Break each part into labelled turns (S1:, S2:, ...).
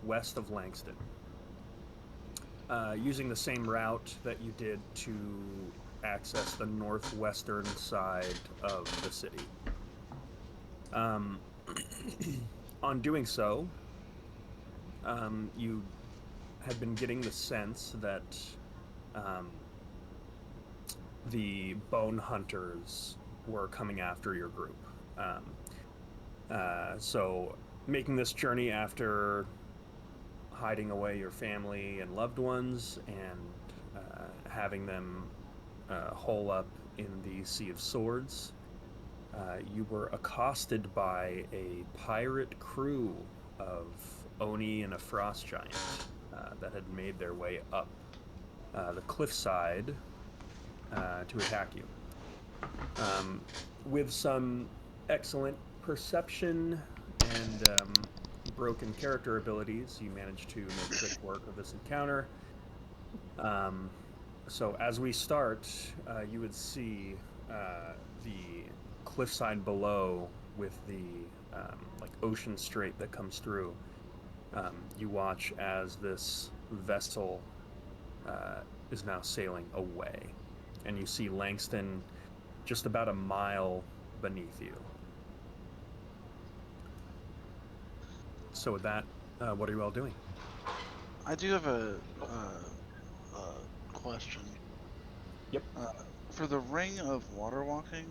S1: west of Langston, using the same route that you did to access the northwestern side of the city. Um, on doing so, you had been getting the sense that um, the bone hunters were coming after your group. So, making this journey after hiding away your family and loved ones and having them hole up in the Sea of Swords, you were accosted by a pirate crew of Oni and a frost giant that had made their way up the cliffside to attack you. Um, with some excellent perception and broken character abilities, you managed to make quick work of this encounter. Um, so as we start, you would see the cliffside below with the like ocean strait that comes through. You watch as this vessel is now sailing away, and you see Langston just about a mile beneath you. So with that, what are you all doing?
S2: I do have a question.
S1: Yep.
S2: For the ring of water walking,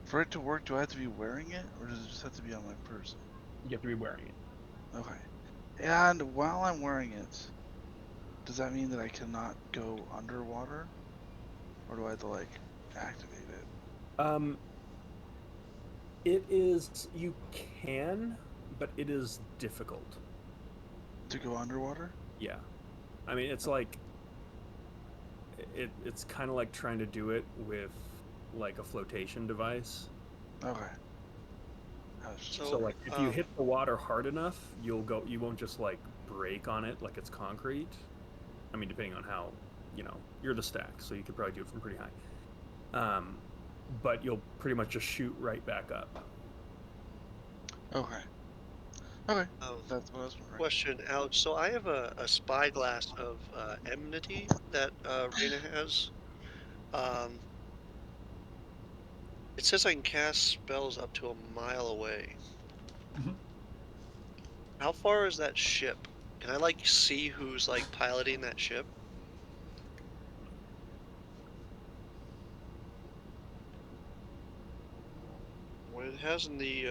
S2: for it to work, do I have to be wearing it, or does it just have to be on my person?
S1: You have to be wearing it.
S2: Okay. And while I'm wearing it, does that mean that I cannot go underwater, or do I have to like activate it
S1: Um, it is you can, but it is difficult.
S2: to go underwater?
S1: Yeah. I mean, it's like it's kind of like trying to do it with like a flotation device.
S2: Okay. I was just
S1: So
S3: So,
S1: like if you hit the water hard enough, you won't just like break on it like it's concrete. I mean, depending on how, you're the stack, so you could probably do it from pretty high. But you'll pretty much just shoot right back up.
S2: okay. Okay.
S3: um,
S2: That's what I was wondering.
S3: question, Alex. So I have a spyglass of enmity that Rena has. Um, it says I can cast spells up to a mile away.
S4: Mhm.
S3: How far is that ship? Can I like see who's like piloting that ship? What it has in the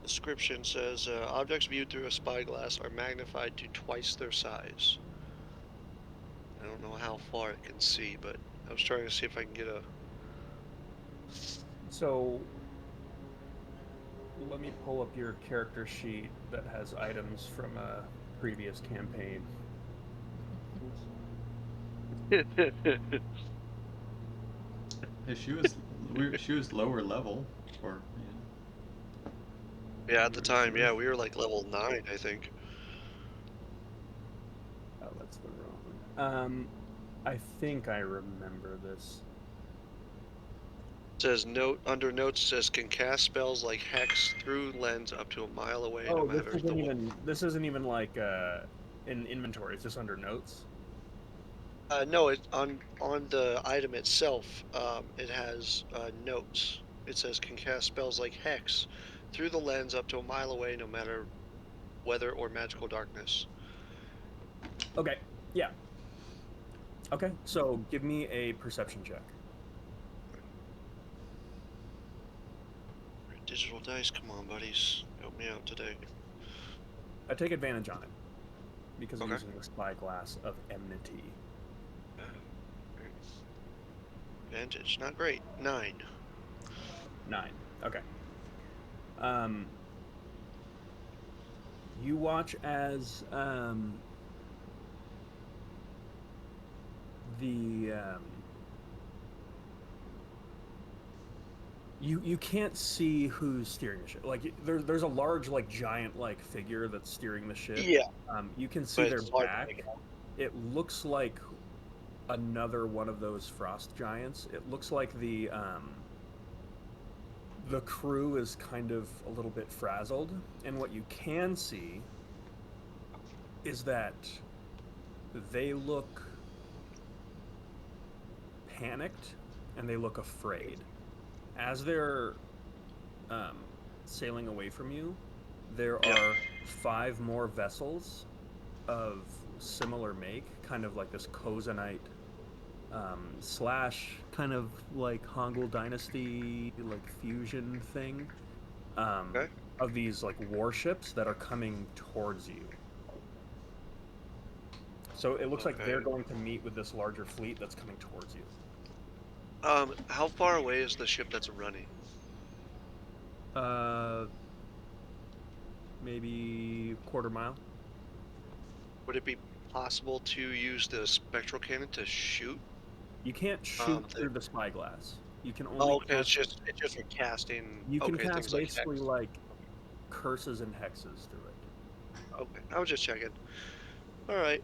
S3: description says objects viewed through a spyglass are magnified to twice their size. I don't know how far it can see, but I was trying to see if I can get a.
S1: So let me pull up your character sheet that has items from a previous campaign.
S4: Yeah, she was lower level, or
S3: Yeah, at
S4: we
S3: the
S4: were
S3: time,
S4: sure.
S3: yeah, we were like level 9, I think.
S1: Oh, that's the wrong. I think I remember this.
S3: It says note under notes says can cast spells like hex through lens up to a mile away, no
S1: Oh,
S3: matter
S1: this isn't even like in inventory. It's just under notes.
S3: no, it on the item itself, it has notes. It says can cast spells like hex through the lens up to a mile away, no matter weather or magical darkness.
S1: Okay. Yeah. Okay. So give me a perception check.
S3: Alright, digital dice, come on, buddies, help me out today.
S1: I take advantage on it because you're
S3: Okay.
S1: using the spyglass of enmity.
S3: Alright. Advantage, not great. 9.
S1: 9. Okay. Um, you watch as the you can't see who's steering the ship. Like there's a large like giant like figure that's steering the ship.
S3: Yeah,
S1: You can see
S3: but
S1: their
S3: it's hard to
S1: back.
S3: make out.
S1: It looks like another one of those frost giants. It looks like the crew is kind of a little bit frazzled, and what you can see is that they look panicked and they look afraid. As they're um, sailing away from you, there are 5 more vessels of similar make, kind of like this Kozanite slash kind of like Hongul Dynasty like fusion thing
S3: Okay.
S1: of these like warships that are coming towards you. So it looks like they're
S3: Okay.
S1: going to meet with this larger fleet that's coming towards you.
S3: How far away is the ship that's running?
S1: Uh, maybe quarter mile.
S3: Would it be possible to use the spectral cannon to shoot?
S1: You can't shoot
S3: The,
S1: through the spyglass. You can
S3: oh,
S1: only
S3: okay,
S1: cast.
S3: it's just for casting.
S1: You can
S3: Okay,
S1: cast
S3: things like
S1: basically
S3: hex.
S1: like curses and hexes through it.
S3: Okay, I was just checking. All right.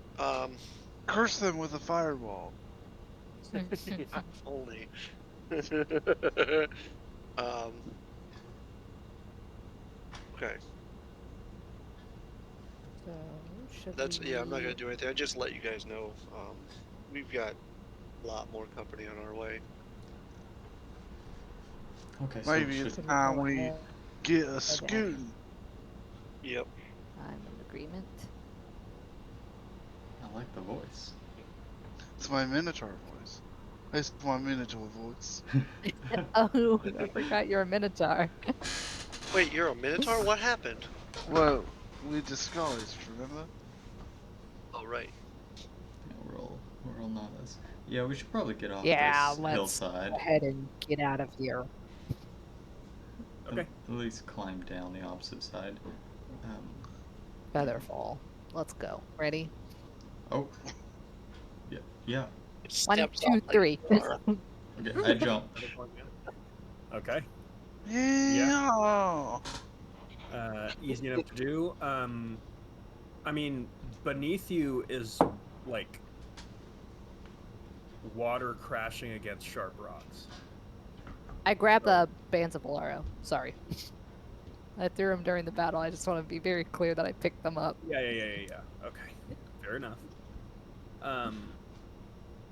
S2: Curse them with a fireball.
S3: If only. um. Okay.
S5: So should
S3: That's yeah. I'm not
S5: we?
S3: gonna do anything. I just let you guys know. We've got a lot more company on our way.
S4: Okay, so
S2: Maybe
S4: should
S2: it's
S5: Should we
S2: time
S5: go
S2: we
S5: ahead
S2: get a
S5: or down?
S2: scooting.
S3: Yep.
S5: I'm in agreement.
S4: I like the voice.
S2: It's my Minotaur voice. It's my Minotaur voice.
S5: Oh, I forgot you're a Minotaur.
S3: Wait, you're a Minotaur? What happened?
S2: Well, we disguised, remember?
S3: Oh, right.
S4: Yeah, we're all novice. Yeah, we should probably get off
S5: Yeah,
S4: this
S5: let's
S4: hillside.
S5: go ahead and get out of here.
S1: Okay.
S4: At least climb down the opposite side.
S5: Featherfall. Let's go. Ready?
S4: Oh. Yeah. Yeah.
S3: It
S5: 1,
S3: steps
S5: 2,
S3: off like
S5: 3.
S3: a car.
S4: Okay, I jump.
S1: Okay.
S2: Yeah.
S1: Easy enough to do. I mean, beneath you is like water crashing against sharp rocks.
S5: I grabbed the bands of Bolero. Sorry. I threw them during the battle. I just want to be very clear that I picked them up.
S1: Yeah. Okay, fair enough.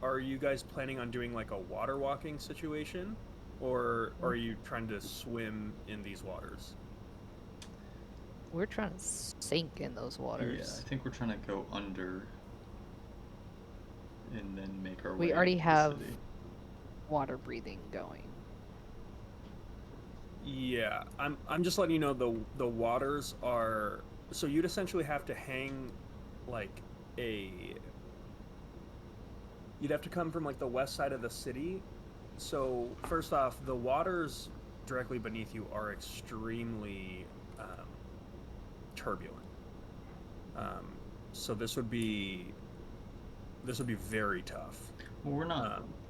S1: Are you guys planning on doing like a water walking situation, or are you trying to swim in these waters?
S5: We're trying to sink in those
S4: Yeah,
S5: waters.
S4: I think we're trying to go under and then make our way.
S5: We already
S4: into the
S5: have
S4: city.
S5: water breathing going.
S1: Yeah, I'm just letting you know the waters are so you'd essentially have to hang like you'd have to come from like the west side of the city. So first off, the waters directly beneath you are extremely turbulent. So this would be very tough.
S4: Well,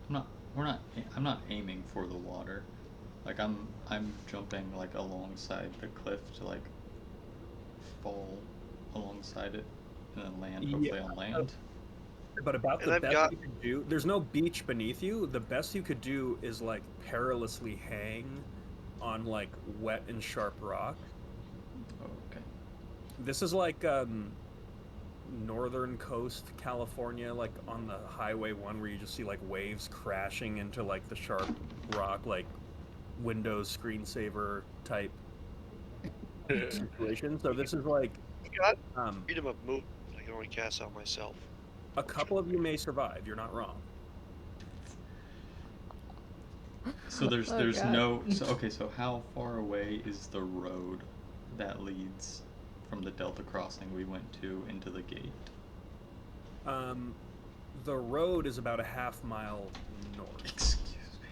S4: I'm not aiming for the water. Like I'm jumping like alongside the cliff to like fall alongside it and then land hopefully on land.
S1: But about
S3: And
S1: the
S3: I've
S1: best
S3: got-
S1: you could do, there's no beach beneath you. The best you could do is like perilously hang on like wet and sharp rock.
S4: Oh, okay.
S1: This is like northern coast California, like on the Highway 1, where you just see like waves crashing into like the sharp rock, like Windows screensaver type situation. So this is like
S3: Got
S1: um,
S3: freedom of movement. I can only cast out myself.
S1: a couple of you may survive. You're not wrong.
S4: So there's
S5: Oh,
S4: there's
S5: God.
S4: no so how far away is the road that leads from the Delta crossing we went to into the gate?
S1: The road is about a half mile north.
S4: Excuse me.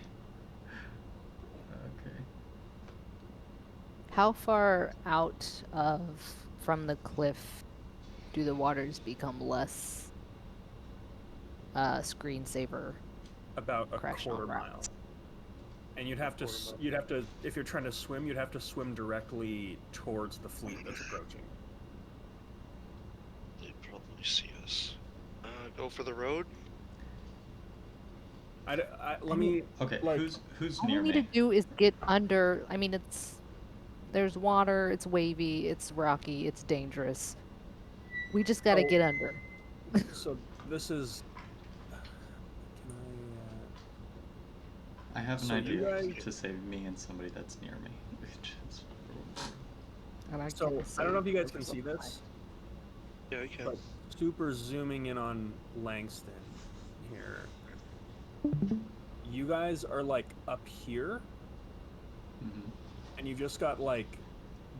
S4: Okay.
S5: How far out from the cliff do the waters become less screensaver?
S1: About a
S5: Crash
S1: quarter
S5: on
S1: mile.
S5: rocks.
S1: And you'd have to if you're trying to swim, you'd have to swim directly towards the fleet that's approaching.
S3: They probably see us. Go for the road.
S1: Let me
S4: Okay,
S1: like,
S4: who's
S5: All we
S4: near
S5: need
S4: me?
S5: to do is get under. I mean, there's water. It's wavy. It's rocky. It's dangerous. We just gotta
S1: Oh.
S5: get under.
S1: So this is. Can
S4: I have an
S1: So you
S4: idea
S1: guys-
S4: to save me and somebody that's near me. Just-
S5: And I
S1: So
S5: can
S1: I don't know if you
S5: save
S1: guys can see
S5: supply.
S1: this,
S3: Yeah, we can.
S1: but super zooming in on Langston here. You guys are like up here,
S4: Mhm.
S1: and you've just got like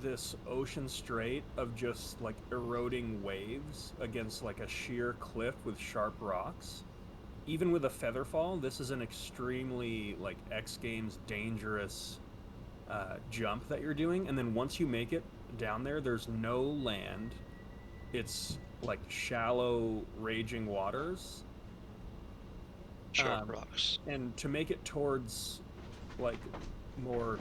S1: this ocean strait of just like eroding waves against like a sheer cliff with sharp rocks. Even with a feather fall, this is an extremely like X Games dangerous jump that you're doing. And then once you make it down there, there's no land. It's like shallow, raging waters.
S3: Sharp rocks.
S1: And to make it towards like more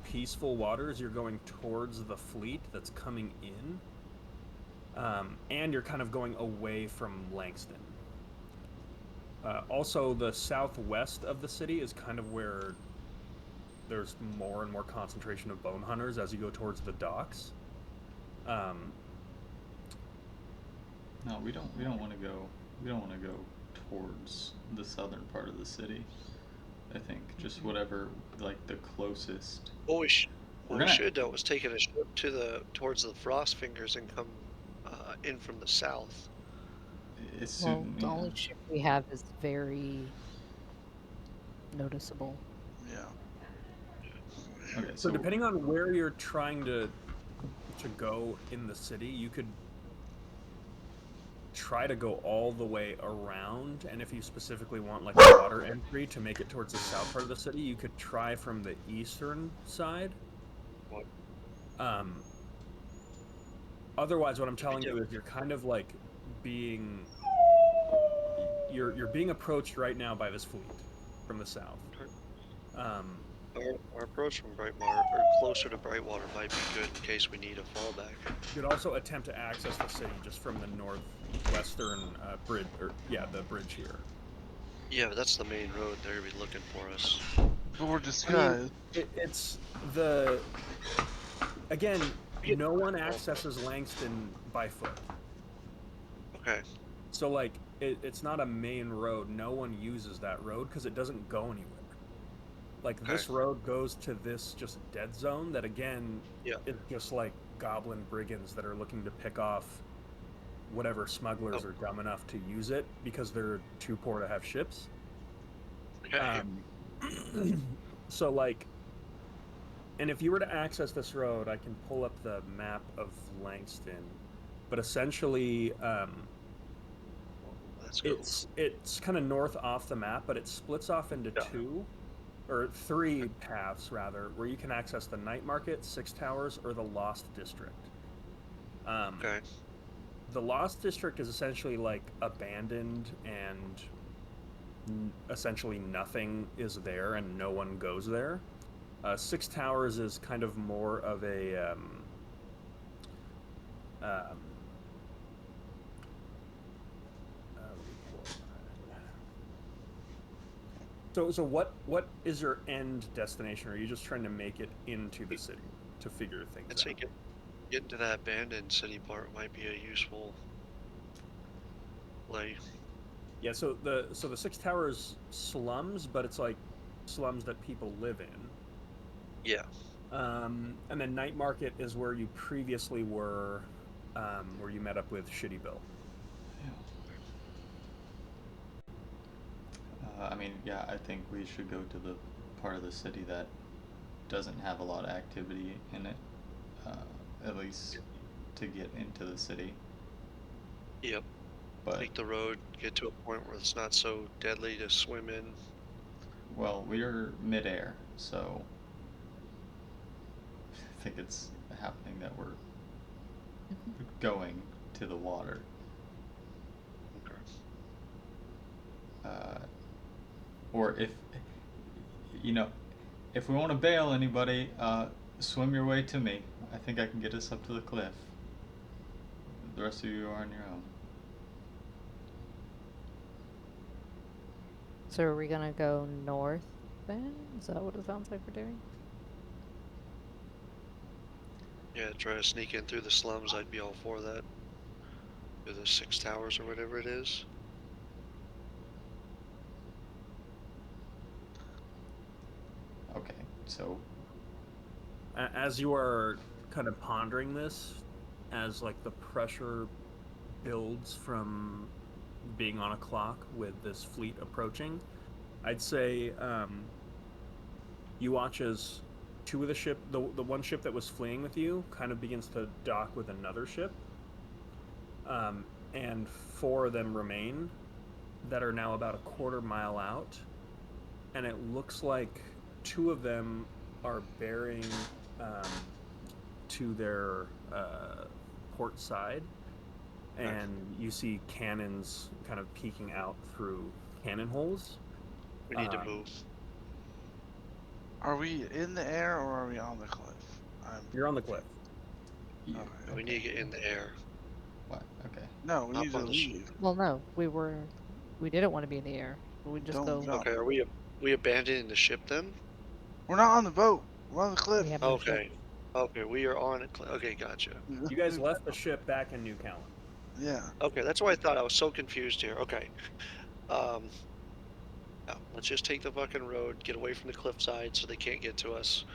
S1: peaceful waters, you're going towards the fleet that's coming in. And you're kind of going away from Langston. Also, the southwest of the city is kind of where there's more and more concentration of bone hunters as you go towards the docks.
S4: No, we don't want to go. We don't want to go towards the southern part of the city. I think just whatever, like the closest.
S3: What we
S4: gonna-
S3: should though was taking a ship towards the Frost Fingers and come in from the south.
S4: It's
S5: Well, the
S4: yeah.
S5: only ship we have is very noticeable.
S2: Yeah.
S4: Okay,
S1: So depending on where you're trying to go in the city, you could try to go all the way around, and if you specifically want like a water entry to make it towards the south part of the city, you could try from the eastern side.
S3: What?
S1: Otherwise, what I'm telling you is you're kind of like being you're being approached right now by this fleet from the south.
S3: Our approach from Brightwater, or closer to Brightwater, might be good in case we need a fallback.
S1: You could also attempt to access the city just from the northwestern bridge, or yeah, the bridge here.
S3: Yeah, but that's the main road. They're gonna be looking for us.
S2: But we're disguised.
S1: It's the again, no one accesses Langston by foot.
S3: Okay.
S1: So like it's not a main road. No one uses that road because it doesn't go anywhere. Like this road goes to this just dead zone that again is just like goblin brigands that are looking to pick off whatever smugglers are dumb enough to use it because they're too poor to have ships.
S3: Okay.
S1: So like, and if you were to access this road, I can pull up the map of Langston, but essentially it's kind of north off the map, but it splits off into two or three paths rather, where you can access the Night Market, Six Towers, or the Lost District.
S3: Okay.
S1: The Lost District is essentially like abandoned and essentially nothing is there and no one goes there. Six Towers is kind of more of a So what is your end destination? Or are you just trying to make it into the city to figure things
S3: I'd say
S1: out?
S3: getting to that abandoned city part might be a useful play.
S1: Yeah, so the Six Towers slums, but it's like slums that people live in.
S3: Yeah.
S1: And then Night Market is where you previously were, where you met up with Shitty Bill.
S4: I mean, yeah, I think we should go to the part of the city that doesn't have a lot of activity in it, at least to get into the city.
S3: Yep.
S4: But
S3: take the road, get to a point where it's not so deadly to swim in.
S4: Well, we're midair, so I think it's happening that we're going to the water. Or if if we want to bail anybody, swim your way to me. I think I can get us up to the cliff. The rest of you are on your own.
S5: So are we gonna go north then? Is that what it sounds like we're doing?
S3: Yeah, try to sneak in through the slums. I'd be all for that. to the 6 towers or whatever it is.
S4: Okay, so
S1: As you are kind of pondering this, as like the pressure builds from being on a clock with this fleet approaching, I'd say you watch as two of the ship, the one ship that was fleeing with you, kind of begins to dock with another ship, and four of them remain that are now about a quarter mile out, and it looks like two of them are bearing to their port side, and you see cannons kind of peeking out through cannon holes.
S3: We need to move.
S2: Are we in the air or are we on the cliff?
S1: You're on the cliff.
S4: you,
S2: Okay.
S3: We need to get in the air.
S4: what? Okay.
S2: No, we
S3: Up
S2: need to
S3: on the ship.
S2: leave.
S5: Well, no, we didn't want to be in the air. We just
S2: Don't
S5: go.
S2: jump.
S3: Okay, are we abandoning the ship then?
S2: We're not on the boat. We're on the cliff.
S5: We have no ship.
S3: Okay. Okay, we are on it. Okay, gotcha.
S1: You guys left the ship back in New Callan.
S2: Yeah.
S3: Okay, that's why I thought I was so confused here. Okay. No, let's just take the fucking road, get away from the cliffside so they can't get to us,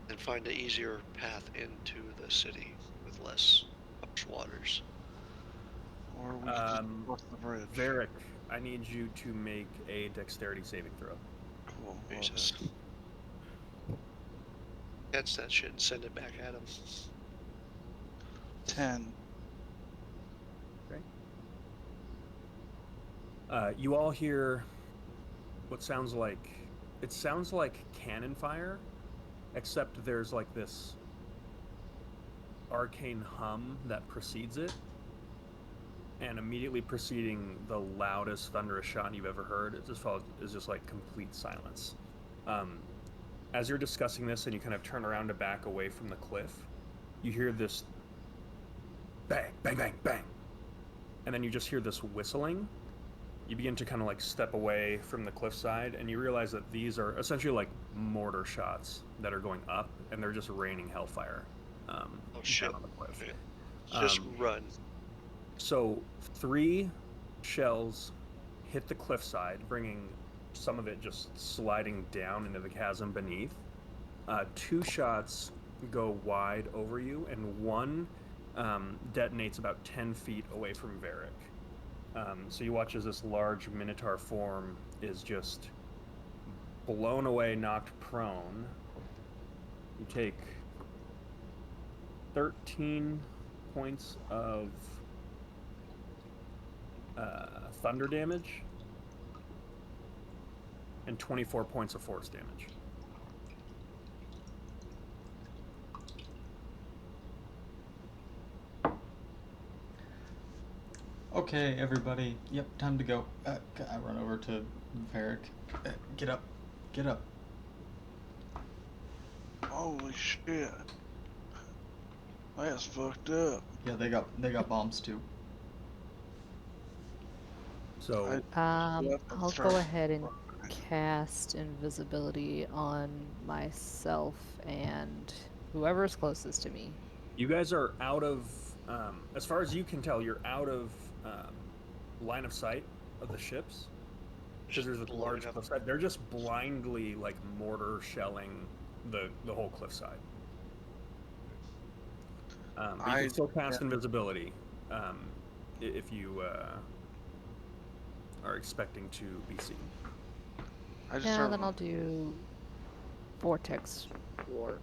S3: and find an easier path into the city with less harsh waters.
S2: Or we can just cross the bridge.
S1: Varric, I need you to make a dexterity saving throw.
S2: Cool. love
S3: Jesus.
S2: it.
S3: Catch that shit and send it back at him.
S2: 10.
S1: You all hear what sounds like cannon fire, except there's like this arcane hum that precedes it, and immediately preceding the loudest thunderous shot you've ever heard is just like complete silence. As you're discussing this and you kind of turn around to back away from the cliff, you hear this bang, bang, bang, bang, and then you just hear this whistling. You begin to kind of like step away from the cliffside, and you realize that these are essentially like mortar shots that are going up, and they're just raining hellfire
S3: Shit.
S1: down on the cliff.
S3: Okay. Just run.
S1: So 3 shells hit the cliffside, bringing some of it just sliding down into the chasm beneath. 2 shots go wide over you, and 1 detonates about 10 feet away from Varric. So you watch as this large minotaur form is just blown away, knocked prone. You take 13 points of thunder damage and 24 points of force damage.
S4: Okay, everybody. Yep, time to go. I run over to Varric. Get up. Get up.
S2: Holy shit. That's fucked up.
S4: Yeah, they got bombs too.
S1: So
S2: Yeah,
S5: I'll
S2: start.
S5: go ahead and cast invisibility on myself and whoever is closest to me.
S1: you guys are out of, as far as you can tell, you're out of line of sight of the ships. Because there's a
S3: blowing
S1: large
S3: up.
S1: cliffside. They're just blindly like mortar shelling the whole cliffside. But you can still cast invisibility if you are expecting to be seen.
S2: I just
S5: Yeah,
S2: start.
S5: then I'll do vortex warp,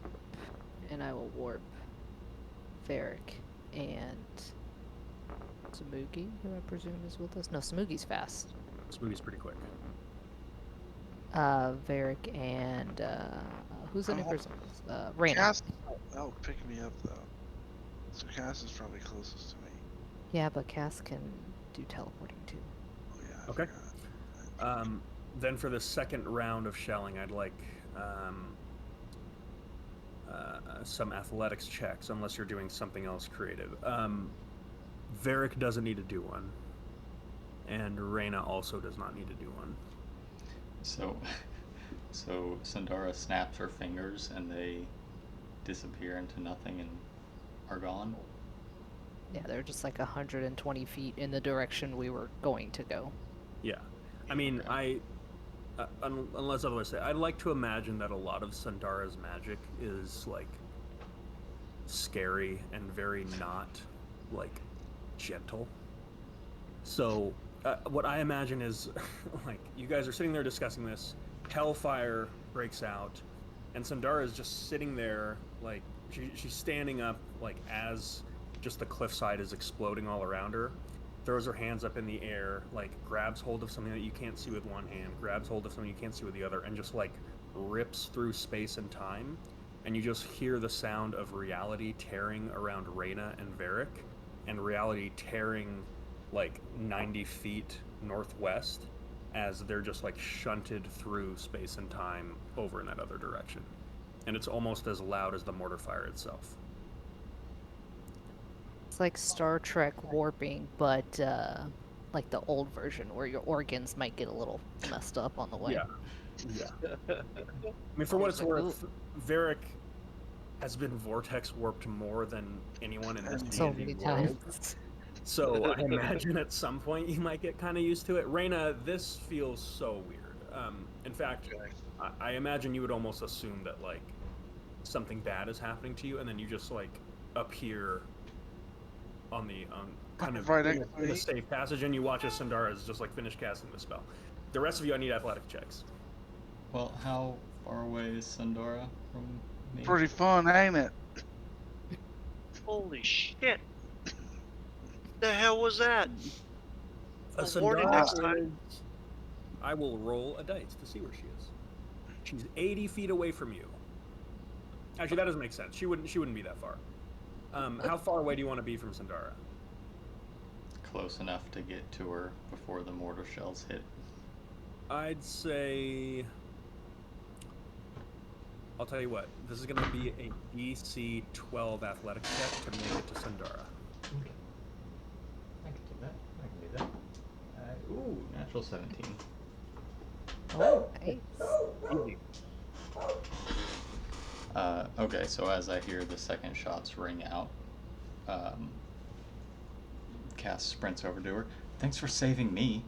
S5: and I will warp Varric and Samugi, who I presume is with us. No, Samugi's fast.
S1: Smoothie's pretty quick.
S5: Varric and who's the new person? Raina.
S2: Cass, that'll pick me up though. So Cass is probably closest to me.
S5: Yeah, but Cass can do teleporting too.
S2: Oh yeah. I
S1: Okay.
S2: forgot.
S1: Then for the second round of shelling, I'd like some athletics checks, unless you're doing something else creative. Varric doesn't need to do one, and Reyna also does not need to do one.
S4: So Sandara snaps her fingers and they disappear into nothing and are gone.
S5: Yeah, they're just like 120 feet in the direction we were going to go.
S1: Yeah. I mean,
S4: Okay.
S1: unless otherwise say, I'd like to imagine that a lot of Sundara's magic is like scary and very not like gentle. So, what I imagine is like you guys are sitting there discussing this, hellfire breaks out, and Sundara is just sitting there like she's standing up like as just the cliffside is exploding all around her, throws her hands up in the air, like grabs hold of something that you can't see with one hand, grabs hold of something you can't see with the other, and just like rips through space and time. And you just hear the sound of reality tearing around Reyna and Varric, and reality tearing like 90 feet northwest as they're just like shunted through space and time over in that other direction. And it's almost as loud as the mortar fire itself.
S5: It's like Star Trek warping, but like the old version where your organs might get a little messed up on the way.
S1: Yeah. I mean, for
S5: I
S1: what
S5: was
S1: it's
S5: like,
S1: worth, Varric has been vortex warped more than anyone in this
S5: so
S1: D&D
S5: many
S1: world.
S5: times.
S1: So I imagine at some point you might get kind of used to it. Reyna, this feels so weird. In fact,
S3: Okay.
S1: I imagine you would almost assume that like something bad is happening to you, and then you just like appear on the kind of
S2: Right
S1: in
S2: next to
S1: a
S2: me.
S1: safe passage, and you watch as Sundara is just like finished casting the spell. The rest of you, I need athletic checks.
S4: Well, how far away is Sundara from me?
S2: Pretty fun, ain't it?
S3: Holy shit! The hell was that?
S1: A
S3: Well, warning next
S1: Sundara
S3: time.
S1: is. I will roll a dice to see where she is. She's 80 feet away from you. Actually, that doesn't make sense. She wouldn't be that far. How far away do you want to be from Sundara?
S4: Close enough to get to her before the mortar shells hit.
S1: I'd say. I'll tell you what. This is going to be a DC 12 athletic check to make it to Sundara.
S4: Okay. I can do that. I can do that. Ooh, natural 17.
S5: Oh, nice.
S1: Easy.
S4: Okay, so as I hear the second shots ring out, Cass sprints over to her. Thanks for saving me.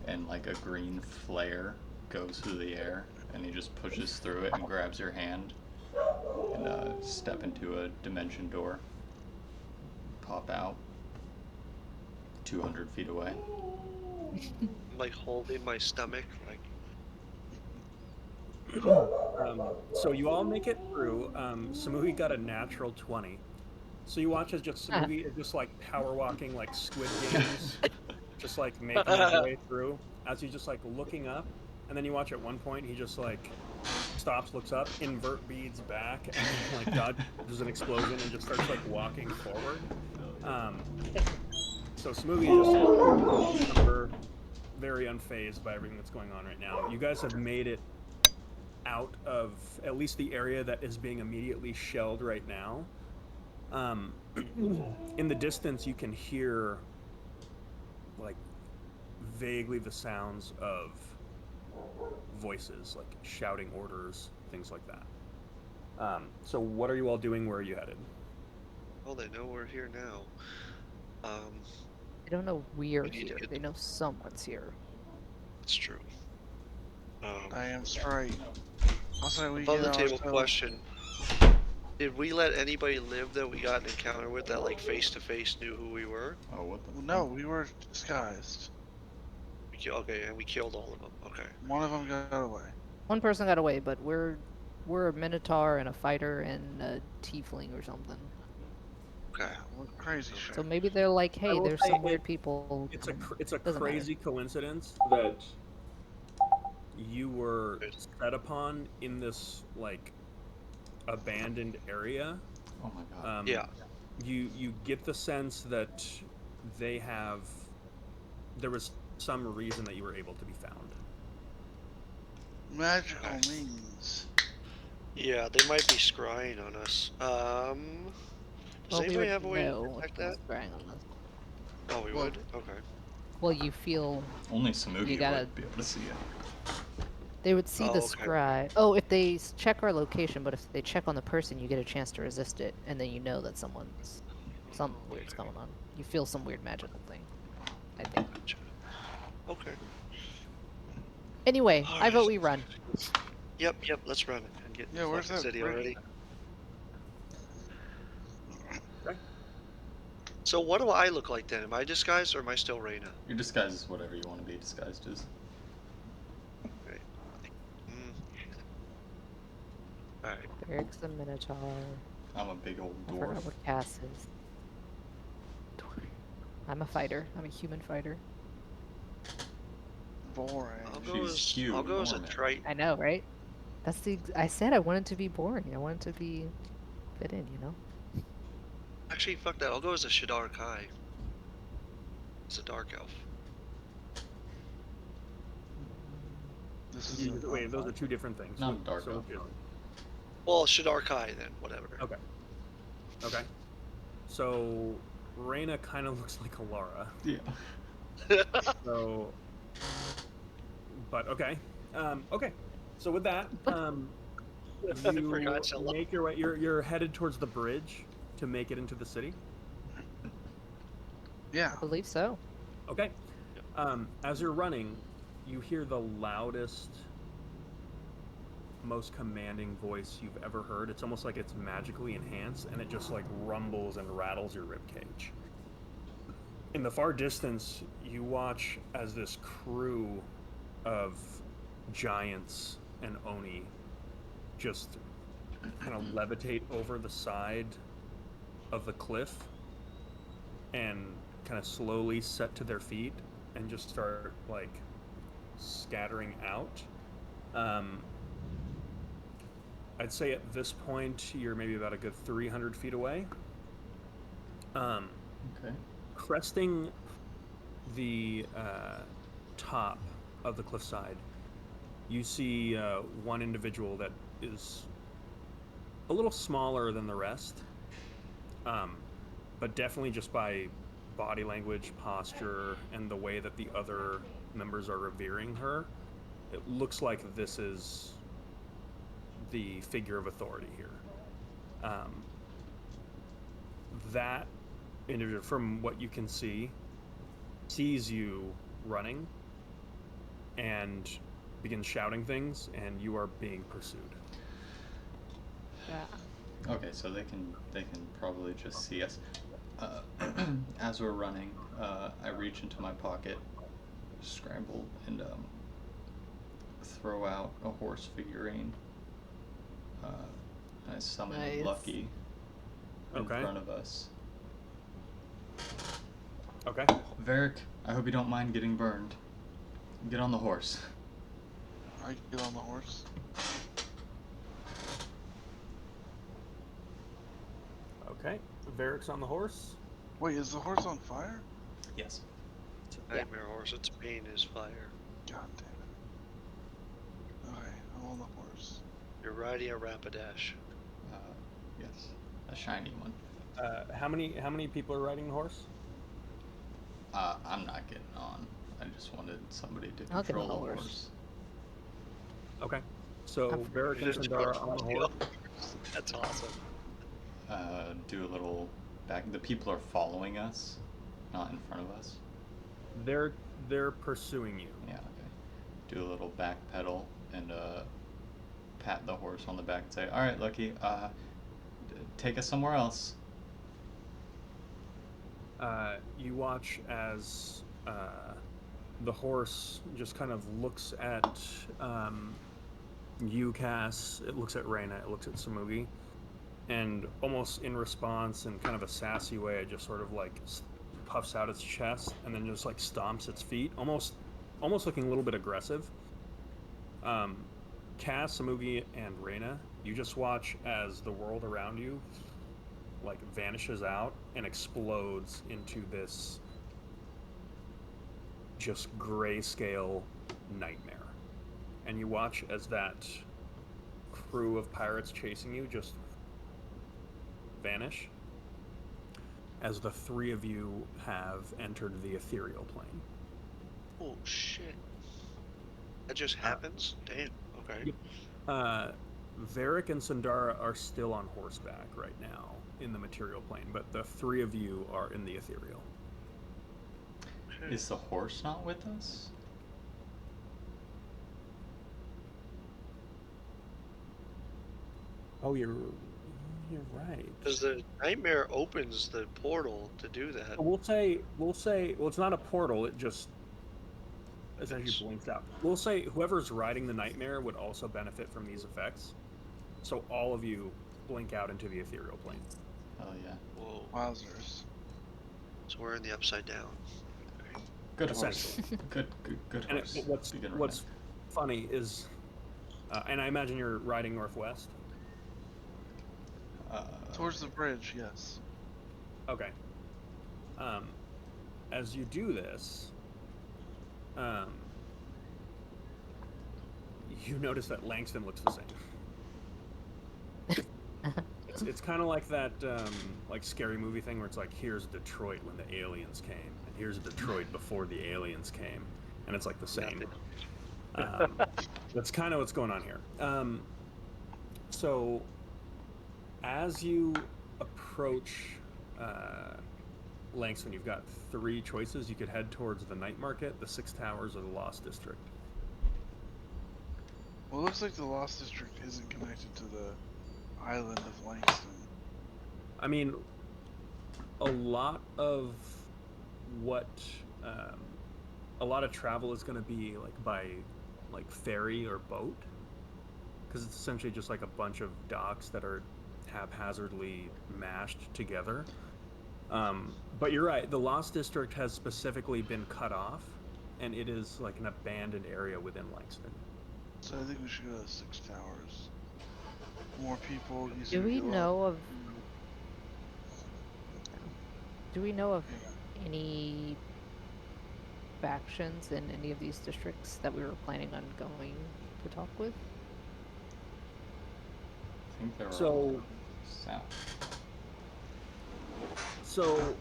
S4: And like a green flare goes through the air, and he just pushes through it and grabs your hand and step into a dimension door. Pop out. 200 feet away.
S3: I'm like holding my stomach, like.
S1: So you all make it through. Samui got a natural 20. So you watch as just Samui is just like power walking like Squid Games, just like making his way through as he's just like looking up, and then you watch at one point he just like stops, looks up, invert beads back, and then, like dodges an explosion and just starts like walking forward. So Smoothie is just very unfazed by everything that's going on right now. You guys have made it out of at least the area that is being immediately shelled right now. In the distance, you can hear like vaguely the sounds of voices, like shouting orders, things like that. So what are you all doing? Where are you headed?
S3: Oh, they know we're here now.
S5: They don't know we're
S3: We need to
S5: here.
S3: get-
S5: They know someone's here.
S3: It's true.
S2: I am straight. I'll say we
S3: Above
S2: get
S3: the table
S2: ourselves.
S3: question. Did we let anybody live that we got an encounter with that like face to face knew who we were?
S4: Oh, what the
S2: Well, no, we were disguised.
S3: Okay, and we killed all of them. Okay.
S2: One of them got away.
S5: One person got away, but we're a minotaur and a fighter and a tiefling or something.
S3: Okay.
S2: We're crazy shit.
S5: So maybe they're like,
S1: I
S5: hey,
S1: will
S5: there's
S1: say
S5: some weird people.
S1: It's
S5: coming.
S1: a
S5: Doesn't
S1: crazy coincidence that you were set upon in this like abandoned area.
S4: Oh my god.
S3: Yeah.
S1: You get the sense that there was some reason that you were able to be found.
S2: Magical means.
S3: Yeah, they might be scrying on us. Does
S5: Well, we
S3: anybody
S5: would
S3: have a way to
S5: know
S3: detect
S5: if it
S3: that?
S5: was scrying on us.
S3: Oh, we
S5: Well-
S3: would? Okay.
S5: Well, you feel
S4: Only Samugi
S5: You gotta-
S4: would be able to see it.
S5: they would see
S3: Oh,
S5: the
S3: okay.
S5: scry. Oh, if they check our location, but if they check on the person, you get a chance to resist it, and then you know that someone's Something weird's going on. You feel some weird magical thing, I think.
S3: Gotcha. Okay.
S5: Anyway, I vote
S3: Alright.
S5: we run.
S3: Yep, let's run it and get in
S2: Yeah,
S3: the
S2: where's
S3: fucking
S2: that
S3: city
S2: bridge?
S3: already.
S1: Okay.
S3: So what do I look like then? Am I disguised or am I still Reyna?
S4: Your disguise is whatever you want to be disguised as.
S3: Right. Mm. Alright.
S5: Eric's a minotaur.
S4: I'm a big old
S5: I
S4: dwarf.
S5: forgot what Cass is. I'm a fighter. I'm a human fighter.
S2: Boring.
S3: I'll go as a
S4: Norman.
S3: trite.
S5: I know, right? That's the. I said I wanted to be boring. I wanted to be fit in, you know.
S3: Actually, fuck that. I'll go as a Shadar Kai. It's a dark elf.
S2: This is
S1: Wait, those are two different things.
S4: Not dark
S1: So
S4: elf.
S1: which is-
S3: Well, Shadar Kai then, whatever.
S1: Okay. Okay. So Reyna kind of looks like Alara.
S4: Yeah.
S1: So, but okay. Okay. So with that, you
S3: forgot to look.
S1: make your way. You're headed towards the bridge to make it into the city.
S2: Yeah.
S5: I believe so.
S1: Okay. As you're running, you hear the loudest, most commanding voice you've ever heard. It's almost like it's magically enhanced, and it just like rumbles and rattles your ribcage. In the far distance, you watch as this crew of giants and Oni just kind of levitate over the side of the cliff and kind of slowly set to their feet and just start like scattering out. I'd say at this point you're maybe about a good 300 feet away.
S4: Okay.
S1: Cresting the top of the cliffside, you see one individual that is a little smaller than the rest, but definitely just by body language, posture, and the way that the other members are revering her, it looks like this is the figure of authority here. That individual, from what you can see, sees you running and begins shouting things, and you are being pursued.
S5: Yeah.
S4: Okay, so they can probably just see us. As we're running, I reach into my pocket, scramble, and throw out a horse figurine. I summon
S5: Nice.
S4: Lucky in
S1: Okay.
S4: front of us.
S1: Okay.
S4: Varric, I hope you don't mind getting burned. Get on the horse.
S2: I get on the horse.
S1: Okay. Varric's on the horse.
S2: Wait, is the horse on fire?
S4: Yes.
S3: It's a nightmare horse. Its bane is fire.
S2: God damn it. Okay, I'm on the horse.
S3: You're riding a Rapidash.
S4: Yes. A shiny one.
S1: How many people are riding the horse?
S4: I'm not getting on. I just wanted somebody to
S5: I'll get
S4: control
S5: on
S4: the
S5: the
S4: horse.
S5: horse.
S1: Okay. So
S5: I'm-
S1: Varric and Sandara on the horse.
S3: That's awesome.
S4: Do a little back. The people are following us, not in front of us.
S1: They're pursuing you.
S4: Yeah. Okay. Do a little back pedal and pat the horse on the back and say, "All right, Lucky. Take us somewhere else."
S1: You watch as the horse just kind of looks at you, Cass. It looks at Reyna. It looks at Samugi, and almost in response, in kind of a sassy way, it just sort of like puffs out its chest and then just like stomps its feet, almost looking a little bit aggressive. Cass, Samugi, and Reyna, you just watch as the world around you like vanishes out and explodes into this just grayscale nightmare. And you watch as that crew of pirates chasing you just vanish as the three of you have entered the ethereal plane.
S3: Oh shit. That just happens? Damn. Okay.
S1: Yep. Varric and Sandara are still on horseback right now. in the material plane, but the three of you are in the ethereal.
S3: Okay.
S4: Is the horse not with us?
S1: Oh, you're right.
S3: Because the nightmare opens the portal to do that.
S1: We'll say, well, it's not a portal. It just essentially blinks out. We'll say whoever's riding the nightmare would also benefit from these effects. So all of you blink out into the ethereal plane.
S4: Oh yeah.
S3: Whoa.
S2: Wowzers.
S3: So we're in the upside down.
S4: Good horse.
S1: Essentially.
S4: Good
S1: And
S4: horse.
S1: what's funny is, and I imagine you're riding northwest.
S2: Towards the bridge, yes.
S1: Okay. As you do this, you notice that Langston looks the same. It's kind of like that like scary movie thing where it's like, here's Detroit when the aliens came, and here's Detroit before the aliens came, and it's like the same. That's kind of what's going on here. So as you approach Langston, you've got three choices. You could head towards the Night Market, the Six Towers, or the Lost District.
S2: Well, it looks like the Lost District isn't connected to the island of Langston.
S1: I mean, a lot of travel is going to be like by like ferry or boat, because it's essentially just like a bunch of docks that are haphazardly mashed together. But you're right, the Lost District has specifically been cut off, and it is like an abandoned area within Langston.
S2: So I think we should go to Six Towers. More people, easier
S5: Do we
S2: to go
S5: know
S2: up.
S5: of? Do we know of any factions in any of these districts that we were planning on going to talk with?
S4: I think they're
S1: So-
S4: all south.
S1: So,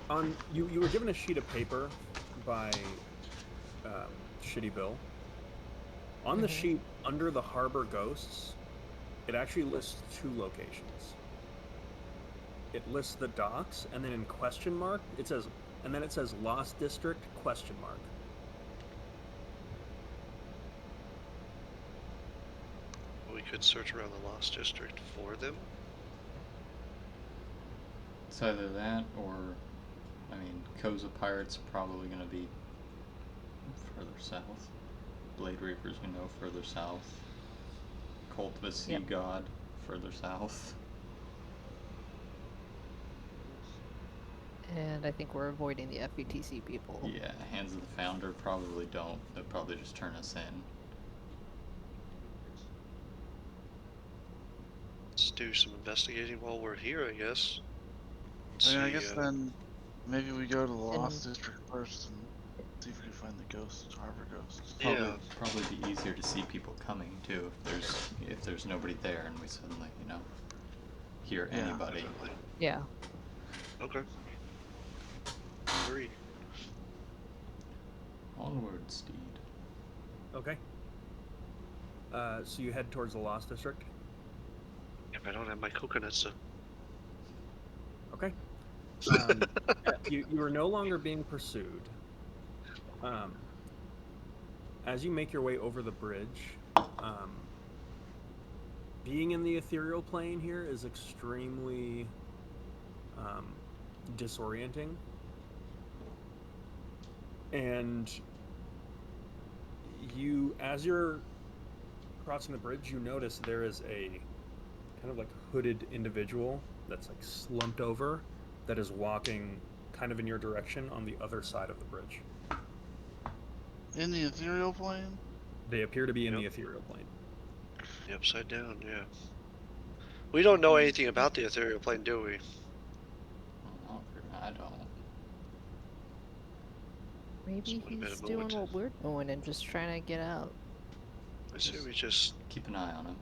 S1: on you were given a sheet of paper by Shitty Bill. On the sheet under the Harbor Ghosts, it actually lists two locations. It lists the docks, and then in question mark it says, and then it says Lost District question mark.
S3: We could search around the Lost District for them.
S4: It's either that or, I mean, Coves of Pirates are probably going to be further south. Blade Reapers, we know, further south. Cult of a Sea
S5: Yep.
S4: God, further south.
S5: And I think we're avoiding the FETC people.
S4: Yeah, Hands of the Founder probably don't. They'll probably just turn us in.
S3: Let's do some investigating while we're here, I guess.
S2: I mean, I
S3: See,
S2: guess then maybe we go to the Lost District first and see if we can find the ghosts, Harbor Ghosts.
S3: Yeah.
S4: Probably be easier to see people coming too if there's nobody there and we suddenly, hear
S2: Yeah.
S4: anybody.
S3: Definitely.
S5: Yeah.
S3: Okay. Agreed.
S4: Onward, steed.
S1: Okay. So you head towards the Lost District.
S3: If I don't have my coconuts to...
S1: Okay. You are no longer being pursued. As you make your way over the bridge, being in the ethereal plane here is extremely disorienting. And as you're crossing the bridge, you notice there is a kind of like hooded individual that's like slumped over that is walking kind of in your direction on the other side of the bridge.
S2: In the ethereal plane?
S1: They appear to be in the
S3: Yep.
S1: ethereal plane.
S3: The upside down, yeah. We don't know anything about the ethereal plane, do we?
S4: I don't.
S5: Maybe
S3: Would've been a
S5: he's doing
S3: moment.
S5: what we're doing and just trying to get out.
S3: I say we just...
S4: Keep an eye on him.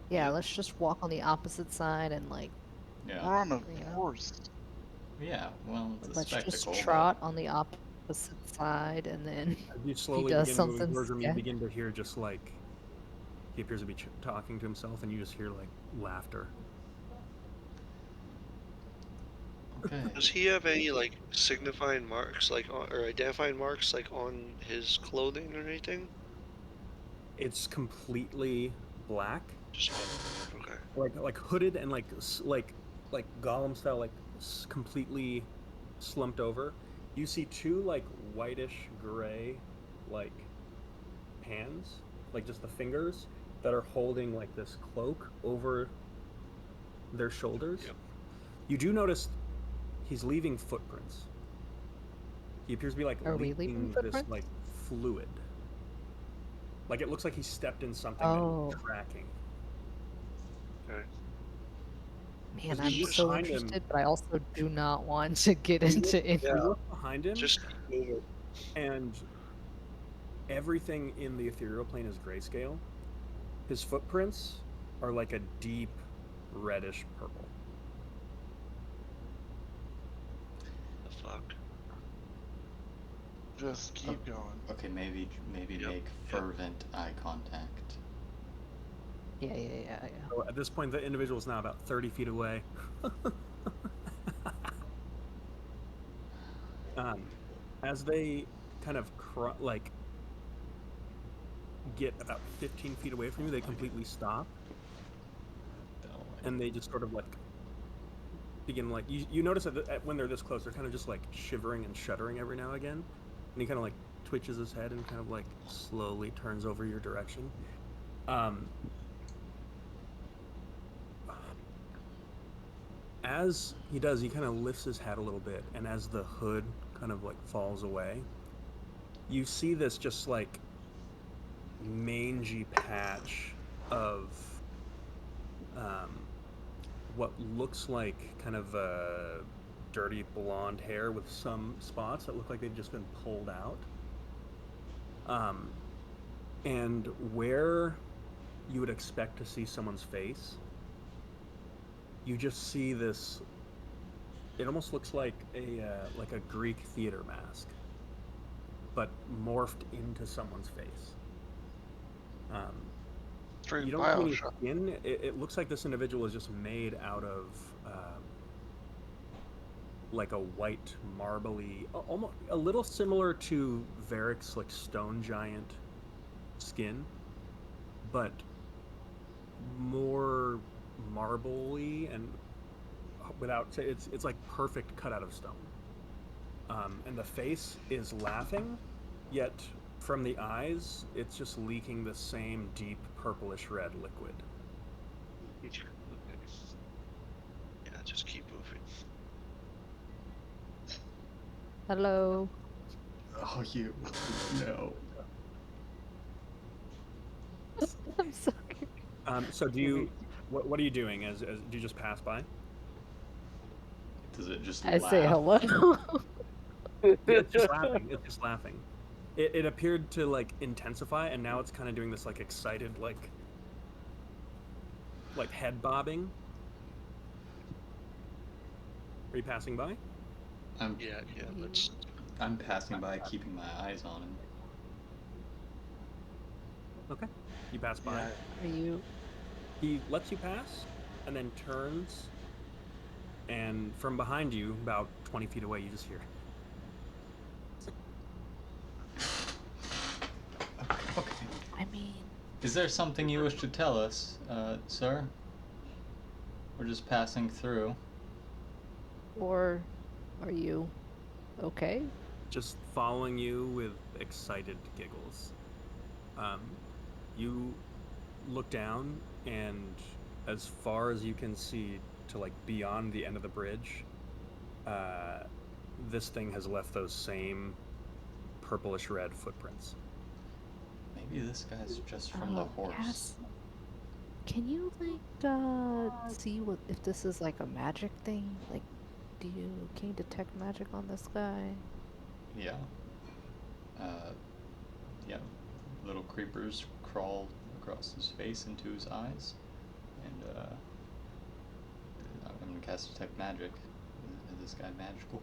S5: Yeah,
S3: Yep.
S5: let's just walk on the opposite side and like
S4: Yeah.
S2: We're on a
S5: Yeah.
S2: horse.
S4: Yeah, well, it's a
S5: let's
S4: spectacle.
S5: just
S4: but-
S5: trot on the opposite side and then
S1: As you slowly
S5: does
S1: begin moving
S5: something
S1: towards him, you
S5: sketch.
S1: begin to hear just like he appears to be talking to himself, and you just hear like laughter.
S4: Okay.
S3: Does he have any like signifying marks, like or identifying marks, like on his clothing or anything?
S1: It's completely black,
S3: Just okay.
S1: like hooded and like Gollum style, like completely slumped over. You see two like whitish gray, like hands, like just the fingers that are holding like this cloak over their shoulders.
S3: Yep.
S1: You do notice he's leaving footprints. He appears to be like
S5: Are we leaving
S1: leaving this
S5: footprints?
S1: like fluid. Like it looks like he stepped in something
S5: Oh.
S1: and tracking.
S3: Okay.
S5: Man,
S1: Because
S5: I'm
S1: you look
S5: so
S1: behind him,
S5: interested, but I also do not want to get into it.
S3: Yeah.
S1: you look behind him,
S3: Just keep moving.
S1: and everything in the ethereal plane is grayscale. His footprints are like a deep reddish purple.
S3: The fuck.
S2: Just keep going.
S4: Okay, maybe
S3: Yep,
S4: make
S3: yep.
S4: fervent eye contact.
S5: Yeah.
S1: So at this point, the individual is now about 30 feet away. As they kind of like get about 15 feet away from you, they completely stop, and they just sort of like begin like you notice that when they're this close, they're kind of just like shivering and shuddering every now and again, and he kind of like twitches his head and kind of like slowly turns over your direction. As he does, he kind of lifts his hat a little bit, and as the hood kind of like falls away, you see this just like mangy patch of what looks like kind of dirty blonde hair with some spots that look like they've just been pulled out. And where you would expect to see someone's face, you just see this. It almost looks like a Greek theater mask, but morphed into someone's face.
S2: Straight
S1: You don't see any
S2: Bioshock.
S1: skin. It looks like this individual is just made out of like a white marbly, almost a little similar to Varric's like stone giant skin, but more marbly and without it's like perfect cut out of stone. And the face is laughing, yet from the eyes, it's just leaking the same deep purplish red liquid.
S3: Okay. Yeah, just keep moving.
S5: Hello.
S4: Oh, you no.
S5: I'm sorry.
S1: So do you? What are you doing? As do you just pass by?
S4: Does it just
S5: I
S4: laugh?
S5: say hello.
S1: Yeah, it's just laughing. It's just laughing. It appeared to like intensify, and now it's kind of doing this like excited like head bobbing. Are you passing by?
S3: Yeah, let's.
S4: I'm passing by, keeping my eyes on him.
S1: Okay. You pass by.
S2: Yeah,
S5: Are you?
S1: He lets you pass, and then turns, and from behind you, about 20 feet away, you just hear.
S4: Okay.
S5: I mean,
S4: Is there something you wish to tell us, sir? We're just passing through.
S5: or are you okay?
S1: Just following you with excited giggles. You look down, and as far as you can see to like beyond the end of the bridge, this thing has left those same purplish red footprints.
S4: Maybe this guy's just from the horse.
S5: Yes. Can you see what if this is like a magic thing? Like, can you detect magic on this guy?
S4: Yeah. Yeah. Little creepers crawl across his face into his eyes, and I'm gonna cast detect magic. Is this guy magical?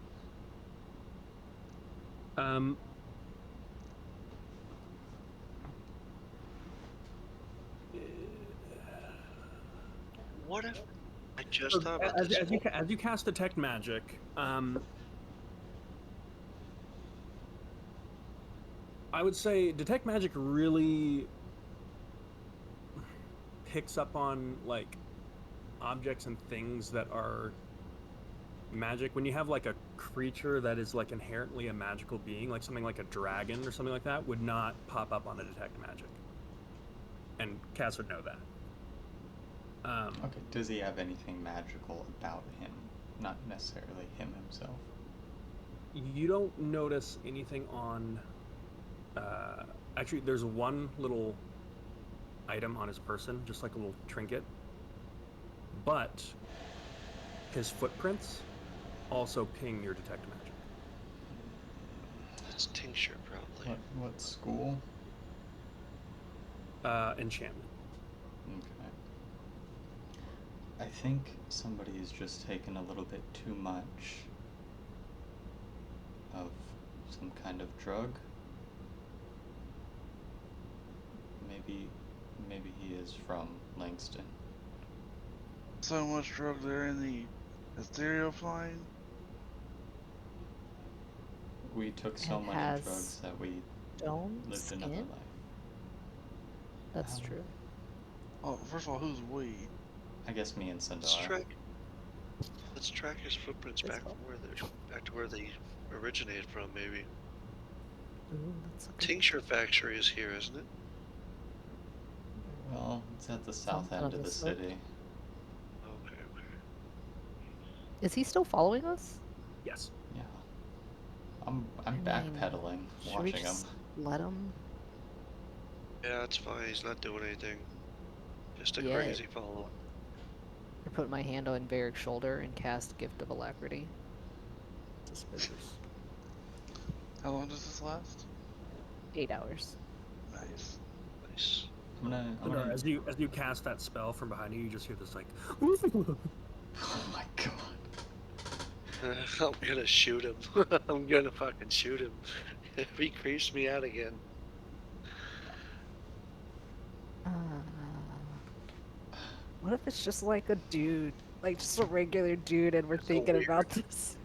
S3: What if I just
S1: So
S3: thought about
S1: as,
S3: this.
S1: as you cast detect magic, I would say detect magic really picks up on like objects and things that are magic. When you have like a creature that is like inherently a magical being, like something like a dragon or something like that, would not pop up on a detect magic. And Cass would know that.
S4: Okay, does he have anything magical about him? Not necessarily him himself.
S1: You don't notice anything on. Actually, there's one little item on his person, just like a little trinket. But his footprints also ping your detect magic.
S3: It's tincture, probably.
S4: What school?
S1: Enchantment.
S4: Okay. I think somebody's just taken a little bit too much of some kind of drug. Maybe he is from Langston.
S2: So much drug there in the ethereal plane.
S4: We took so
S5: And
S4: many
S5: has
S4: drugs that we
S5: stone
S4: lived another
S5: skin?
S4: life.
S5: That's true.
S2: Oh, first of all, who's we?
S4: I guess me and
S3: Let's
S4: Sindar.
S3: track his footprints
S5: This
S3: back
S5: one.
S3: to where they originated from. Maybe
S5: Ooh, that's a good
S3: tincture factory is here, isn't it?
S4: Well, it's at the south
S5: Something
S4: end
S5: of
S4: of the
S5: the sort.
S4: city.
S3: Okay.
S5: Is he still following us?
S1: Yes.
S4: Yeah. I'm
S5: I mean,
S4: backpedaling,
S5: should we
S4: watching him.
S5: just let him?
S3: Yeah, it's fine. He's not doing anything. Just a
S5: Yeah.
S3: crazy follow.
S5: I put my hand on Varric's shoulder and cast Gift of Alacrity.
S1: Suspicious.
S2: How long does this last?
S5: 8 hours.
S2: Nice.
S3: Nice.
S4: I'm gonna.
S1: As you cast that spell from behind you, you just hear this like.
S4: Oh my god.
S3: I'm gonna shoot him. I'm gonna fucking shoot him. If he creeps me out again.
S5: What if it's just like a dude, like just a regular dude, and we're
S3: So
S5: thinking
S3: weird.
S5: about this?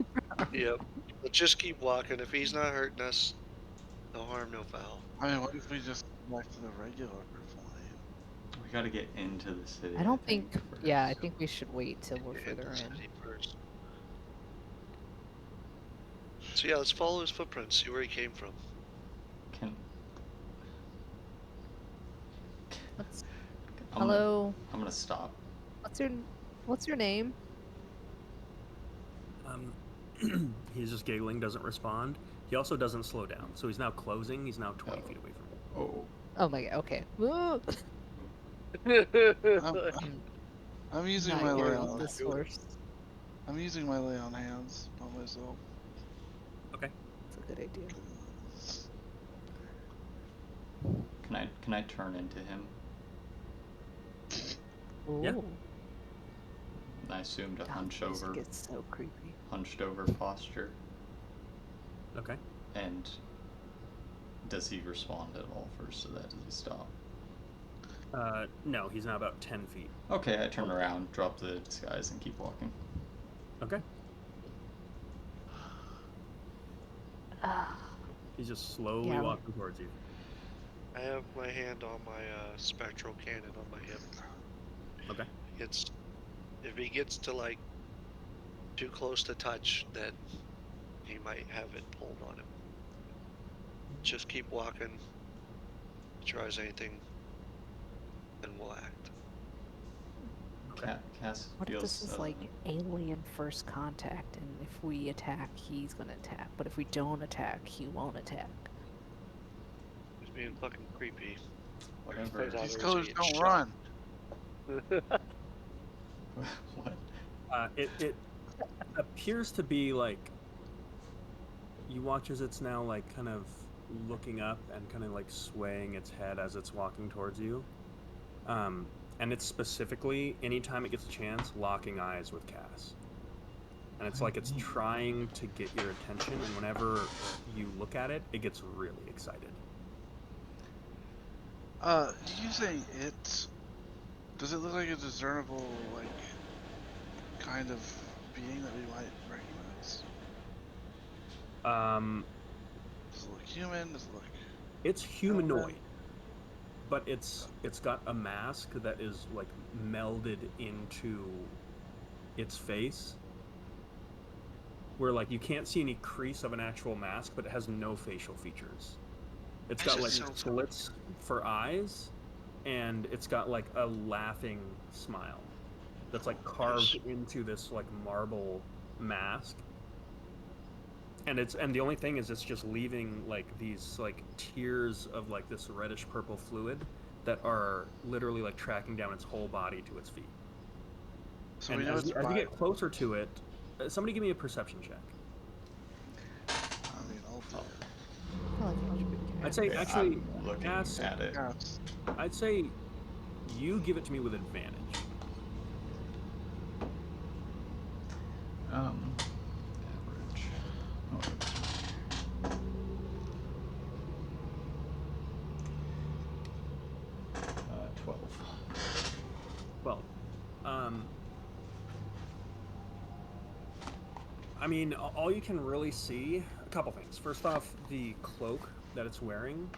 S3: Yep. But just keep walking. If he's not hurting us, no harm, no foul.
S2: I mean, what if we just go back to the regular plane?
S4: We gotta get into the city.
S5: I don't think.
S4: first.
S5: Yeah, I think we should wait till we're
S3: Get
S5: further
S3: into the
S5: in.
S3: city first. So yeah, let's follow his footprints. See where he came from.
S4: Can.
S5: Let's,
S4: I'm
S5: hello.
S4: I'm gonna stop.
S5: What's your name?
S1: He's just giggling, doesn't respond. He also doesn't slow down, so he's now closing. He's now 20 feet away from you.
S4: Oh.
S5: Oh my god. Okay. Woo!
S2: I'm using
S5: Not
S2: my lay
S5: your
S2: on.
S5: this horse.
S2: I'm using my lay on hands on myself.
S1: Okay.
S5: That's a good idea.
S4: Can I turn into him?
S5: Ooh.
S1: Yeah.
S4: I assumed a
S5: God,
S4: hunched
S5: music
S4: over
S5: gets so creepy.
S4: posture.
S1: Okay.
S4: And does he respond at all first to that? Does he stop?
S1: No, he's now about 10 feet.
S4: Okay, I turn around, drop the disguise, and keep walking.
S1: Okay.
S5: Ah.
S1: He's just slowly
S5: Yeah.
S1: walking towards you.
S3: I have my hand on my spectral cannon on my hip.
S1: Okay.
S3: If he gets to like too close to touch, then he might have it pulled on him. Just keep walking. If he tries anything, then we'll act.
S1: Okay.
S4: Cass
S5: What if
S4: feels.
S5: this is like alien first contact, and if we attack, he's gonna attack, but if we don't attack, he won't attack?
S3: He's being fucking creepy.
S4: Whatever.
S2: These colors don't run.
S4: What?
S1: It appears to be like you watch as it's now like kind of looking up and kind of like swaying its head as it's walking towards you. And it's specifically anytime it gets a chance locking eyes with Cass. And it's like it's trying to get your attention, and whenever you look at it, it gets really excited.
S2: You saying it? Does it look like a discernible, like, kind of being that we might recognize?
S1: Um,
S2: Does it look human? Does it look
S1: it's humanoid,
S2: elven?
S1: but it's got a mask that is like melded into its face, where like you can't see any crease of an actual mask, but it has no facial features. It's
S3: This
S1: got
S3: is
S1: like
S3: so
S1: slits for eyes, and it's got like a laughing smile that's like carved into this like marble mask. And the only thing is it's just leaving like these like tears of like this reddish purple fluid that are literally like tracking down its whole body to its feet.
S2: So
S1: And
S2: we know it's
S1: as you
S2: by.
S1: get closer to it, somebody give me a perception check.
S2: I mean, I'll do
S4: Oh.
S2: it.
S5: I feel like it should be
S1: I'd say
S4: Yeah,
S1: actually,
S4: I'm looking
S1: Cass,
S4: at it.
S2: Yes.
S1: I'd say you give it to me with advantage.
S4: Average. Oh, it's right here. 12.
S1: Well, um, I mean, all you can really see, a couple things. First off, the cloak that it's wearing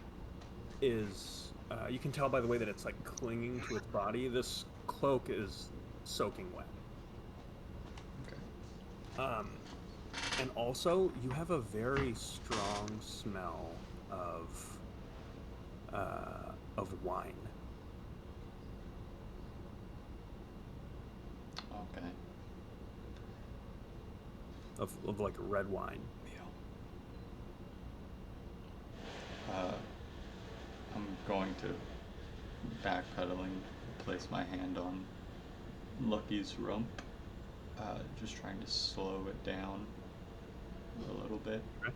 S1: is, you can tell by the way that it's like clinging to its body. This cloak is soaking wet.
S4: Okay.
S1: And also, you have a very strong smell of wine.
S4: Okay.
S1: Of like red wine.
S4: Yeah. I'm going to backpedaling, place my hand on Lucky's rump, just trying to slow it down a little bit.
S1: Okay.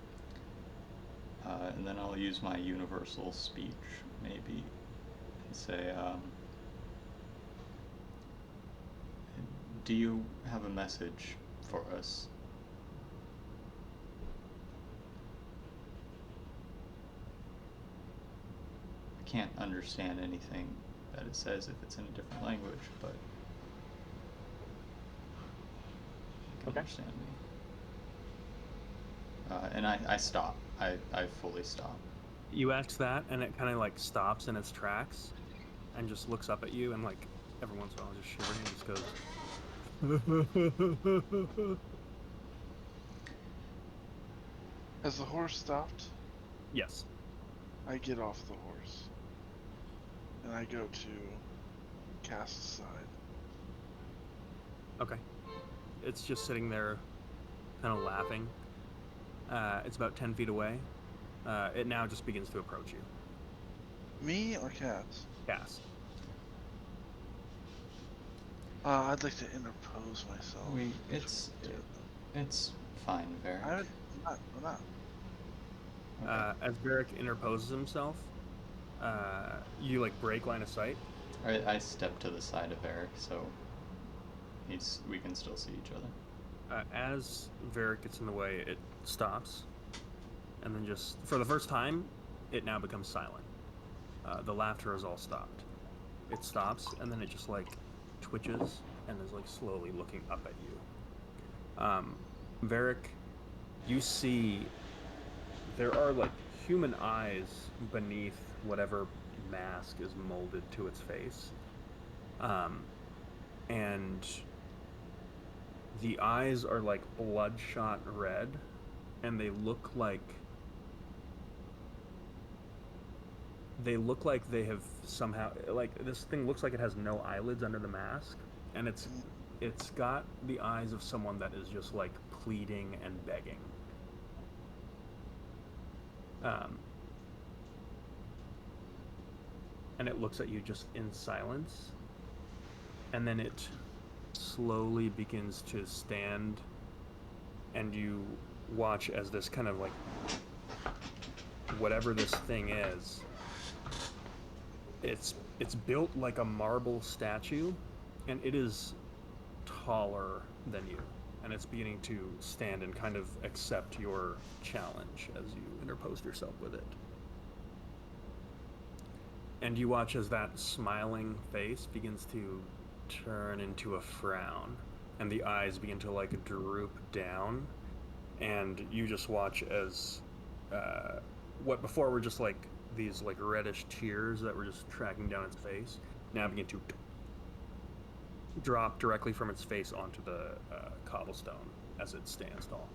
S4: And then I'll use my universal speech, maybe, and say, do you have a message for us? I can't understand anything that it says if it's in a different language, but you can
S1: Okay.
S4: understand me. And I stop. I fully stop.
S1: You ask that, and it kind of like stops in its tracks, and just looks up at you, and like every once in a while, just shivering, and just goes.
S2: Has the horse stopped?
S1: Yes.
S2: I get off the horse. And I go to Cass's side.
S1: Okay. It's just sitting there, kind of laughing. It's about 10 feet away. It now just begins to approach you.
S2: Me or Cass?
S1: Cass.
S2: I'd like to interpose myself.
S4: It's fine, Varric.
S2: I'm not.
S4: Okay.
S1: As Varric interposes himself, you like break line of sight.
S4: I step to the side of Varric, so we can still see each other.
S1: As Varric gets in the way, it stops, and then just for the first time, it now becomes silent. The laughter is all stopped. It stops, and then it just like twitches and is like slowly looking up at you. Varric, you see there are like human eyes beneath whatever mask is molded to its face. And the eyes are like bloodshot red, and they look like they have somehow, like, this thing looks like it has no eyelids under the mask, and it's got the eyes of someone that is just like pleading and begging. And it looks at you just in silence, and then it slowly begins to stand, and you watch as this kind of like whatever this thing is, it's built like a marble statue, and it is taller than you, and it's beginning to stand and kind of accept your challenge as you interposed yourself with it. And you watch as that smiling face begins to turn into a frown, and the eyes begin to like droop down, and you just watch as what before were just like these like reddish tears that were just tracking down its face now begin to drop directly from its face onto the cobblestone as it stands tall.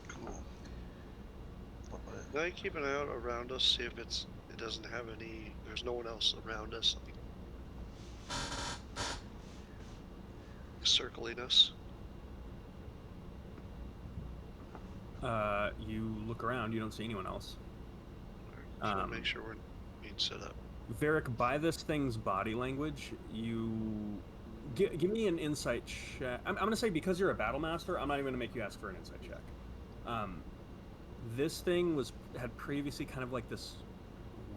S2: Cool.
S3: Can I keep an eye out around us, see if it doesn't have any, there's no one else around us, like, circling us?
S1: You look around, you don't see anyone else.
S3: Just want to make sure we're being set up.
S1: Varric, by this thing's body language, you give me an insight check. I'm going to say because you're a battle master, I'm not even going to make you ask for an insight check. This thing had previously kind of like this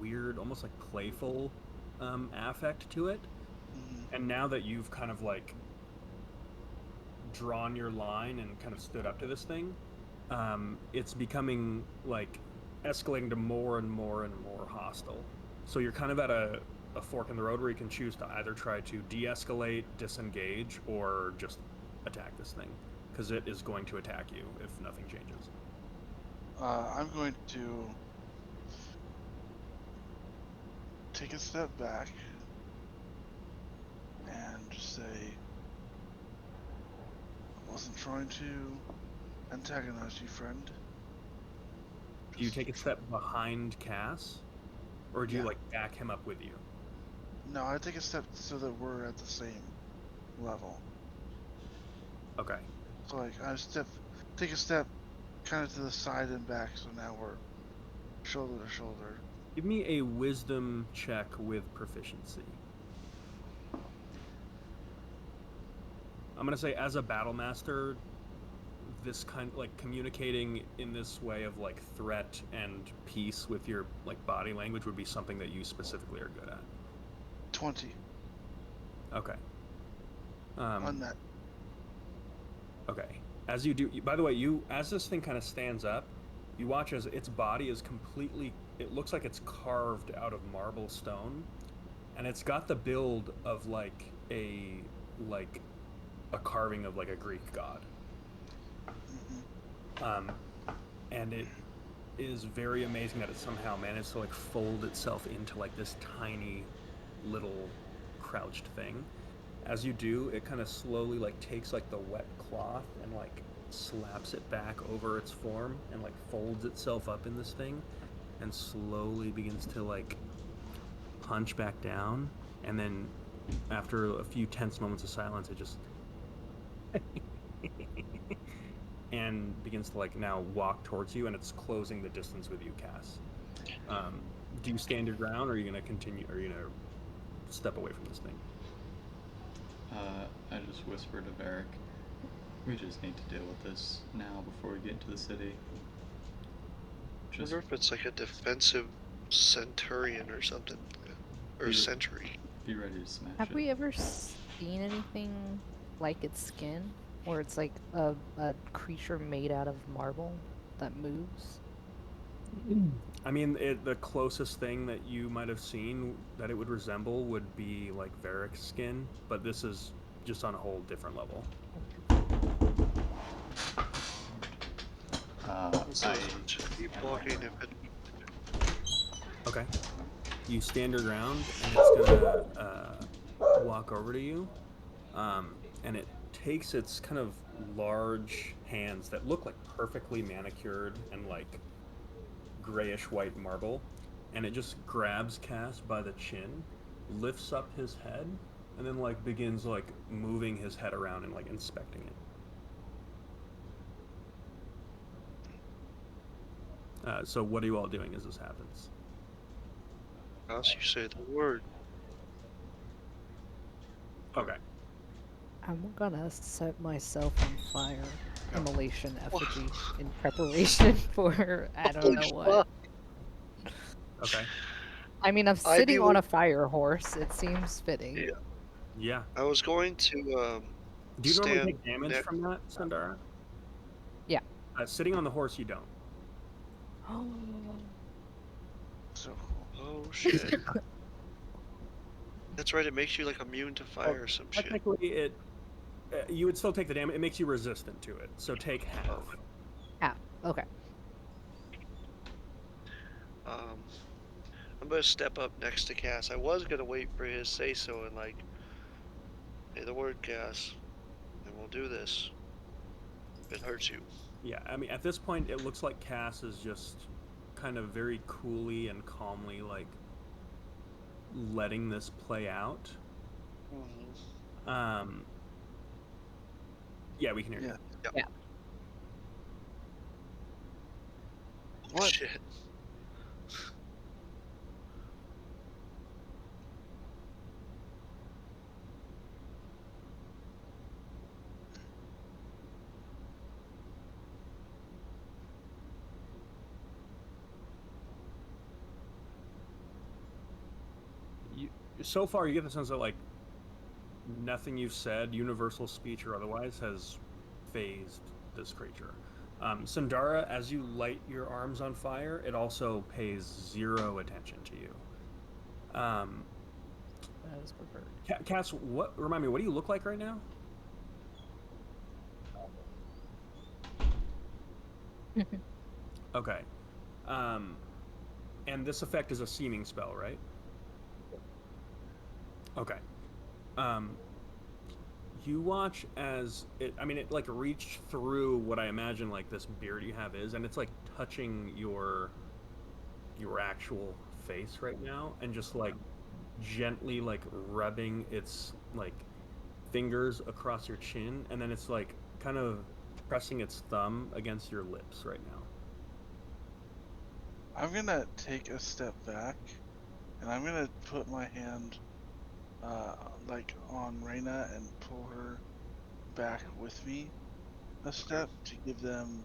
S1: weird, almost like playful affect to it, and now that you've kind of like drawn your line and kind of stood up to this thing, it's becoming like escalating to more and more and more hostile. So you're kind of at a fork in the road where you can choose to either try to de-escalate, disengage, or just attack this thing, because it is going to attack you if nothing changes.
S2: I'm going to take a step back and just say, I wasn't trying to antagonize you, friend.
S1: Do you take a step behind Cass, or do you like back him up with you?
S2: No, I take a step so that we're at the same level.
S1: Okay.
S2: So like I take a step kind of to the side and back, so now we're shoulder to shoulder.
S1: Give me a wisdom check with proficiency. I'm gonna say, as a battle master, this kind of like communicating in this way of like threat and peace with your like body language would be something that you specifically are good at.
S2: 20.
S1: Okay.
S2: On that.
S1: Okay. As you do, by the way, as this thing kind of stands up, you watch as its body is completely, it looks like it's carved out of marble stone, and it's got the build of like a carving of like a Greek god. And it is very amazing that it somehow managed to like fold itself into like this tiny little crouched thing. As you do, it kind of slowly like takes like the wet cloth and like slaps it back over its form and like folds itself up in this thing and slowly begins to like punch back down, and then after a few tense moments of silence it just and begins to like now walk towards you, and it's closing the distance with you, Cass. Do you stand your ground, or are you going to continue, or are you going to step away from this thing?
S4: I just whisper to Varric, we just need to deal with this now before we get into the city.
S3: I wonder if it's like a defensive centurion or something, or sentry.
S4: Be ready to smash
S5: Have
S4: it.
S5: we ever seen anything like its skin? Where it's like a creature made out of marble that moves?
S1: I mean, the closest thing that you might have seen that it would resemble would be like Varric's skin, but this is just on a whole different level.
S3: I keep walking if it.
S1: Okay. You stand your ground, and it's gonna walk over to you, and it takes its kind of large hands that look like perfectly manicured and like grayish white marble, and it just grabs Cass by the chin, lifts up his head, and then like begins like moving his head around and like inspecting it. So what are you all doing as this happens?
S3: As you say the word.
S1: Okay.
S5: I'm gonna set myself on fire. Immolation effigy in preparation for I don't know what.
S1: Okay.
S5: I mean, I'm sitting on a fire horse. It seems fitting.
S3: Yeah.
S1: Yeah.
S3: I was going to
S1: Do you normally
S3: stand
S1: take damage from that, Sundara?
S5: Yeah.
S1: Sitting on the horse, you don't.
S5: Oh.
S2: So cool.
S3: Oh shit. That's right, it makes you like immune to fire or some shit.
S1: Technically, You would still take the damage. It makes you resistant to it, so take half.
S5: Half. Okay.
S3: I'm gonna step up next to Cass. I was gonna wait for his say so and like, say the word, Cass, and we'll do this. If it hurts you.
S1: Yeah, I mean, at this point, it looks like Cass is just kind of very coolly and calmly, like, letting this play out. Yeah, we can hear you.
S2: Yeah.
S3: Yep.
S2: What?
S3: Shit.
S1: So far, you get the sense that, like, nothing you've said, universal speech or otherwise, has phased this creature. Sundara, as you light your arms on fire, it also pays 0 attention to you.
S5: That is preferred.
S1: Cass, remind me, what do you look like right now? Okay. And this effect is a seeming spell, right? Okay. You watch as it like reached through what I imagine like this beard you have is, and it's like touching your actual face right now, and just like gently like rubbing its like fingers across your chin, and then it's like kind of pressing its thumb against your lips right now.
S2: I'm gonna take a step back, and I'm gonna put my hand, like on Reyna and pull her back with me a step to give them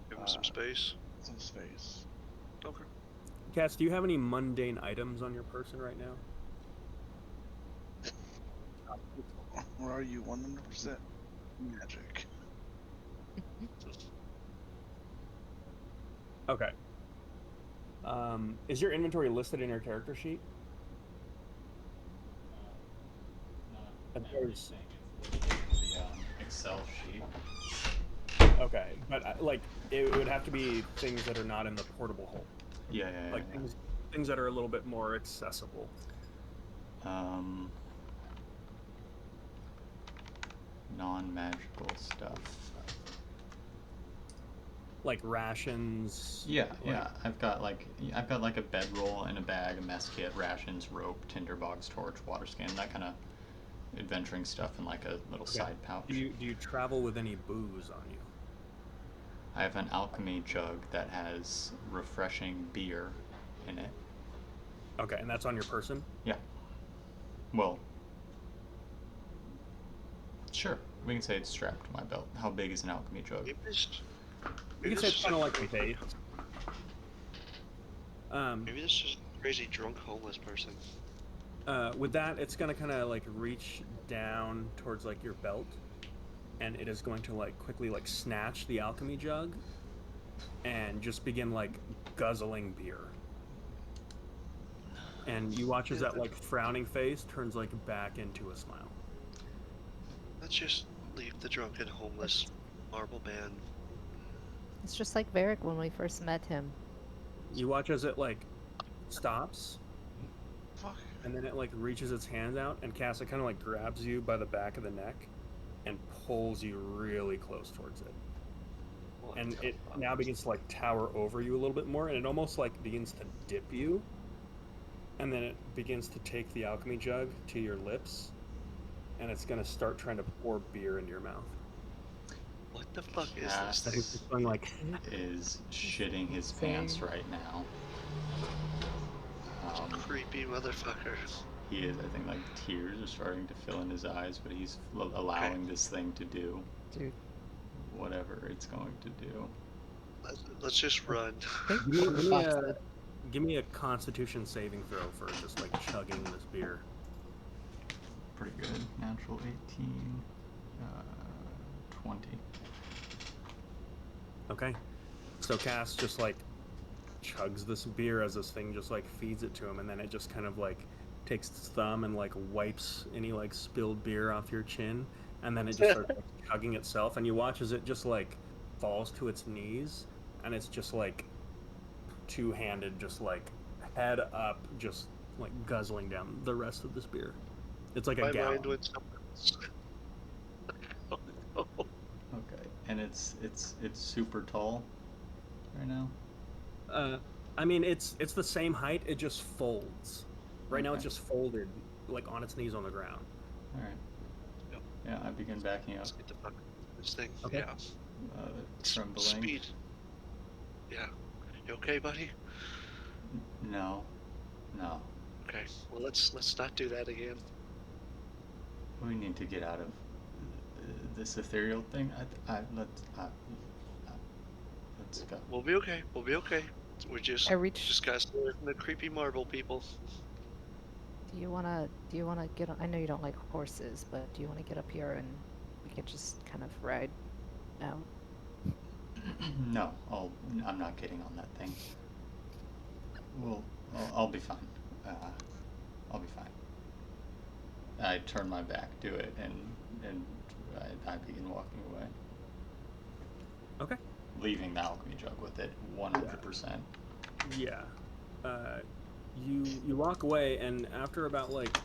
S3: Give him some space.
S2: some space.
S3: Okay.
S1: Cass, do you have any mundane items on your person right now?
S2: Or are you 100% magic?
S1: Okay. Is your inventory listed in your character sheet?
S4: Not
S1: There's-
S4: everything. It's the Excel sheet.
S1: Okay, but like it would have to be things that are not in the portable hole.
S4: Yeah.
S1: Like things that are a little bit more accessible.
S4: Non-magical stuff.
S1: Like rations.
S4: Yeah. I've got like a bedroll in a bag, a mess kit, rations, rope, tinderbox, torch, water skin, that kind of adventuring stuff in like a little side pouch.
S1: Do you travel with any booze on you?
S4: I have an alchemy jug that has refreshing beer in it.
S1: Okay, and that's on your person?
S4: Yeah. Well, sure. We can say it's strapped to my belt. How big is an alchemy jug?
S1: You can say it's kind of like a base.
S3: Maybe this is a crazy drunk homeless person.
S1: With that, it's gonna kind of like reach down towards like your belt, and it is going to like quickly like snatch the alchemy jug, and just begin like guzzling beer. And you watch as that like frowning face turns like back into a smile.
S3: Let's just leave the drunken homeless marble man.
S5: It's just like Varric when we first met him.
S1: You watch as it like stops,
S2: Fuck.
S1: and then it like reaches its hands out, and Cass, it kind of like grabs you by the back of the neck and pulls you really close towards it. And it now begins to like tower over you a little bit more, and it almost like begins to dip you, and then it begins to take the alchemy jug to your lips, and it's going to start trying to pour beer into your mouth.
S3: What the fuck is
S4: Cass
S3: this
S1: It's
S3: thing?
S1: just going like
S4: is shitting his pants right now.
S3: Creepy motherfucker.
S4: He is, I think, like tears are starting to fill in his eyes, but he's allowing this thing to do
S5: Dude.
S4: whatever it's going to do.
S3: Let's just run.
S1: give me a Constitution saving throw for just like chugging this beer.
S4: Pretty good. Natural 18, 20.
S1: Okay. So Cass just like chugs this beer as this thing just like feeds it to him, and then it just kind of like takes its thumb and like wipes any like spilled beer off your chin, and then it just starts like, hugging itself, and you watch as it just like falls to its knees, and it's just like two-handed, just like head up, just like guzzling down the rest of this beer. It's like a
S3: My
S1: gallon.
S3: mind went somewhere else. Oh, no.
S4: Okay, and it's super tall right now.
S1: I mean, it's the same height. It just folds. Right now, it's
S4: Okay.
S1: just folded, like on its knees on the ground.
S4: All right.
S3: Yep.
S4: Yeah, I begin backing up.
S3: Let's get the fuck this thing.
S1: Okay.
S3: Yeah.
S4: Trembling.
S3: Speed. Yeah. You okay, buddy?
S4: No. No.
S3: Okay. Well, let's not do that again.
S4: We need to get out of this ethereal thing. Let's go.
S3: We'll be okay. We'll be okay. We just gotta stay away from the creepy marble people.
S5: Do you wanna get on? I know you don't like horses, but do you wanna get up here and we could just kind of ride out?
S4: No, I'm not getting on that thing. Well, I'll be fine. I'll be fine. I turn my back to it and I begin walking away,
S1: Okay.
S4: leaving the alchemy jug with it 100%.
S1: Yeah. You walk away, and after about like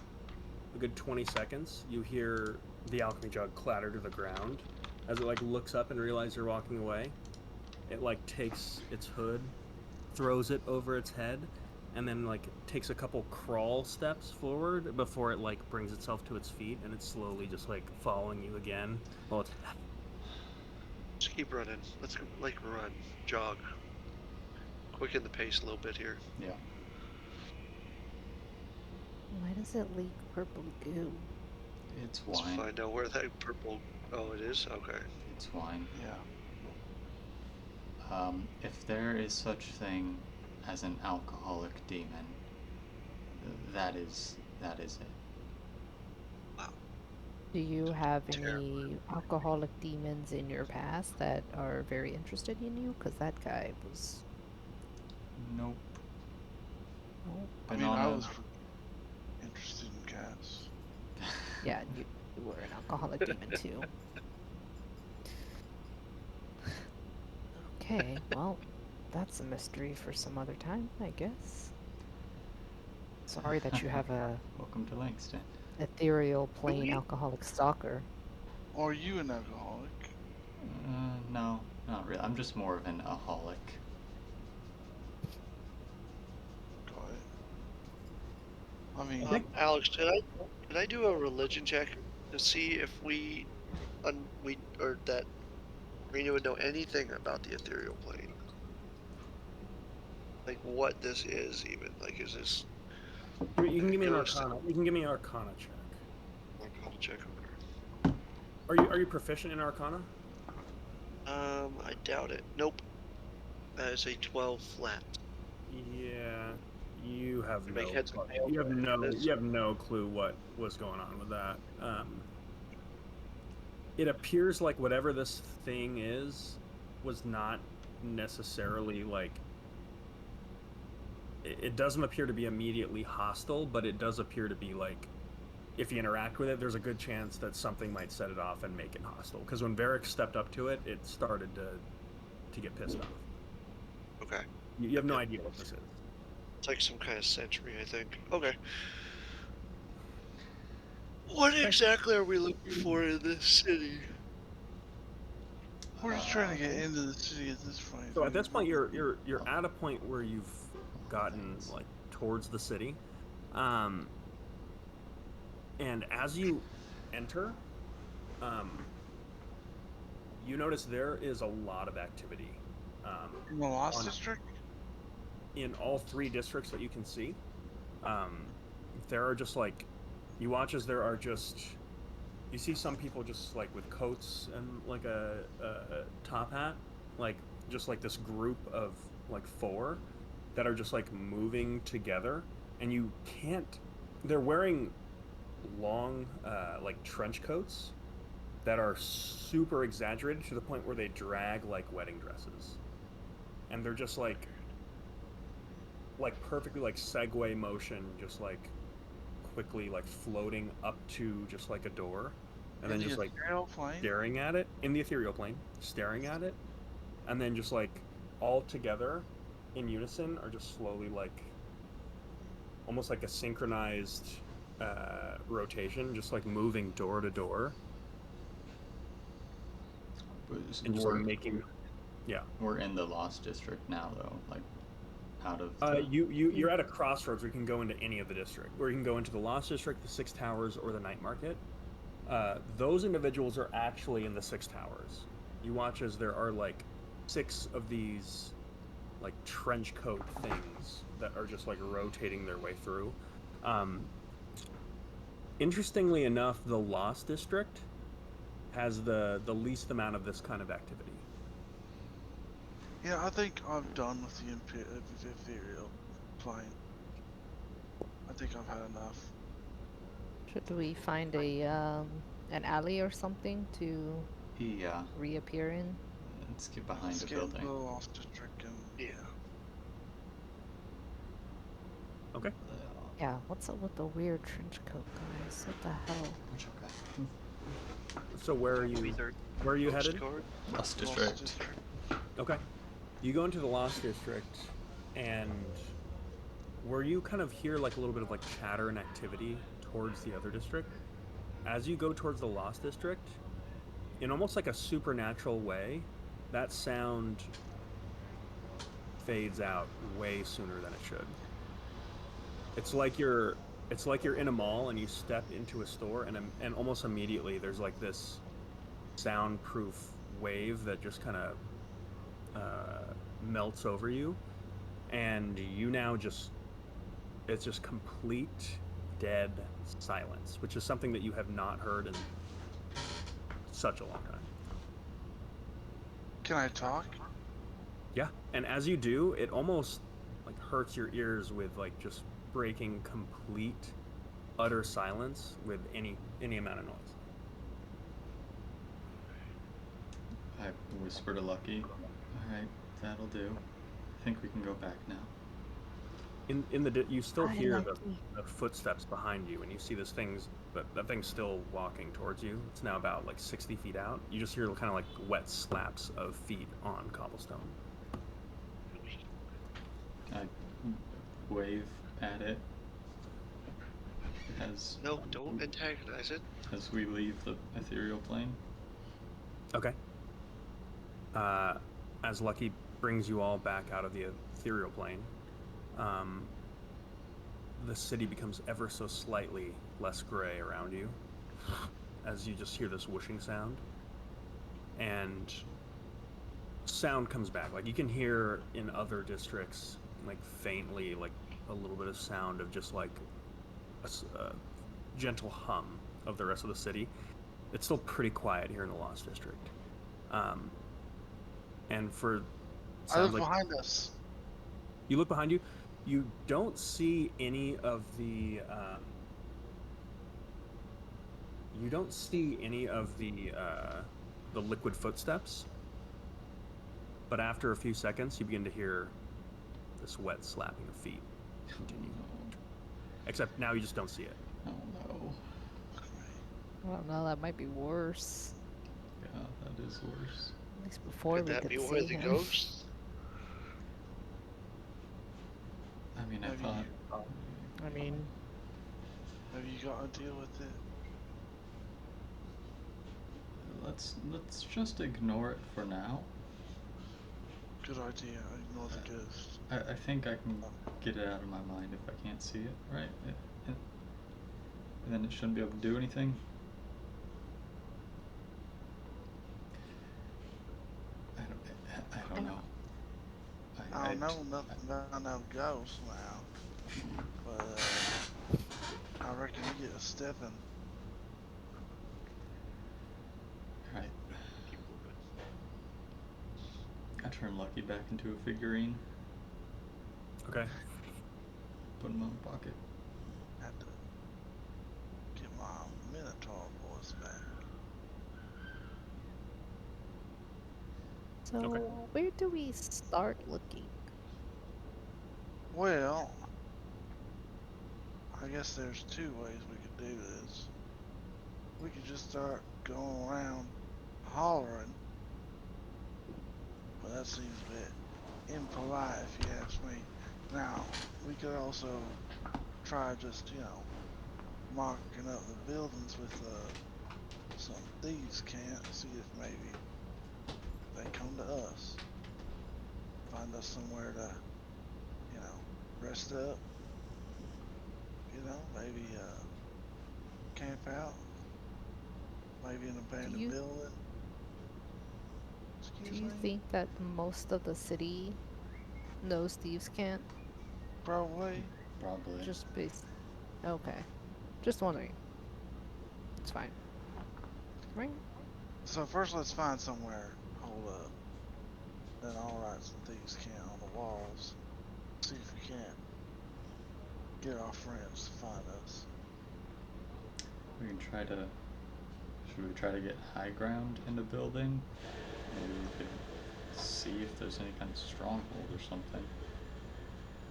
S1: a good 20 seconds, you hear the alchemy jug clatter to the ground. As it like looks up and realizes you're walking away, it like takes its hood, throws it over its head, and then like takes a couple crawl steps forward before it like brings itself to its feet, and it's slowly just like following you again. Well, it's
S3: Just keep running. Let's like run, jog. Quicken the pace a little bit here.
S4: Yeah.
S5: Why does it leak purple goo?
S4: It's
S3: Let's
S4: wine.
S3: find out where that purple. Oh, it is. Okay.
S4: It's wine.
S2: Yeah.
S4: If there is such thing as an alcoholic demon, that is it.
S3: Wow.
S5: Do you have any
S3: Terrible.
S5: alcoholic demons in your past that are very interested in you? Because that guy was.
S4: Nope.
S5: Oh,
S2: I mean, I was interested in cats.
S5: yeah, you were an alcoholic demon too. Okay, well, that's a mystery for some other time, I guess. Sorry that you have a
S4: Welcome to Langston.
S5: ethereal plane
S3: we-
S5: alcoholic stalker.
S2: Are you an alcoholic?
S4: No, not really. I'm just more of an aholic.
S2: Got it. I mean,
S3: Alex, can I do a religion check to see if we or that Rena would know anything about the ethereal plane? Like what this is even? Like is this
S1: you can give me an
S3: Ghost.
S1: arcana. You can give me an arcana check.
S3: Arcana check over?
S1: Are you proficient in arcana?
S3: I doubt it. Nope. That is a 12 flat.
S1: Yeah, you have
S3: You
S1: no.
S3: make heads or tails
S1: You have
S3: of this.
S1: You have no clue what was going on with that. It appears like whatever this thing is was not necessarily like. It doesn't appear to be immediately hostile, but it does appear to be like, if you interact with it, there's a good chance that something might set it off and make it hostile. Because when Varric stepped up to it, it started to get pissed off.
S3: Okay.
S1: You have no idea what this is.
S3: It's like some kind of sentry, I think. Okay. What exactly are we looking for in this city?
S2: we're just trying to get into the city at this point.
S1: So at this point, you're at a point where you've gotten like towards the city, and as you enter, you notice there is a lot of activity
S2: in the Lost
S1: on-
S2: District.
S1: in all three districts that you can see. There are just like, you watch as there are just, you see some people just like with coats and like a top hat, like just like this group of like four that are just like moving together, and you can't, they're wearing long like trench coats that are super exaggerated to the point where they drag like wedding dresses, and they're just like perfectly like segue motion, just like quickly like floating up to just like a door, and then just like
S2: ethereal plane?
S1: staring at it in the ethereal plane, staring at it, and then just like all together in unison are just slowly like almost like a synchronized rotation, just like moving door to door and just like
S4: We're,
S1: making. Yeah.
S4: we're in the Lost District now, though. Like, out of the.
S1: You're at a crossroads where you can go into any of the district, where you can go into the Lost District, the Six Towers, or the Night Market. Those individuals are actually in the Six Towers. You watch as there are like 6 of these like trench coat things that are just like rotating their way through. Um, Interestingly enough, the Lost District has the least amount of this kind of activity.
S2: Yeah, I think I'm done with the ethereal plane. I think I've had enough.
S5: Should we find a an alley or something to
S4: Yeah.
S5: reappear in?
S4: Let's get behind
S2: Let's
S4: the
S2: get into
S4: building.
S2: the Lost District and
S3: Yeah.
S1: Okay.
S5: Yeah, what's up with the weird trench coat guys? What the hell?
S4: Which okay.
S1: So where are
S3: Maybe
S1: you?
S3: they're
S1: Where are you headed?
S3: postcard.
S4: Lost
S2: Lost
S4: District.
S2: District.
S1: Okay. You go into the Lost District, and where you kind of hear like a little bit of like chatter and activity towards the other district, as you go towards the Lost District, in almost like a supernatural way, that sound fades out way sooner than it should. It's like you're in a mall and you step into a store and almost immediately there's like this soundproof wave that just kind of melts over you, and you now just it's just complete dead silence, which is something that you have not heard in such a long time.
S2: Can I talk?
S1: Yeah, and as you do, it almost like hurts your ears with like just breaking complete utter silence with any amount of noise.
S4: I whisper to Lucky. Alright, that'll do. I think we can go back now.
S1: You still
S5: Hi,
S1: hear
S5: Lucky.
S1: the footsteps behind you, and you see this that thing's still walking towards you. It's now about like 60 feet out. You just hear kind of like wet slaps of feet on cobblestone.
S4: I wave at it as
S3: No, don't antagonize it.
S4: as we leave the ethereal plane.
S1: Okay. As Lucky brings you all back out of the ethereal plane, the city becomes ever so slightly less gray around you as you just hear this whooshing sound. And sound comes back. Like you can hear in other districts, like faintly, like a little bit of sound of just like a gentle hum of the rest of the city. It's still pretty quiet here in the Lost District. And for
S2: I look
S1: sounds like
S2: behind us.
S1: you look behind you, you don't see any of the the liquid footsteps. But after a few seconds, you begin to hear this wet slapping of feet continue. Except now you just don't see it.
S4: Oh no.
S5: I don't know, that might be worse.
S4: Yeah, that is worse.
S5: At least before
S3: Could
S5: we
S3: that
S5: could
S3: be
S5: see
S3: one of the
S5: him.
S3: ghosts?
S4: I mean, I
S2: Have
S4: thought.
S5: I mean,
S2: Have you got to deal with it?
S4: Let's just ignore it for now.
S2: Good idea. Ignore the ghost.
S4: I think I can get it out of my mind if I can't see it, right? And then it shouldn't be able to do anything. I don't know.
S2: I don't know nothing about no ghosts now, but I reckon you get a stepping.
S4: Right.
S3: Keep moving.
S4: I turn Lucky back into a figurine.
S1: Okay.
S4: Put him in my pocket.
S2: Had to get my Minotaur voice back.
S5: so
S1: Okay.
S5: where do we start looking?
S2: Well, I guess there's 2 ways we could do this. We could just start going around hollering. But that seems a bit impolite if you ask me. Now, we could also try just, marking up the buildings with some thieves can't see if maybe they come to us. Find us somewhere to, rest up. Maybe camp out. Maybe an abandoned building.
S5: Do
S2: Excuse
S5: you
S2: me?
S5: think that most of the city knows thieves can't?
S2: Probably.
S4: Probably.
S5: Just based. Okay. Just wondering. It's fine. Right?
S2: So first let's find somewhere. Hold up. Then I'll write some thieves can't on the walls. See if we can't get our friends to find us.
S4: We can try to. Should we try to get high ground in the building? Maybe we could see if there's any kind of stronghold or something.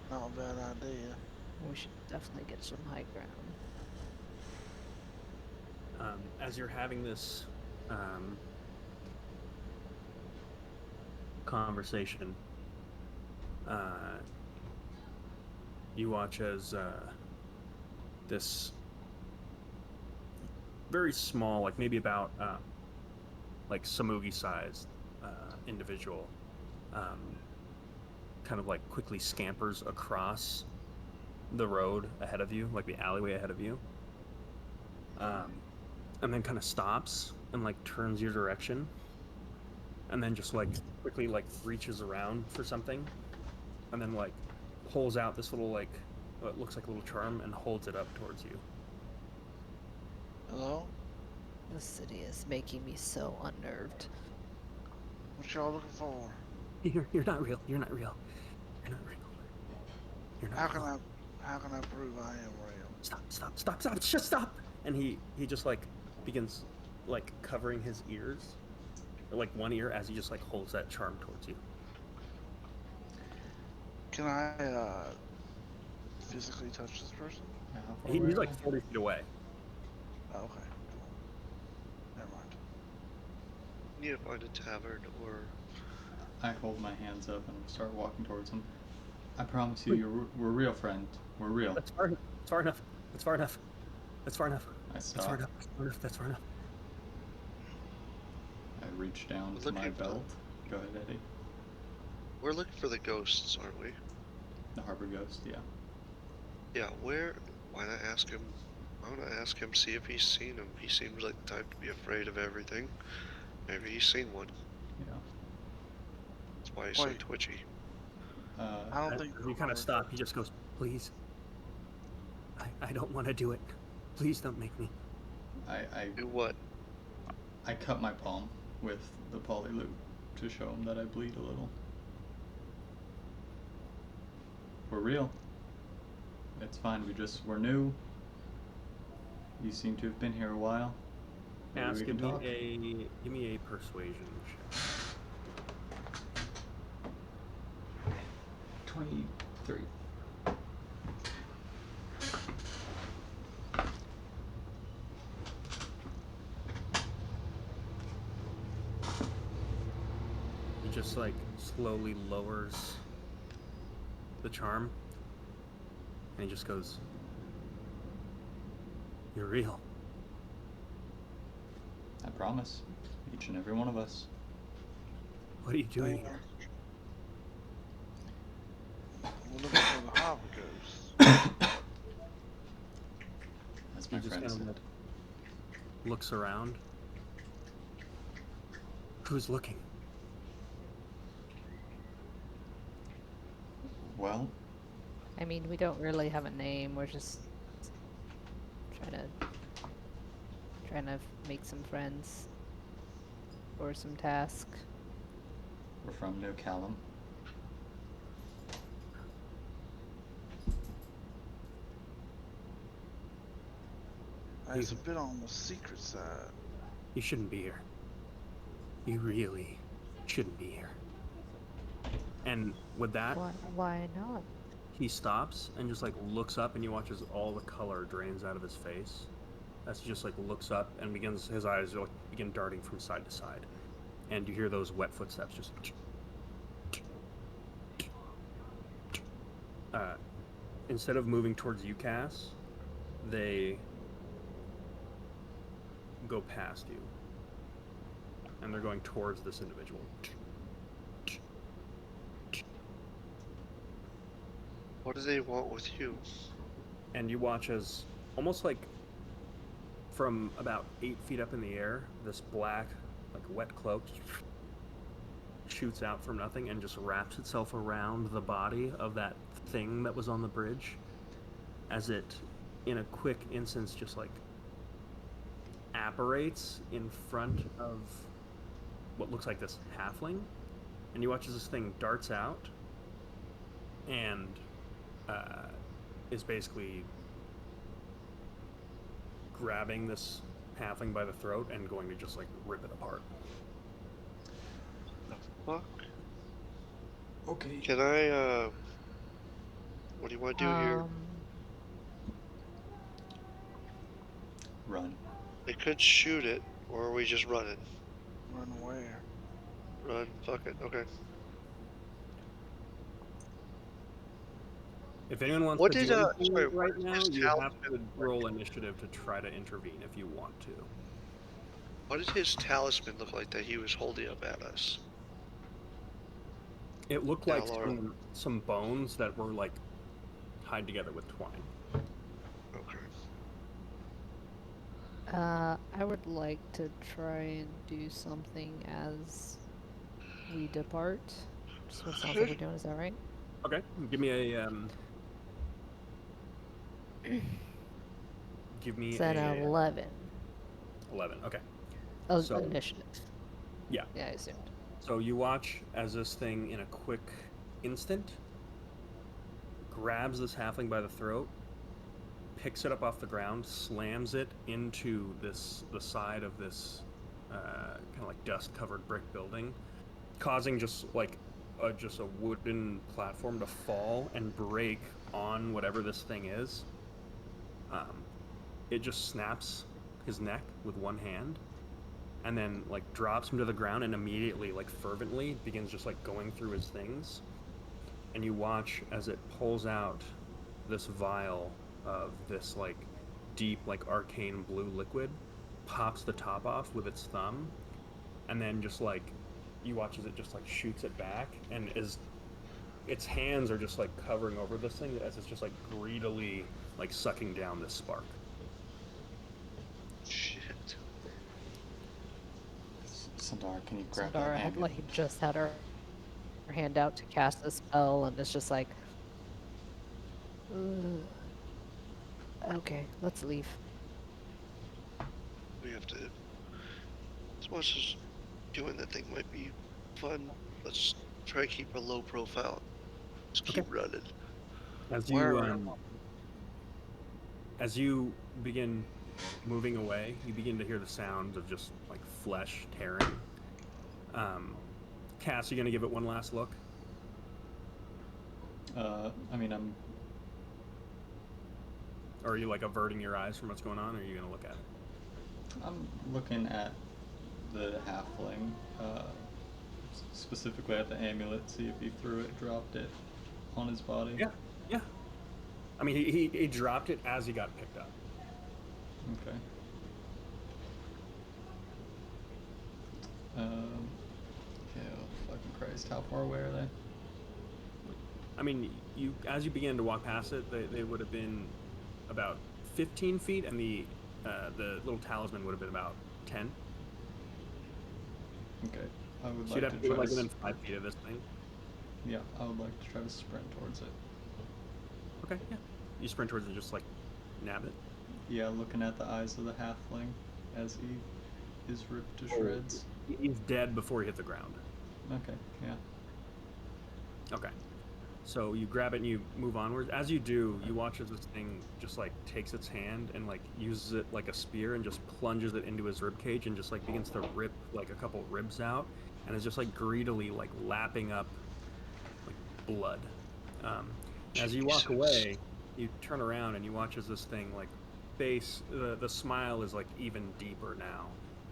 S2: Not a bad idea.
S5: We should definitely get some high ground.
S1: As you're having this conversation, you watch as this very small, like maybe about like Samugi sized individual kind of like quickly scampers across the road ahead of you, like the alleyway ahead of you, and then kind of stops and like turns your direction, and then just like quickly like reaches around for something, and then like pulls out this little like what looks like a little charm and holds it up towards you.
S2: Hello?
S5: The city is making me so unnerved.
S2: What y'all looking for?
S1: You're not real. You're not real. You're not real. You're not real.
S2: How can I prove I am real?
S1: Stop, just stop. And he just like begins like covering his ears, or like one ear, as he just like holds that charm towards you.
S2: Can I physically touch this person?
S4: Yeah, how far
S1: He's
S4: away
S1: like
S4: are
S1: 40 feet away.
S2: Oh, okay, cool. Never mind.
S3: You need to find a tavern or.
S4: I hold my hands up and start walking towards him. I promise you, we're real, friend. We're real.
S1: That's far enough. That's far enough. That's far enough. That's far enough.
S4: I
S1: That's
S4: stop.
S1: far enough. That's far enough. That's far enough.
S4: I reach down to
S3: Looking
S4: my
S3: for-
S4: belt. Go ahead, Eddie.
S3: We're looking for the ghosts, aren't we?
S4: The harbor ghost, yeah.
S3: Yeah, where? Why not ask him? I want to ask him, see if he's seen them. He seems like the type to be afraid of everything. Maybe he's seen one.
S4: Yeah.
S3: That's why he's so
S2: Wait.
S3: twitchy.
S2: I don't think
S1: As you kind of stop, he just goes, "Please. I don't want to do it. Please don't make me."
S3: Do what?
S4: I cut my palm with the poly loop to show him that I bleed a little. We're real. It's fine. We're new. You seem to have been here a while. Maybe
S1: Ask,
S4: we can talk.
S1: give me a persuasion check.
S4: 23.
S1: He just like slowly lowers the charm, and he just goes, "You're real."
S4: I promise. Each and every one of us.
S1: What are you doing here?
S2: we're looking for the harbor ghost.
S4: As my
S1: He just
S4: friend
S1: kind of
S4: said.
S1: like looks around. Who's looking?
S4: Well,
S5: I mean, we don't really have a name. We're just trying to make some friends or some task.
S4: we're from New Callum.
S2: It's a bit on the secret side.
S1: You shouldn't be here. You really shouldn't be here. And with that,
S5: Why not?
S1: he stops and just like looks up, and you watch as all the color drains out of his face as he just like looks up and his eyes like, begin darting from side to side, and you hear those wet footsteps just. Instead of moving towards you, Cass, they go past you, and they're going towards this individual.
S3: What do they want with you?
S1: And you watch as, almost like from about 8 feet up in the air, this black, like wet cloak shoots out from nothing and just wraps itself around the body of that thing that was on the bridge, as it, in a quick instance, just like apparates in front of what looks like this halfling, and you watch as this thing darts out and is basically grabbing this halfling by the throat and going to just like rip it apart.
S3: The fuck?
S4: Okay.
S3: Can I, what do you want to do here?
S4: Run.
S3: They could shoot it, or are we just running?
S2: Run where?
S3: Run, fuck it, okay.
S1: If anyone wants
S3: What
S1: to
S3: did,
S1: do anything
S3: sorry,
S1: right
S3: what did
S1: now,
S3: his
S1: you have
S3: talisman
S1: to roll initiative to try to intervene if you want to.
S3: What did his talisman look like that he was holding up at us?
S1: It looked
S3: Yeah,
S1: like
S3: Laura.
S1: some bones that were like tied together with twine.
S3: Okay.
S5: I would like to try and do something as we depart. Just what it sounds like we're doing. Is that right?
S1: Okay, give me a
S5: It's an 11.
S1: 11. Okay.
S5: Oh,
S1: So-
S5: initiative.
S1: Yeah.
S5: Yeah, I assumed.
S1: So you watch as this thing, in a quick instant, grabs this halfling by the throat, picks it up off the ground, slams it into the side of this kind of like dust-covered brick building, causing just a wooden platform to fall and break on whatever this thing is. It just snaps his neck with one hand, and then like drops him to the ground, and immediately, like fervently, begins just like going through his things. And you watch as it pulls out this vial of this like deep, like arcane blue liquid, pops the top off with its thumb, and then just like you watch as it just like shoots it back, and its hands are just like covering over this thing as it's just like greedily like sucking down this spark.
S3: Shit.
S4: Sandara, can you grab
S5: Sandara
S4: that
S5: had
S4: amulet?
S5: like just had her hand out to cast a spell, and it's just like, "Ugh. Okay, let's leave."
S3: We have to, as much as doing that thing might be fun, let's try to keep a low profile. Just keep running.
S1: As you begin moving away, you begin to hear the sounds of just like flesh tearing. Cass, you gonna give it one last look?
S4: I mean, I'm
S1: Or are you like averting your eyes from what's going on, or are you gonna look at it?
S4: I'm looking at the halfling, specifically at the amulet, see if he threw it, dropped it on his body.
S1: Yeah. I mean, he dropped it as he got picked up.
S4: Okay. Okay, oh, fucking Christ, how far away are they?
S1: I mean, as you began to walk past it, they would have been about 15 feet, and the little talisman would have been about 10.
S4: Okay, I would
S1: So you'd
S4: like
S1: have
S4: to
S1: to be
S4: try
S1: like
S4: to.
S1: within 5 feet of this thing.
S4: Yeah, I would like to try to sprint towards it.
S1: Okay, yeah. You sprint towards it, just like nab it.
S4: Yeah, looking at the eyes of the halfling as he is ripped to
S1: Oh.
S4: shreds.
S1: He's dead before he hit the ground.
S4: Okay, yeah.
S1: Okay. So you grab it and you move onwards. As you do, you watch as this thing just like takes its hand and like uses it like a spear and just plunges it into his rib cage and just like begins to rip like a couple ribs out, and is just like greedily like lapping up like blood. As you walk
S3: Jesus.
S1: away, you turn around and you watch as this thing like face, the smile is like even deeper now,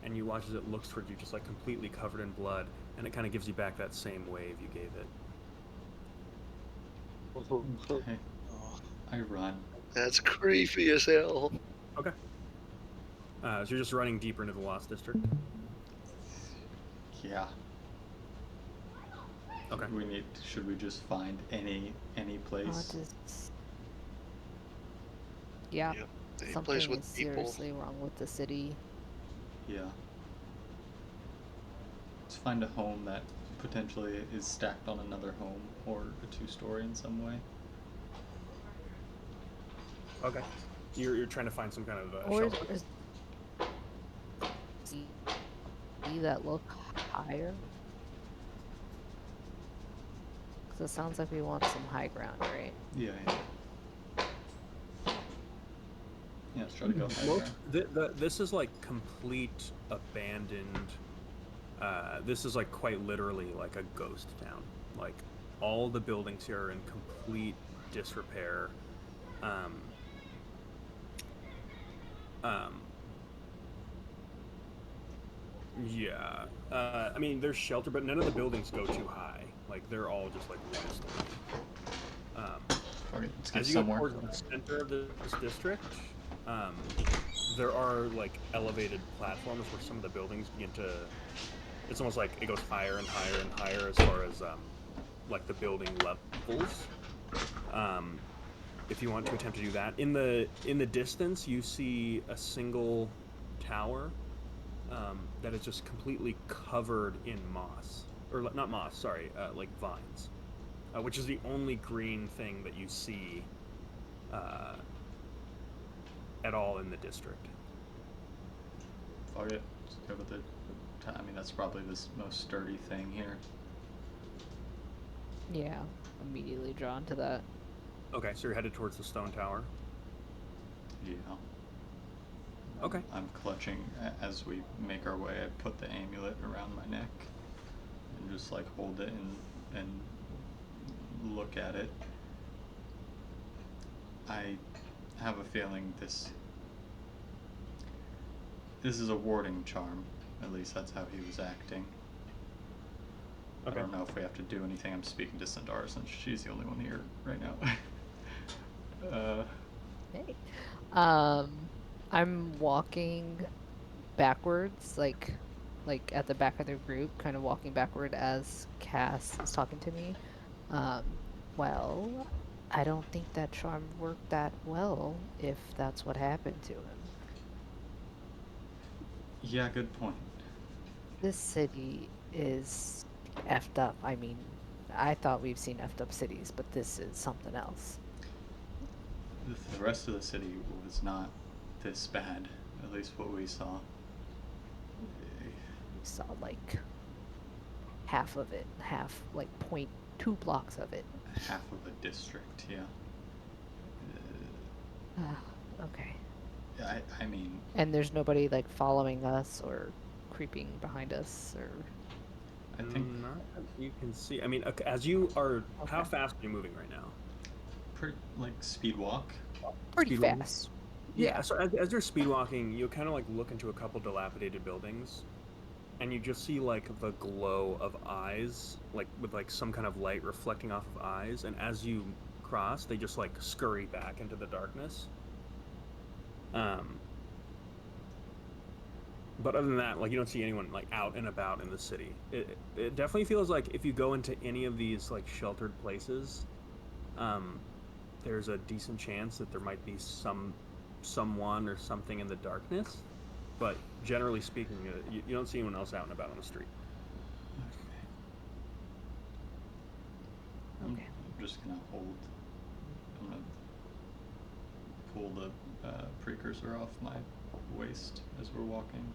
S1: and you watch as it looks towards you, just like completely covered in blood, and it kind of gives you back that same wave you gave it.
S4: Okay.
S2: Oh,
S4: I run.
S3: That's creepy as hell.
S1: Okay. So you're just running deeper into the Lost District.
S4: Yeah.
S1: Okay.
S4: Should we just find any place?
S5: Just yeah,
S3: Yep. Any place
S5: something
S3: with
S5: is
S3: people.
S5: seriously wrong with the city.
S4: Yeah. Let's find a home that potentially is stacked on another home or a two-story in some way.
S1: Okay. You're trying to find some kind of
S5: Or
S1: shelter.
S5: see that look higher? Because it sounds like we want some high ground, right?
S4: Yeah. Yeah, let's try to go high ground.
S1: This is like complete abandoned. This is like quite literally like a ghost town. Like all the buildings here are in complete disrepair. Um, um, yeah. I mean, there's shelter, but none of the buildings go too high. Like they're all just like one story.
S4: Okay, let's get
S1: As you go
S4: somewhere.
S1: towards the center of this district, um, there are like elevated platforms where some of the buildings begin to. It's almost like it goes higher and higher and higher as far as like the building levels. Um, if you want to attempt to do that, in the distance, you see a single tower that is just completely covered in moss, or not moss, sorry, like vines, which is the only green thing that you see at all in the district.
S4: Fuck it. Let's go with it. I mean, that's probably the most sturdy thing here.
S5: Yeah, immediately drawn to that.
S1: Okay, so you're headed towards the stone tower.
S4: Yeah.
S1: Okay.
S4: I'm clutching as we make our way. I put the amulet around my neck and just like hold it and look at it. I have a feeling this is a warding charm. At least that's how he was acting.
S1: Okay.
S4: I don't know if we have to do anything. I'm speaking to Sandara since she's the only one here right now.
S5: Hey. I'm walking backwards, like at the back of the group, kind of walking backward as Cass is talking to me. Um, well, I don't think that charm worked that well if that's what happened to him.
S4: Yeah, good point.
S5: This city is effed up. I mean, I thought we've seen effed up cities, but this is something else.
S4: The rest of the city was not this bad, at least what we saw.
S5: We saw like half of it, like 0.2 blocks of it.
S4: Half of a district, yeah.
S5: Okay.
S4: I mean...
S5: And there's nobody like following us or creeping behind us or...
S4: I think...
S1: Not that you can see. I mean, as you are...
S5: Okay.
S1: How fast are you moving right now?
S4: Pretty, like, speed walk.
S5: Pretty
S1: Speed walk?
S5: fast.
S1: Yeah, so as you're speed walking, you kind of like look into a couple dilapidated buildings, and you just see like the glow of eyes, like with like some kind of light reflecting off of eyes, and as you cross, they just like scurry back into the darkness. But other than that, like you don't see anyone like out and about in the city. It definitely feels like if you go into any of these like sheltered places, there's a decent chance that there might be someone or something in the darkness, but generally speaking, you don't see anyone else out and about on the street.
S4: I'm just gonna hold... I'm gonna pull the precursor off my waist as we're walking.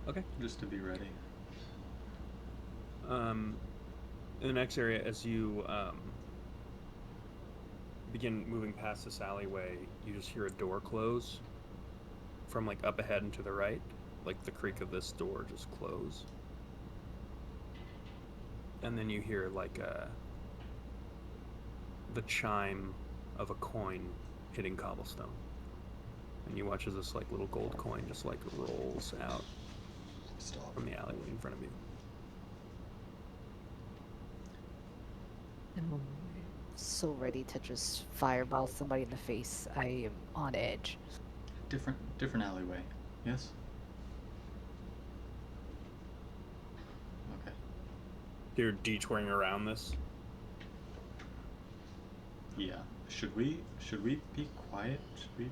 S1: Okay.
S4: Just to be ready.
S1: In the next area, as you begin moving past this alleyway, you just hear a door close from like up ahead and to the right, like the creak of this door just close, and then you hear like the chime of a coin hitting cobblestone. And you watch as this like little gold coin just like rolls out
S4: Stop.
S1: from the alleyway in front of you.
S5: I'm so ready to just fireball somebody in the face. I am on edge.
S4: Different alleyway. Yes. Okay.
S1: You're detouring around this.
S4: Yeah. Should we be quiet? Should we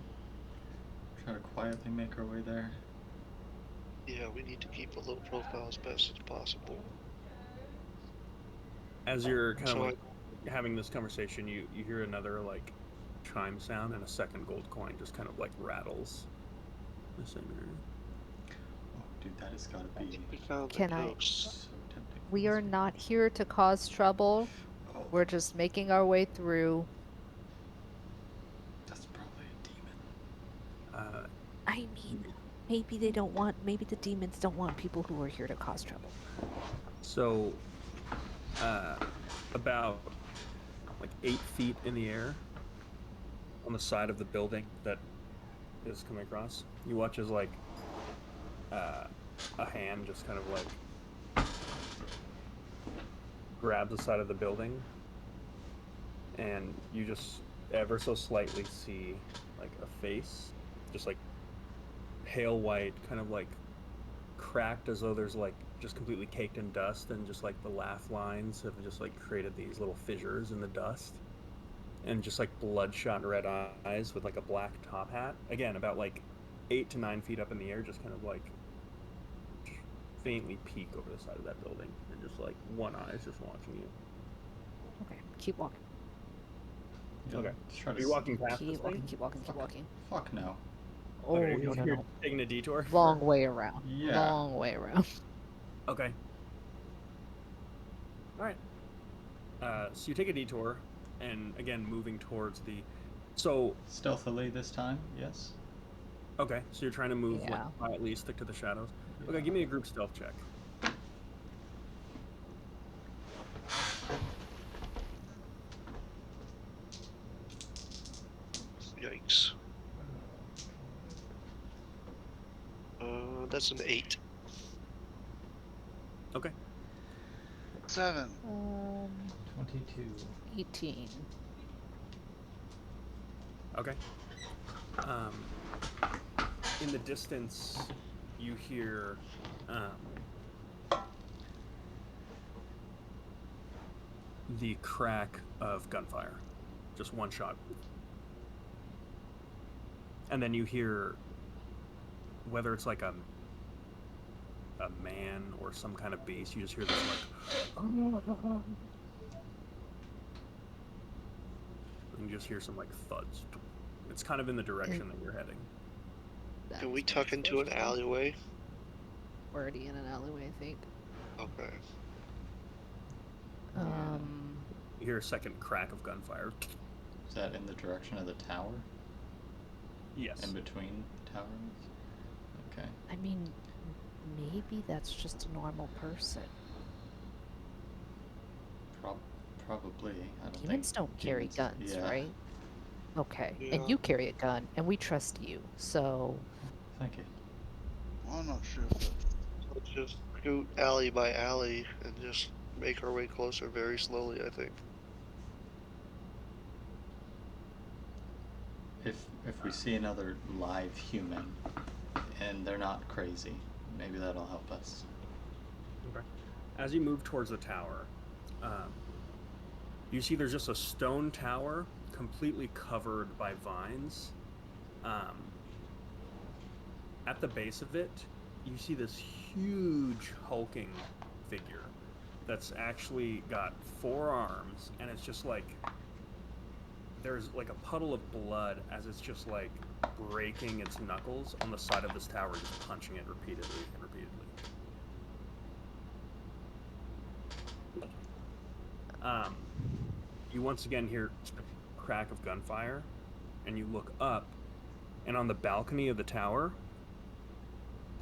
S4: try to quietly make our way there?
S3: Yeah, we need to keep a low profile as best as possible.
S1: As you're kind of
S3: So
S1: like having this conversation, you hear another like chime sound, and a second gold coin just kind of like rattles the same area.
S4: Oh, dude, that has got to be
S3: we found the
S5: Can I-
S3: ghost.
S4: so tempting.
S5: We are not here to cause trouble.
S4: Oh,
S5: We're just making our way through.
S4: that's probably a demon.
S5: I mean, maybe the demons don't want people who are here to cause trouble.
S1: So, about like 8 feet in the air, on the side of the building that is coming across, you watch as like a hand just kind of like grabs the side of the building, and you just ever so slightly see like a face, just like pale white, kind of like cracked as though there's like just completely caked in dust, and just like the laugh lines have just like created these little fissures in the dust, and just like bloodshot red eyes with like a black top hat, again about like 8 to 9 feet up in the air, just kind of like faintly peek over the side of that building, and just like one eye is just watching you.
S5: Okay, keep walking.
S4: Yeah,
S1: Okay.
S4: let's try
S1: Are
S4: to
S1: you walking past this
S5: Keep walking,
S1: thing?
S5: keep walking, keep walking.
S4: Fuck no.
S5: Oh,
S1: Okay,
S5: no, no,
S1: you're
S5: no.
S1: taking a detour?
S5: Long way around.
S4: Yeah.
S5: Long way around.
S1: Okay. Alright. So you take a detour, and again, moving towards the... So,
S4: Stealthily this time, yes.
S1: okay, so you're trying to move,
S5: Yeah.
S1: like, quietly, stick to the shadows. Okay,
S4: Yeah.
S1: give me a group stealth check.
S3: Yikes. That's an 8.
S1: Okay.
S2: 7.
S4: 22.
S5: 18.
S1: Okay. In the distance, you hear the crack of gunfire. Just one shot. And then you hear, whether it's like a man or some kind of beast, you just hear this like, and you just hear some like thuds. It's kind of in the direction that you're heading.
S3: Can we
S5: That's
S3: tuck into an
S5: unfortunate.
S3: alleyway?
S5: We're already in an alleyway, I think.
S3: Okay.
S1: You hear a second crack of gunfire.
S4: Is that in the direction of the tower?
S1: Yes.
S4: In between towers? Okay.
S5: I mean, maybe that's just a normal person.
S4: Probably. I don't
S5: Demons
S4: think
S5: don't carry
S4: demons-
S5: guns,
S4: yeah.
S5: right? Okay.
S3: Yeah.
S5: And you carry a gun, and we trust you, so...
S4: Thank you.
S2: Well, I'm not sure if that's...
S3: Let's just scoot alley by alley and just make our way closer very slowly, I think.
S4: If we see another live human and they're not crazy, maybe that'll help us.
S1: Okay. As you move towards the tower, you see there's just a stone tower completely covered by vines. At the base of it, you see this huge hulking figure that's actually got 4 arms, and it's just like there's like a puddle of blood as it's just like breaking its knuckles on the side of this tower, just punching it repeatedly and repeatedly. You once again hear a crack of gunfire, and you look up, and on the balcony of the tower,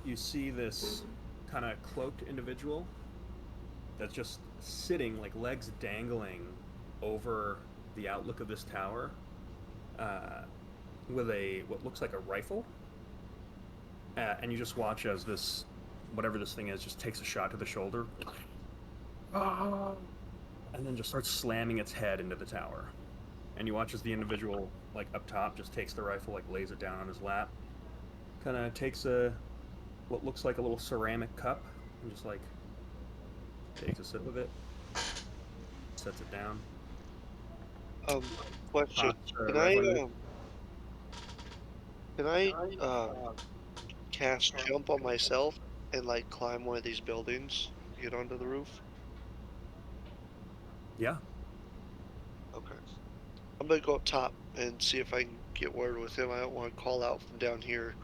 S1: you see this kind of cloaked individual that's just sitting, like legs dangling over the outlook of this tower, with what looks like a rifle, and you just watch as this, whatever this thing is, just takes a shot to the shoulder, and then just starts slamming its head into the tower. And you watch as the individual, like up top, just takes the rifle, like lays it down on his lap, kind of takes what looks like a little ceramic cup, and just like takes a sip of it, sets it down.
S3: Question.
S1: Cocks the
S3: Can
S1: rifle.
S3: I cast jump on myself and like climb one of these buildings to get onto the roof?
S1: Yeah.
S3: Okay. I'm gonna go up top and see if I can get word with him. I don't want to call out from down here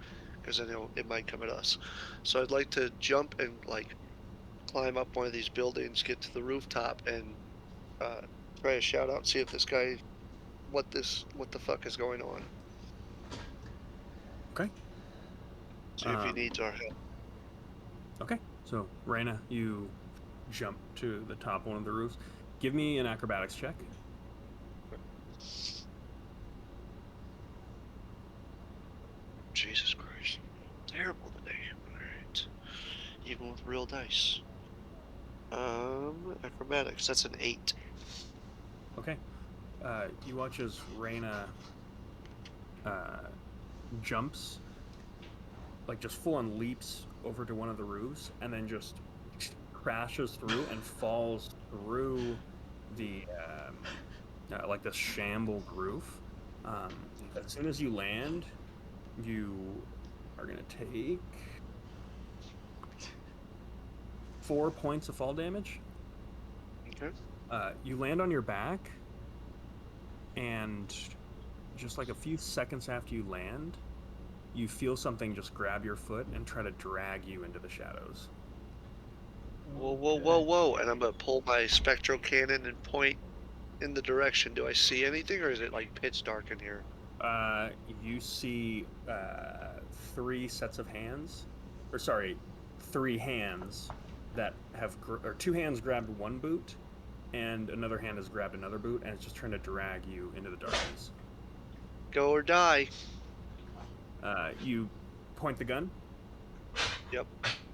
S3: because I know it might come at us. So I'd like to jump and like climb up one of these buildings, get to the rooftop, and uh, try to shout out, see if this guy, what the fuck is going on?
S1: Okay.
S3: See if he needs our help.
S1: Okay. So, Raina, you jump to the top of one of the roofs. Give me an acrobatics check.
S3: Jesus Christ. Terrible today. Alright. Even with real dice. Acrobatics, that's an 8.
S1: Okay. You watch as Raina jumps, like just full on leaps over to one of the roofs, and then just crashes through and falls through the like this shambled roof. As soon as you land, you are gonna take 4 points of fall damage.
S3: Okay.
S1: You land on your back, and just like a few seconds after you land, you feel something just grab your foot and try to drag you into the shadows.
S3: Whoa, whoa, whoa, whoa. And I'm gonna pull my spectral cannon and point in the direction. Do I see anything or is it like pitch dark in here?
S1: You see 3 sets of hands, or sorry, 3 hands that have, or 2 hands grabbed one boot, and another hand has grabbed another boot, and it's just trying to drag you into the darkness.
S3: Go or die.
S1: You point the gun.
S3: Yep.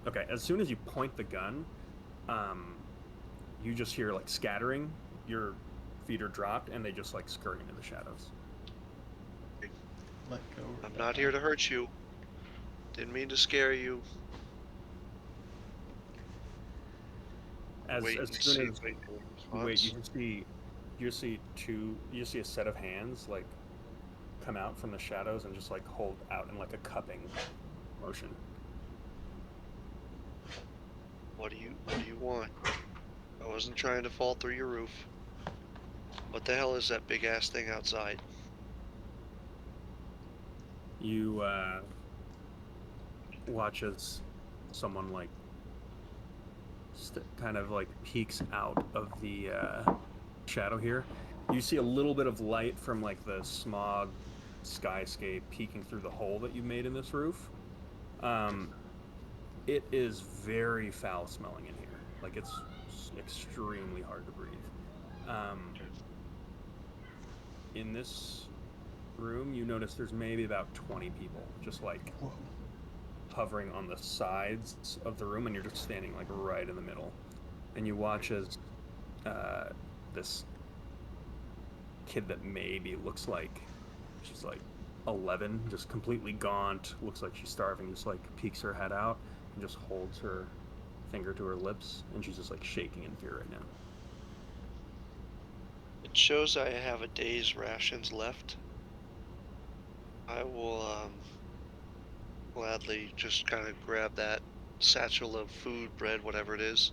S1: Okay, as soon as you point the gun, you just hear like scattering. Your feet are dropped, and they just like scurry into the shadows.
S4: Let go.
S3: I'm not here to hurt you. Didn't mean to scare you.
S1: As
S3: Wait and
S1: soon
S3: see
S1: as
S3: if I get a
S1: you wait,
S3: response.
S1: you see a set of hands like come out from the shadows and just like hold out in like a cupping motion.
S3: What do you want? I wasn't trying to fall through your roof. What the hell is that big ass thing outside?
S1: You watch as someone like kind of like peeks out of the shadow here. You see a little bit of light from like the smog skyscape peeking through the hole that you made in this roof. It is very foul smelling in here. Like it's extremely hard to breathe. In this room, you notice there's maybe about 20 people just like hovering on the sides of the room, and you're just standing like right in the middle. And you watch as this kid that maybe looks like she's like 11, just completely gaunt, looks like she's starving, just like peeks her head out and just holds her finger to her lips, and she's just like shaking in fear right now.
S3: It shows I have a day's rations left. I will gladly just kind of grab that satchel of food, bread, whatever it is,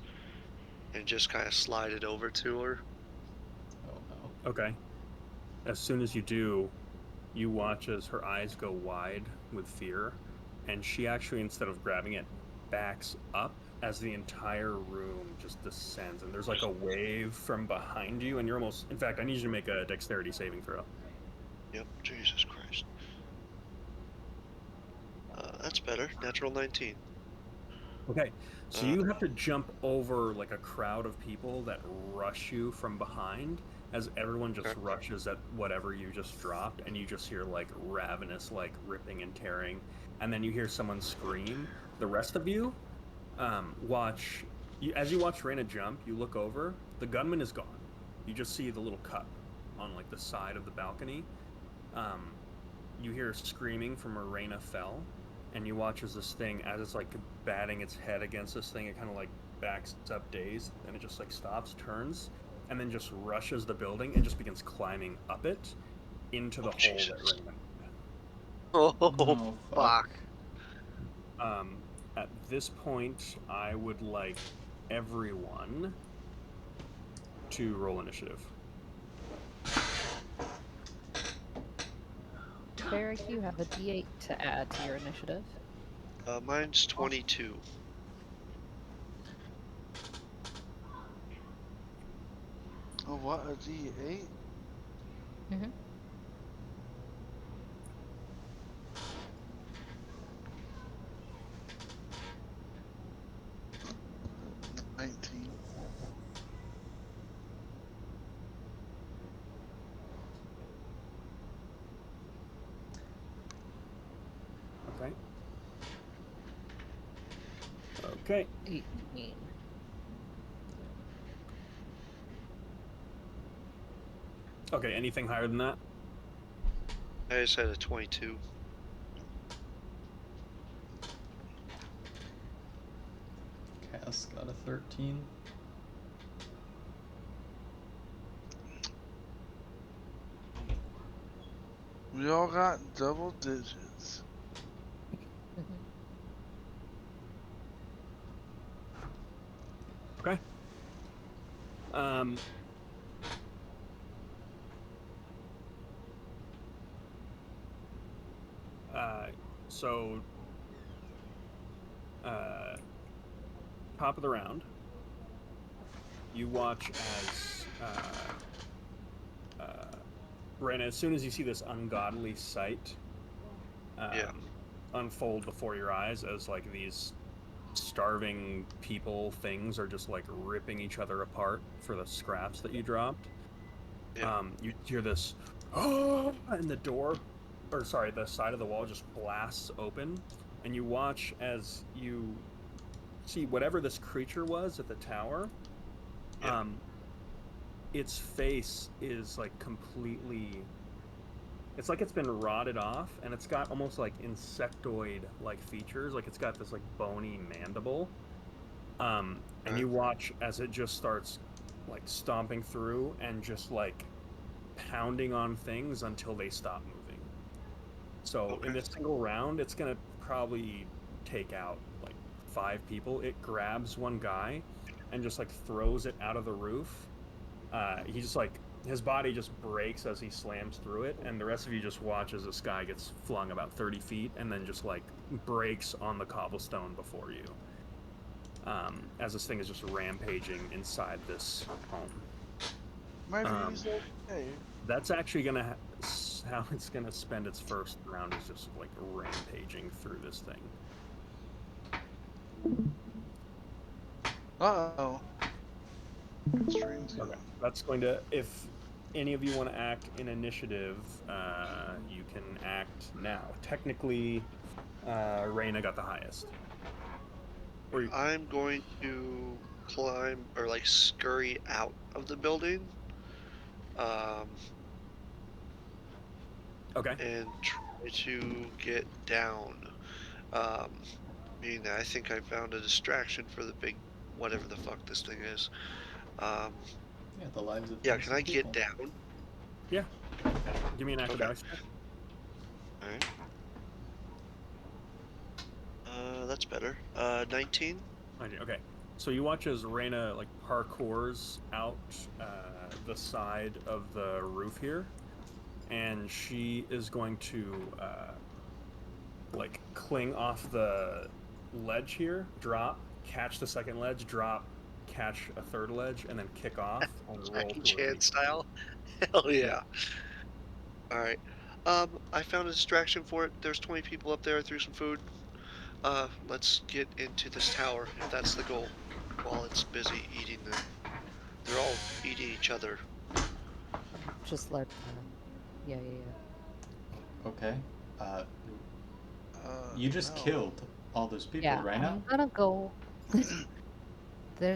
S3: and just kind of slide it over to her.
S4: Oh no.
S1: Okay. As soon as you do, you watch as her eyes go wide with fear, and she actually, instead of grabbing it, backs up as the entire room just descends, and there's like a wave from behind you, and you're almost, in fact, I need you to make a dexterity saving throw.
S3: Yep, Jesus Christ. That's better. Natural 19.
S1: Okay, so you have to jump over like a crowd of people that rush you from behind, as everyone just
S3: Okay.
S1: rushes at whatever you just dropped, and you just hear like ravenous, like ripping and tearing, and then you hear someone scream. The rest of you watch. As you watch Reyna jump, you look over. The gunman is gone. You just see the little cup on like the side of the balcony. Um, you hear screaming from where Reyna fell, and you watch as this thing, as it's like batting its head against this thing, it kind of like backs up dazed, and it just like stops, turns, and then just rushes the building and just begins climbing up it into the
S3: Oh
S1: hole that
S3: Jesus.
S1: Reyna made.
S3: Oh
S4: Oh fuck.
S3: fuck.
S1: At this point, I would like everyone to roll initiative.
S5: Varric, you have a D8 to add to your initiative.
S3: Mine's 22.
S2: Oh, what? A D8?
S5: Mm-hmm.
S2: 19.
S1: Okay. Okay.
S5: 18.
S1: Okay. Anything higher than that?
S3: I just had a 22.
S4: Cass got a 13.
S2: We all got double digits.
S5: Mm-hmm.
S1: Okay. Um. Uh. So. Uh. Top of the round. You watch as Ren, as soon as you see this ungodly sight
S3: Yeah.
S1: unfold before your eyes, as like these starving people things are just like ripping each other apart for the scraps that you dropped.
S3: Yeah.
S1: You hear this, oh, and the door, or sorry, the side of the wall just blasts open, and you watch as you see whatever this creature was at the tower.
S3: Yeah.
S1: Its face is like completely, it's like it's been rotted off, and it's got almost like insectoid like features, like it's got this like bony mandible. And
S3: Okay.
S1: you watch as it just starts like stomping through and just like pounding on things until they stop moving. So in
S3: Okay.
S1: this single round, it's gonna probably take out like 5 people. It grabs one guy and just like throws it out of the roof. He just like, his body just breaks as he slams through it, and the rest of you just watch as this guy gets flung about 30 feet and then just like breaks on the cobblestone before you. As this thing is just rampaging inside this home.
S2: My
S1: Um,
S2: view's okay.
S1: that's actually gonna how it's gonna spend its first round, is just like rampaging through this thing.
S2: Uh-oh. Stream's
S1: Okay,
S2: gone.
S1: that's going to, if any of you want to act in initiative, you can act now. Technically, Reyna got the highest. Or
S3: I'm going to climb or like scurry out of the building. Um,
S1: okay,
S3: and try to get down. Um, Meaning that I think I found a distraction for the big whatever the fuck this thing is. Um,
S4: Yeah, the lives of
S3: yeah, can I
S4: innocent
S3: get
S4: people.
S3: down?
S1: yeah. Give me an
S3: Okay.
S1: acrobatics check.
S3: All right. That's better. 19.
S1: Okay, so you watch as Reyna like parkours out the side of the roof here, and she is going to like cling off the ledge here, drop, catch the second ledge, drop, catch a third ledge, and then kick off and roll
S3: Jackie
S1: to
S3: Chan
S1: release.
S3: style. Hell
S1: Yeah.
S3: yeah. All right. I found a distraction for it. There's 20 people up there. I threw some food. Let's get into this tower if that's the goal. While it's busy eating them, they're all eating each other.
S5: just let. Yeah.
S4: Okay. You just
S2: No.
S4: killed all those people
S5: Yeah,
S4: right now.
S5: I'm gonna go.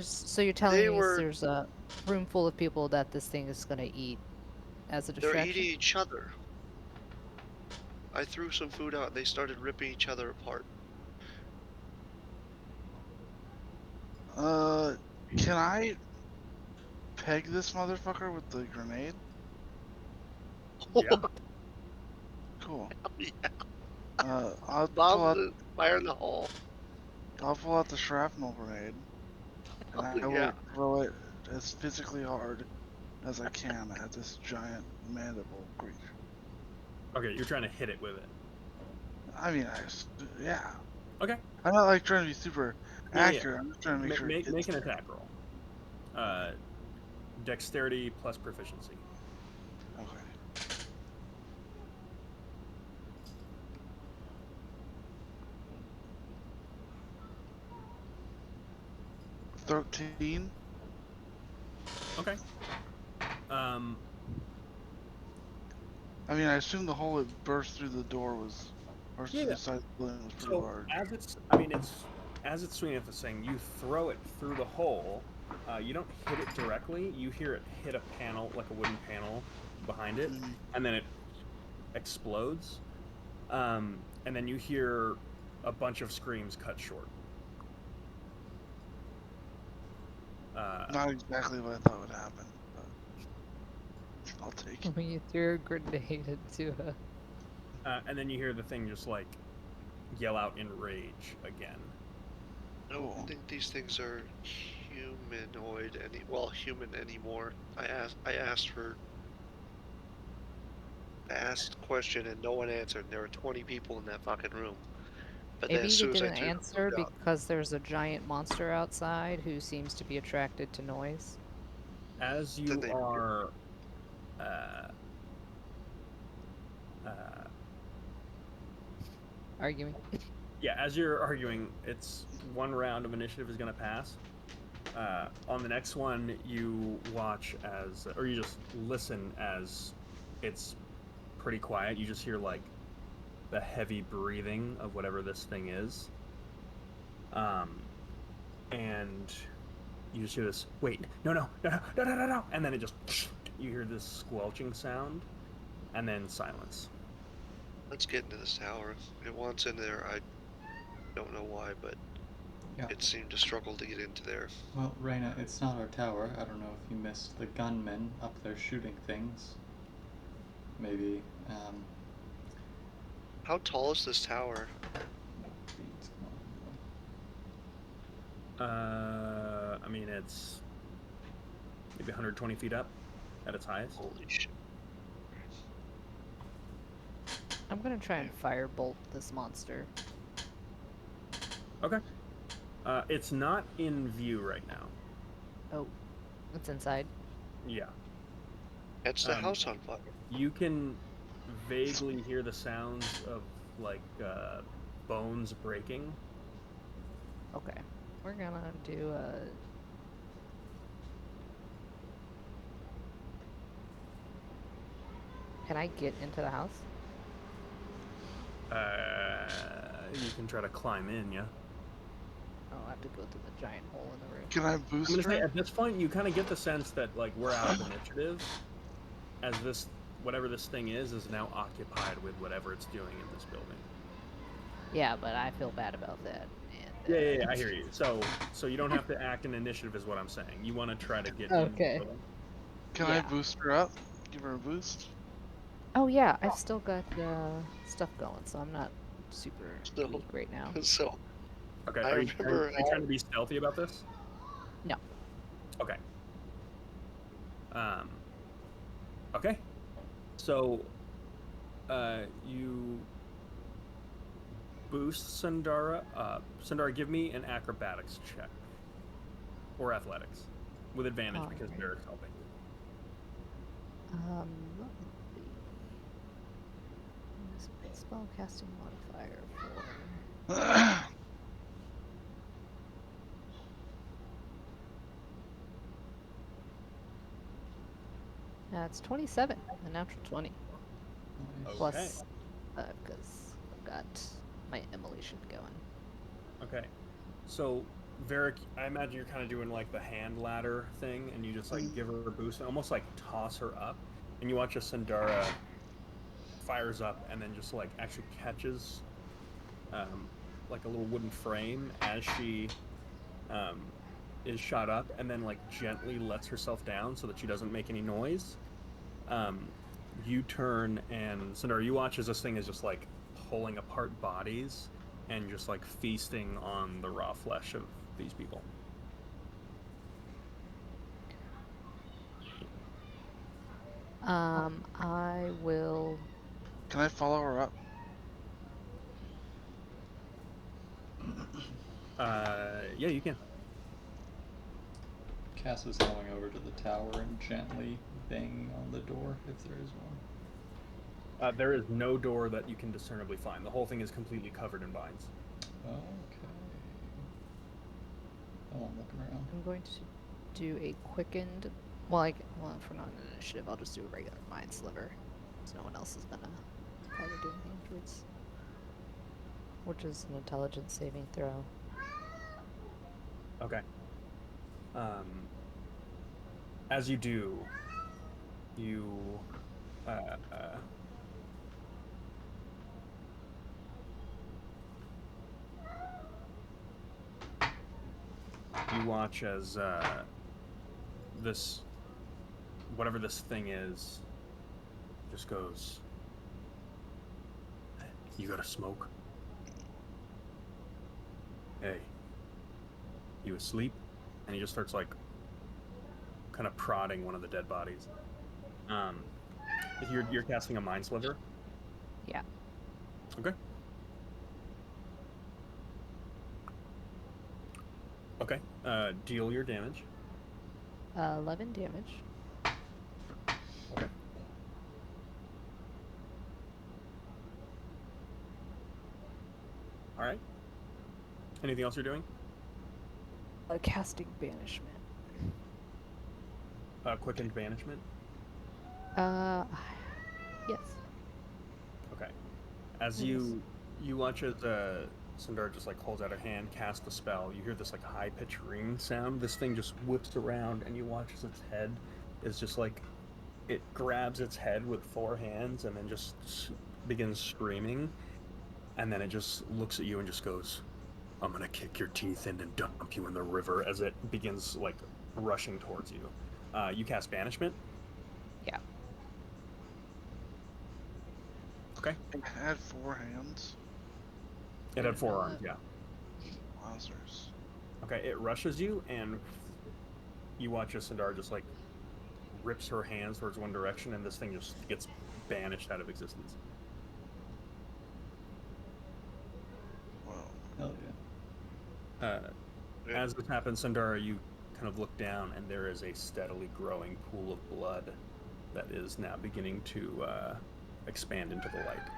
S5: So you're telling
S3: They
S5: me
S3: were
S5: there's a room full of people that this thing is gonna eat as a
S3: they're eating
S5: distraction?
S3: each other. I threw some food out and they started ripping each other apart.
S2: Can I peg this motherfucker with the grenade?
S1: Yeah.
S2: Cool.
S3: Yeah,
S2: I'll pull
S3: bombs
S2: out.
S3: the fire in the hole.
S2: I'll pull out the shrapnel grenade, and
S3: Oh
S2: I
S3: yeah.
S2: will throw it as physically hard as I can at this giant mandible creature.
S1: Okay, you're trying to hit it with it.
S2: I mean, yeah.
S1: Okay.
S2: I'm not like trying to be super
S1: Yeah.
S2: accurate. I'm just trying to make sure it
S1: Make
S2: gets
S1: an
S2: there.
S1: attack roll. Dexterity plus proficiency.
S2: Okay. 13.
S1: Okay. Um,
S2: I mean, I assume the hole it burst through the door was, or through
S1: yeah.
S2: the side of the building was pretty
S1: So
S2: large.
S1: as it's swinging at the thing, you throw it through the hole. You don't hit it directly. You hear it hit a panel, like a wooden panel, behind it,
S2: Mhm.
S1: and then it explodes. And then you hear a bunch of screams cut short.
S2: Not exactly what I thought would happen, but I'll take it.
S5: When you threw a grenade into a.
S1: And then you hear the thing just like yell out in rage again.
S3: I don't
S2: Cool.
S3: think these things are humanoid human anymore. I asked a question and no one answered. There were 20 people in that fucking room. But then as
S5: Maybe they
S3: soon as I
S5: didn't
S3: threw the
S5: answer
S3: food out,
S5: because there's a giant monster outside who seems to be attracted to noise.
S1: As
S3: then
S1: you
S3: they
S1: are uh, uh,
S5: Arguing.
S1: yeah, as you're arguing, it's one round of initiative is going to pass. On the next one, you watch as, or you just listen as it's pretty quiet. You just hear like the heavy breathing of whatever this thing is. And you just hear this, wait, no, and then it just, you hear this squelching sound, and then silence.
S3: let's get into this tower. It wants in there. I don't know why, but
S4: Yeah.
S3: it seemed to struggle to get into there.
S4: Well, Reina, it's not our tower. I don't know if you missed the gunmen up there shooting things. Maybe,
S3: How tall is this tower?
S1: I mean, it's maybe 120 feet up at its highest.
S3: Holy shit.
S5: I'm gonna try and firebolt this monster.
S1: Okay. It's not in view right now.
S5: Oh, it's inside.
S1: Yeah.
S3: That's the house on fire.
S1: You can vaguely hear the sounds of like bones breaking.
S5: Okay, we're gonna do a. Can I get into the house?
S1: You can try to climb in, yeah.
S5: Oh, I have to go through the giant hole in the roof.
S2: Can I
S1: I'm
S2: boost
S1: gonna say
S2: her?
S1: at this point you kind of get the sense that like we're out of initiative, as this whatever this thing is now occupied with whatever it's doing in this building.
S5: Yeah, but I feel bad about that. And,
S1: Yeah, I hear you. So you don't have to act in initiative, is what I'm saying. You want to try to get in the
S5: Okay.
S1: building.
S2: Can I boost her up? Give her a boost?
S5: Oh yeah, I've still got stuff going, so I'm not super
S3: So,
S5: weak right now.
S3: so
S1: Okay.
S3: I
S1: Are you
S3: remember
S1: trying to be stealthy about this?
S5: No.
S1: Okay. Um. Okay. So, you boost Sundara. Sundara, give me an acrobatics check or athletics with advantage because
S5: Alright.
S1: Derek's helping.
S5: Let's see. Spell casting modifier for. That's 27, a natural 20.
S4: Nice.
S1: Okay.
S5: Plus, because I've got my immolation going.
S1: Okay. So, Varric, I imagine you're kind of doing like the hand ladder thing, and you just like give her a boost and almost like toss her up, and you watch as Sandara fires up and then just like actually catches like a little wooden frame as she um, is shot up, and then like gently lets herself down so that she doesn't make any noise. Um, you turn and Sandara, you watch as this thing is just like pulling apart bodies and just like feasting on the raw flesh of these people.
S5: I will.
S2: Can I follow her up?
S1: Yeah, you can.
S4: Cass is going over to the tower and gently banging on the door if there is one.
S1: There is no door that you can discernibly find. The whole thing is completely covered in vines.
S4: Okay. Oh, I'm looking around.
S5: I'm going to do a quickened. Well, if we're not in initiative, I'll just do a regular mind sliver, so no one else is gonna probably do anything afterwards. Which is an intelligence saving throw.
S1: Okay. As you do, you you watch as this whatever this thing is just goes, "You got a smoke? Hey, you asleep?" And he just starts like kind of prodding one of the dead bodies. You're casting a mind sliver.
S5: Yeah.
S1: Okay. Okay. Deal your damage.
S5: 11 damage.
S1: Okay. All right. Anything else you're doing?
S5: Casting banishment.
S1: Quickened banishment.
S5: Yes.
S1: Okay. As you watch as Sundar just like holds out her hand, casts the spell, you hear this like high pitched ring sound. This thing just whips around, and you watch as its head is just like it grabs its head with 4 hands and then just begins screaming, and then it just looks at you and just goes, "I'm gonna kick your teeth in and dump you in the river," as it begins like rushing towards you. You cast banishment.
S5: Yeah.
S2: Okay. It had 4 hands.
S1: It had 4 arms. Yeah.
S2: Wowzers.
S1: Okay. It rushes you, and you watch as Sindar just like rips her hands towards one direction, and this thing just gets banished out of existence.
S2: Whoa.
S4: Hell yeah.
S1: As this happens, Sundara, you kind of look down, and there is a steadily growing pool of blood that is now beginning to expand into the light.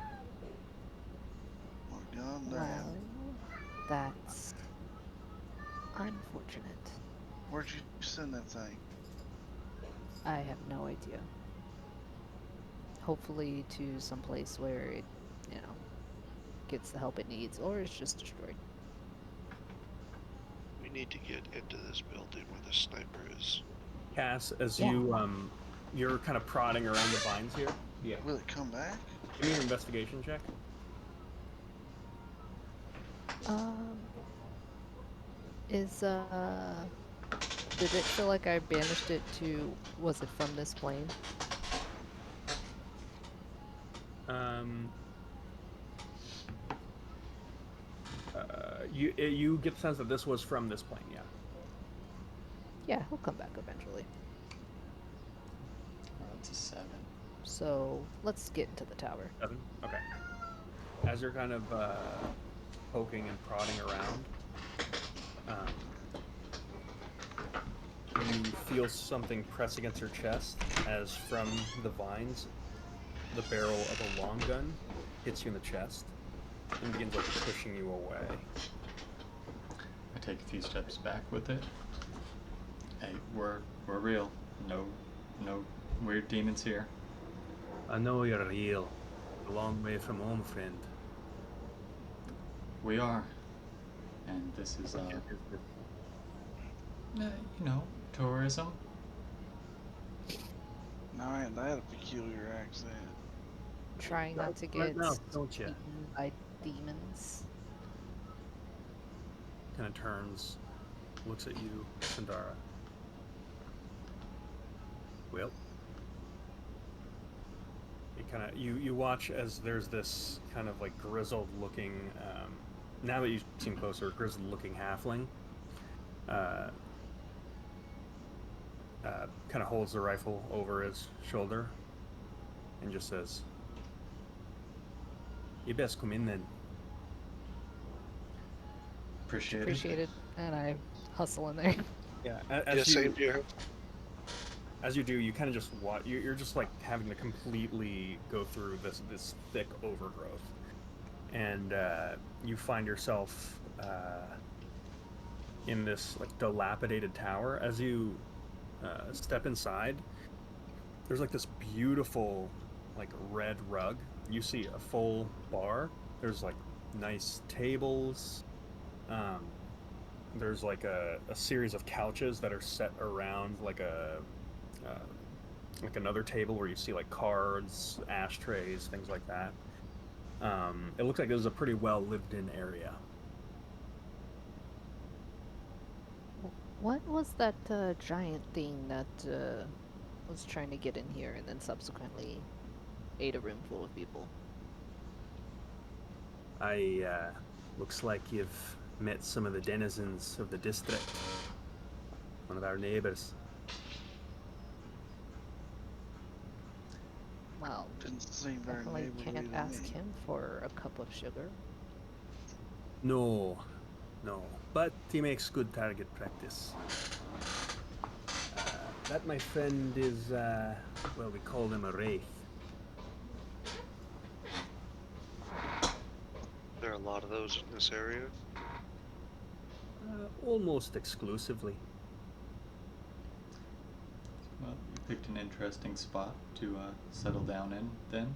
S2: Oh, God, damn.
S5: Well, that's unfortunate.
S2: Where'd you send that thing?
S5: I have no idea. Hopefully to some place where it, gets the help it needs, or it's just destroyed.
S3: We need to get into this building where the sniper is.
S1: Cass, as
S5: Yeah.
S1: you're kind of prodding around the vines here.
S4: Yeah.
S2: Will it come back?
S1: Give me an investigation check.
S5: Is did it feel like I banished it to? Was it from this plane?
S1: You get the sense that this was from this plane, yeah.
S5: Yeah, he'll come back eventually.
S4: Oh, that's a 7.
S5: So let's get into the tower.
S1: 7? Okay. As you're kind of poking and prodding around, you feel something press against your chest as from the vines, the barrel of a long gun hits you in the chest and begins like pushing you away.
S4: I take a few steps back with it. Hey, we're real. No Weird demons here.
S1: I know you're real. A long way from home, friend.
S4: We are. And this is,
S1: What is this?
S4: you know, tourism.
S2: No, I had a peculiar accent.
S5: Trying not to
S1: Right
S5: get
S1: now, don't you?
S5: eaten by demons.
S1: Kind of turns, looks at you, Sandara. Well, you watch as there's this kind of like grizzled looking. Now that you've seen closer, grizzled looking halfling. Uh, kind of holds the rifle over his shoulder and just says, "You best come in then."
S4: Appreciate it.
S5: Appreciated. And I hustle in there.
S1: Yeah,
S3: Yeah, same here.
S1: as you do, you kind of just watch. You're just like having to completely go through this thick overgrowth, and you find yourself in this like dilapidated tower. As you step inside, there's like this beautiful like red rug. You see a full bar. There's like nice tables. Um, there's like a series of couches that are set around uh, like another table where you see like cards, ashtrays, things like that. It looks like it was a pretty well lived in area.
S5: What was that giant thing that was trying to get in here and then subsequently ate a room full of people?
S1: I looks like you've met some of the denizens of the district. One of our neighbors.
S5: Well,
S2: Didn't seem very
S5: definitely
S2: neighborly
S5: can't
S2: to
S5: ask
S2: me.
S5: him for a cup of sugar.
S1: No, no, but he makes good target practice. That, my friend, is well, we call him a wraith.
S3: There are a lot of those in this area.
S1: Almost exclusively.
S4: Well, you picked an interesting spot to settle down in, then.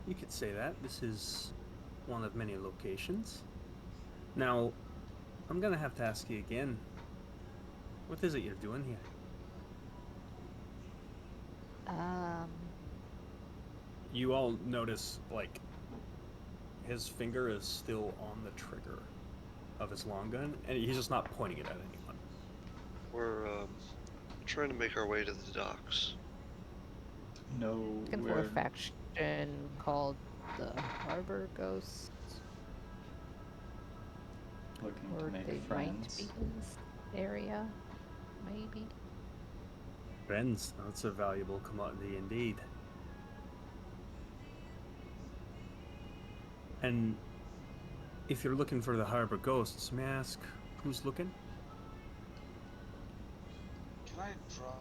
S1: You could say that. This is one of many locations. Now, I'm gonna have to ask you again. What is it you're doing here?
S5: Um,
S1: You all notice, like, his finger is still on the trigger of his long gun, and he's just not pointing it at anyone.
S3: We're trying to make our way to the docks.
S4: No,
S5: looking for a faction called the Harbor Ghosts,
S4: looking
S5: or
S4: to make
S5: they
S4: friends.
S5: might be in this area, maybe.
S1: Friends, that's a valuable commodity indeed. And if you're looking for the Harbor Ghosts, may I ask who's looking?
S2: Can I draw?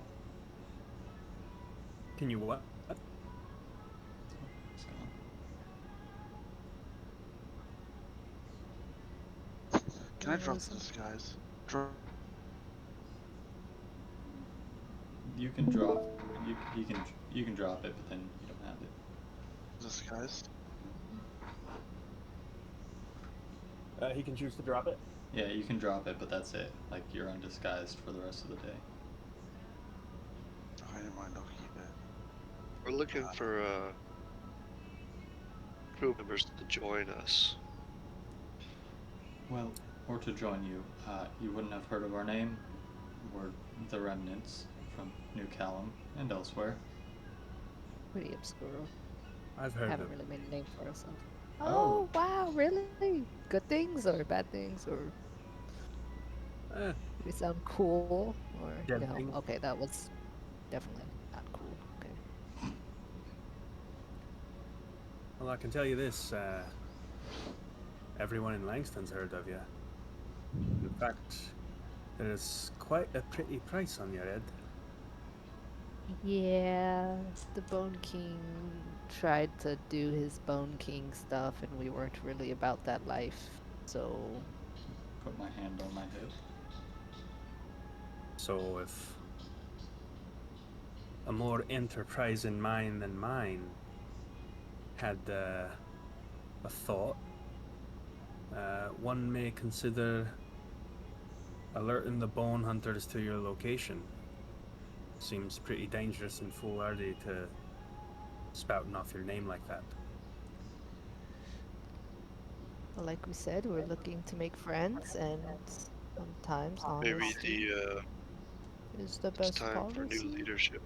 S1: Can you what?
S4: It's gone.
S2: Can I drop
S5: Listen.
S2: this, guys? Draw.
S4: You can drop. You can drop it, but then you don't have it.
S2: This, guys.
S1: He can choose to drop it.
S4: Yeah, you can drop it, but that's it. Like, you're undisguised for the rest of the day.
S2: Okay, never mind. I'll keep it.
S3: We're looking for crew members to join us.
S4: Well, or to join you. You wouldn't have heard of our name. We're the Remnants from New Callum and elsewhere.
S5: Pretty obscure.
S1: I've heard
S5: Haven't
S1: of
S5: really made a name for ourselves.
S4: Oh.
S5: Oh, wow, really? Good things or bad things, or we sound cool, or
S1: Dead
S5: no?
S1: things.
S5: Okay, that was definitely not cool. Okay.
S1: Well, I can tell you this, everyone in Langston's heard of you. In fact, there is quite a pretty price on your head.
S5: Yeah, the Bone King tried to do his Bone King stuff, and we weren't really about that life. So,
S4: Put my hand on my hip.
S1: So if a more enterprising mind than mine had a thought, one may consider alerting the bone hunters to your location. Seems pretty dangerous and foolhardy to spouting off your name like that.
S5: Like we said, we're looking to make friends, and sometimes
S3: Maybe
S5: honesty is the
S3: it's
S5: best
S3: time for new
S5: policy.
S3: leadership.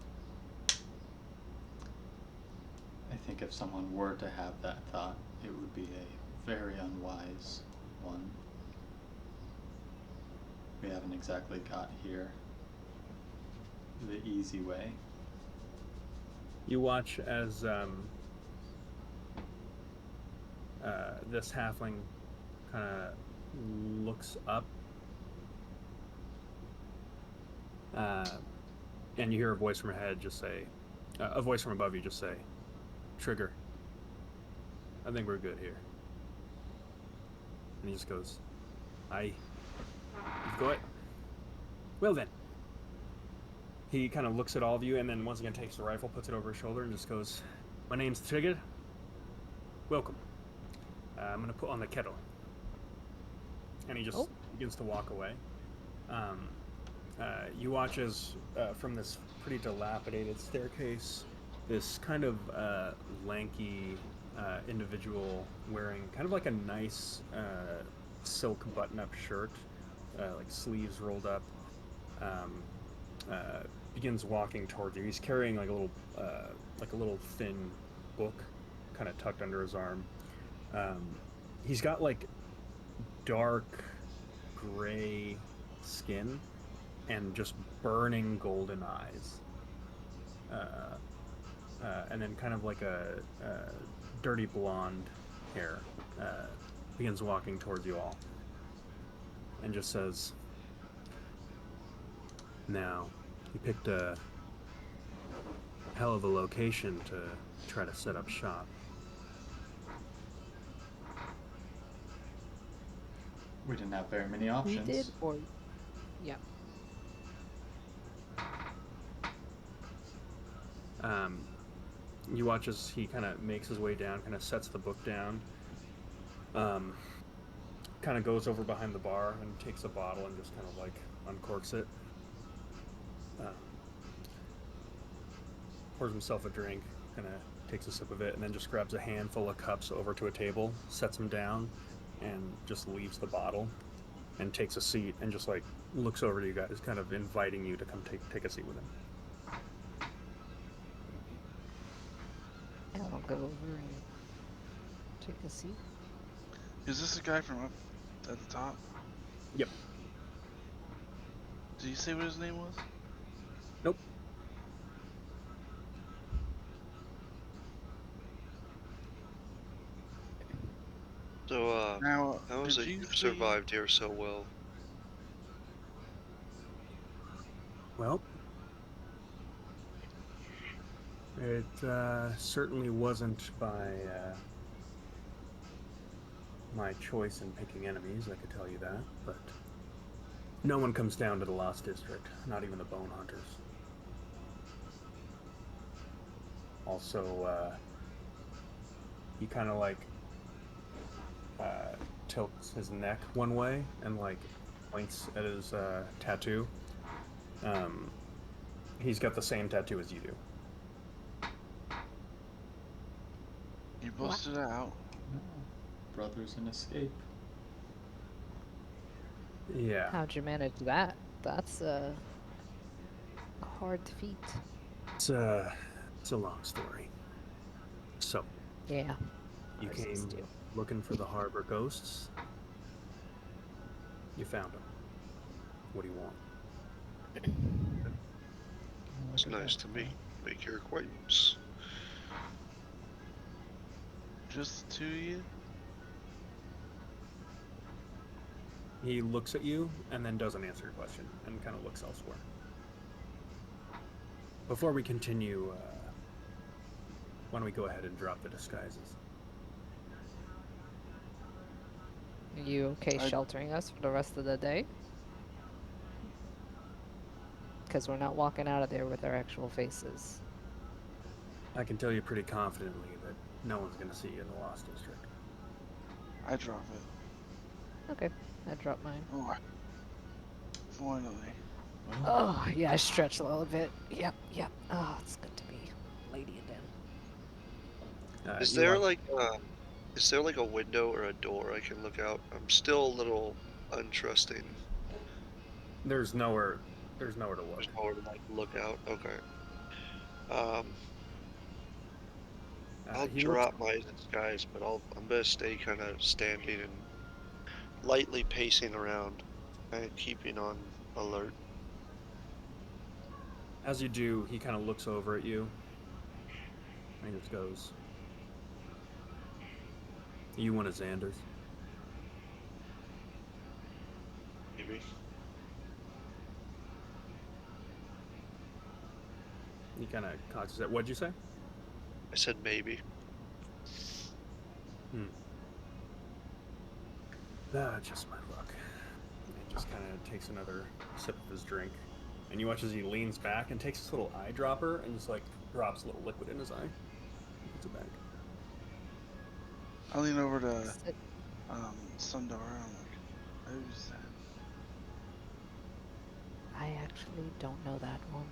S4: I think if someone were to have that thought, it would be a very unwise one. We haven't exactly got here the easy way.
S1: You watch as this halfling kind of looks up, and you hear a voice from ahead just say, a voice from above you just say, "Trigger. I think we're good here." And he just goes, "Aye, you've got it. Well then." He kind of looks at all of you, and then once again takes the rifle, puts it over his shoulder, and just goes, "My name's Trigger. Welcome. I'm gonna put on the kettle." And he just begins to walk away. You watch as from this pretty dilapidated staircase, this kind of lanky individual wearing kind of like a nice silk button-up shirt, like sleeves rolled up, begins walking towards you. He's carrying like a little thin book, kind of tucked under his arm. He's got like dark gray skin and just burning golden eyes, and then kind of like a dirty blonde hair. Begins walking towards you all and just says, "Now, you picked a hell of a location to try to set up shop."
S4: We didn't have very many options.
S5: We did, or yeah.
S1: You watch as he kind of makes his way down, kind of sets the book down, kind of goes over behind the bar and takes a bottle and just kind of like uncorks it, pours himself a drink, kind of takes a sip of it, and then just grabs a handful of cups over to a table, sets them down, and just leaves the bottle and takes a seat and just like looks over to you guys, kind of inviting you to come take a seat with him.
S5: And I'll go over and take a seat.
S2: Is this the guy from up at the top?
S1: Yep.
S2: Did you say what his name was?
S1: Nope.
S3: So,
S2: Now,
S3: how is
S2: did
S3: it
S2: you
S3: you've
S2: say-
S3: survived here so well?
S1: Well, it certainly wasn't by my choice in picking enemies, I could tell you that, but no one comes down to the Lost District, not even the Bone Hunters. Also, he kind of like tilts his neck one way and like points at his tattoo. He's got the same tattoo as you do.
S2: You busted it out.
S4: No. Brothers in escape.
S1: Yeah.
S5: How'd you manage that? That's a hard feat.
S1: It's a long story. So,
S5: Yeah.
S1: you
S5: ours is
S1: came
S5: too.
S1: looking for the harbor ghosts. You found them. What do you want?
S3: It's nice to make your acquaintance.
S2: Just the two of you?
S1: He looks at you and then doesn't answer your question and kind of looks elsewhere. Before we continue, why don't we go ahead and drop the disguises?
S5: Are you okay
S2: I-
S5: sheltering us for the rest of the day? because we're not walking out of there with our actual faces.
S1: I can tell you pretty confidently that no one's going to see you in the Lost District.
S2: I drop it.
S5: Okay, I dropped mine.
S2: Oh, finally.
S4: Well,
S5: Oh, yeah, I stretched a little bit. Yep, yep. Oh, it's good to be lady again.
S3: Is
S1: You
S3: there
S1: watch.
S3: like a window or a door I can look out? I'm still a little untrusting.
S1: There's nowhere. There's nowhere to
S3: There's
S1: look.
S3: nowhere to like look out. Okay. Um, I'll
S1: He looks.
S3: drop my disguise, but I'm gonna stay kind of standing and lightly pacing around and keeping on alert.
S1: As you do, he kind of looks over at you and just goes, "You one of Xander's?"
S3: Maybe.
S1: He kind of cocks his head. What'd you say?
S3: I said maybe.
S1: Just my luck. He just kind of takes another sip of his drink, and you watch as he leans back and takes his little eyedropper and just like drops a little liquid in his eye. Puts it back.
S2: I lean over to
S5: Sit-
S2: Sundar and I'm like, who's that?
S5: I actually don't know that one.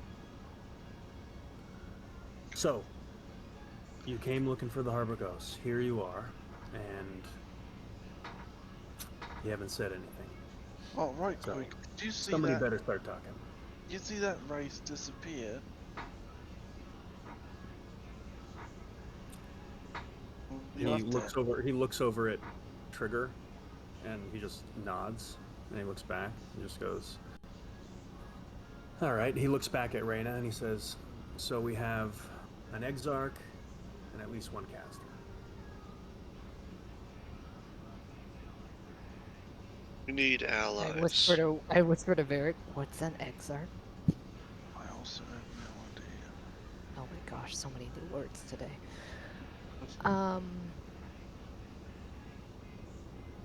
S1: So, you came looking for the Harbor Ghosts. Here you are, and you haven't said anything.
S2: Oh, right
S1: So,
S2: quick. Did you see
S1: somebody
S2: that?
S1: better start talking.
S2: You see that race disappear?
S1: He
S2: You left
S1: looks
S2: it.
S1: over. He looks over at Trigger, and he just nods. And he looks back and just goes, "All right." He looks back at Reyna and he says, "So we have an Exarch and at least one caster."
S3: We need
S5: I
S3: allies.
S5: whispered to Varric, what's an Exarch?
S2: I also have no idea.
S5: Oh my gosh, so many new words today. Um,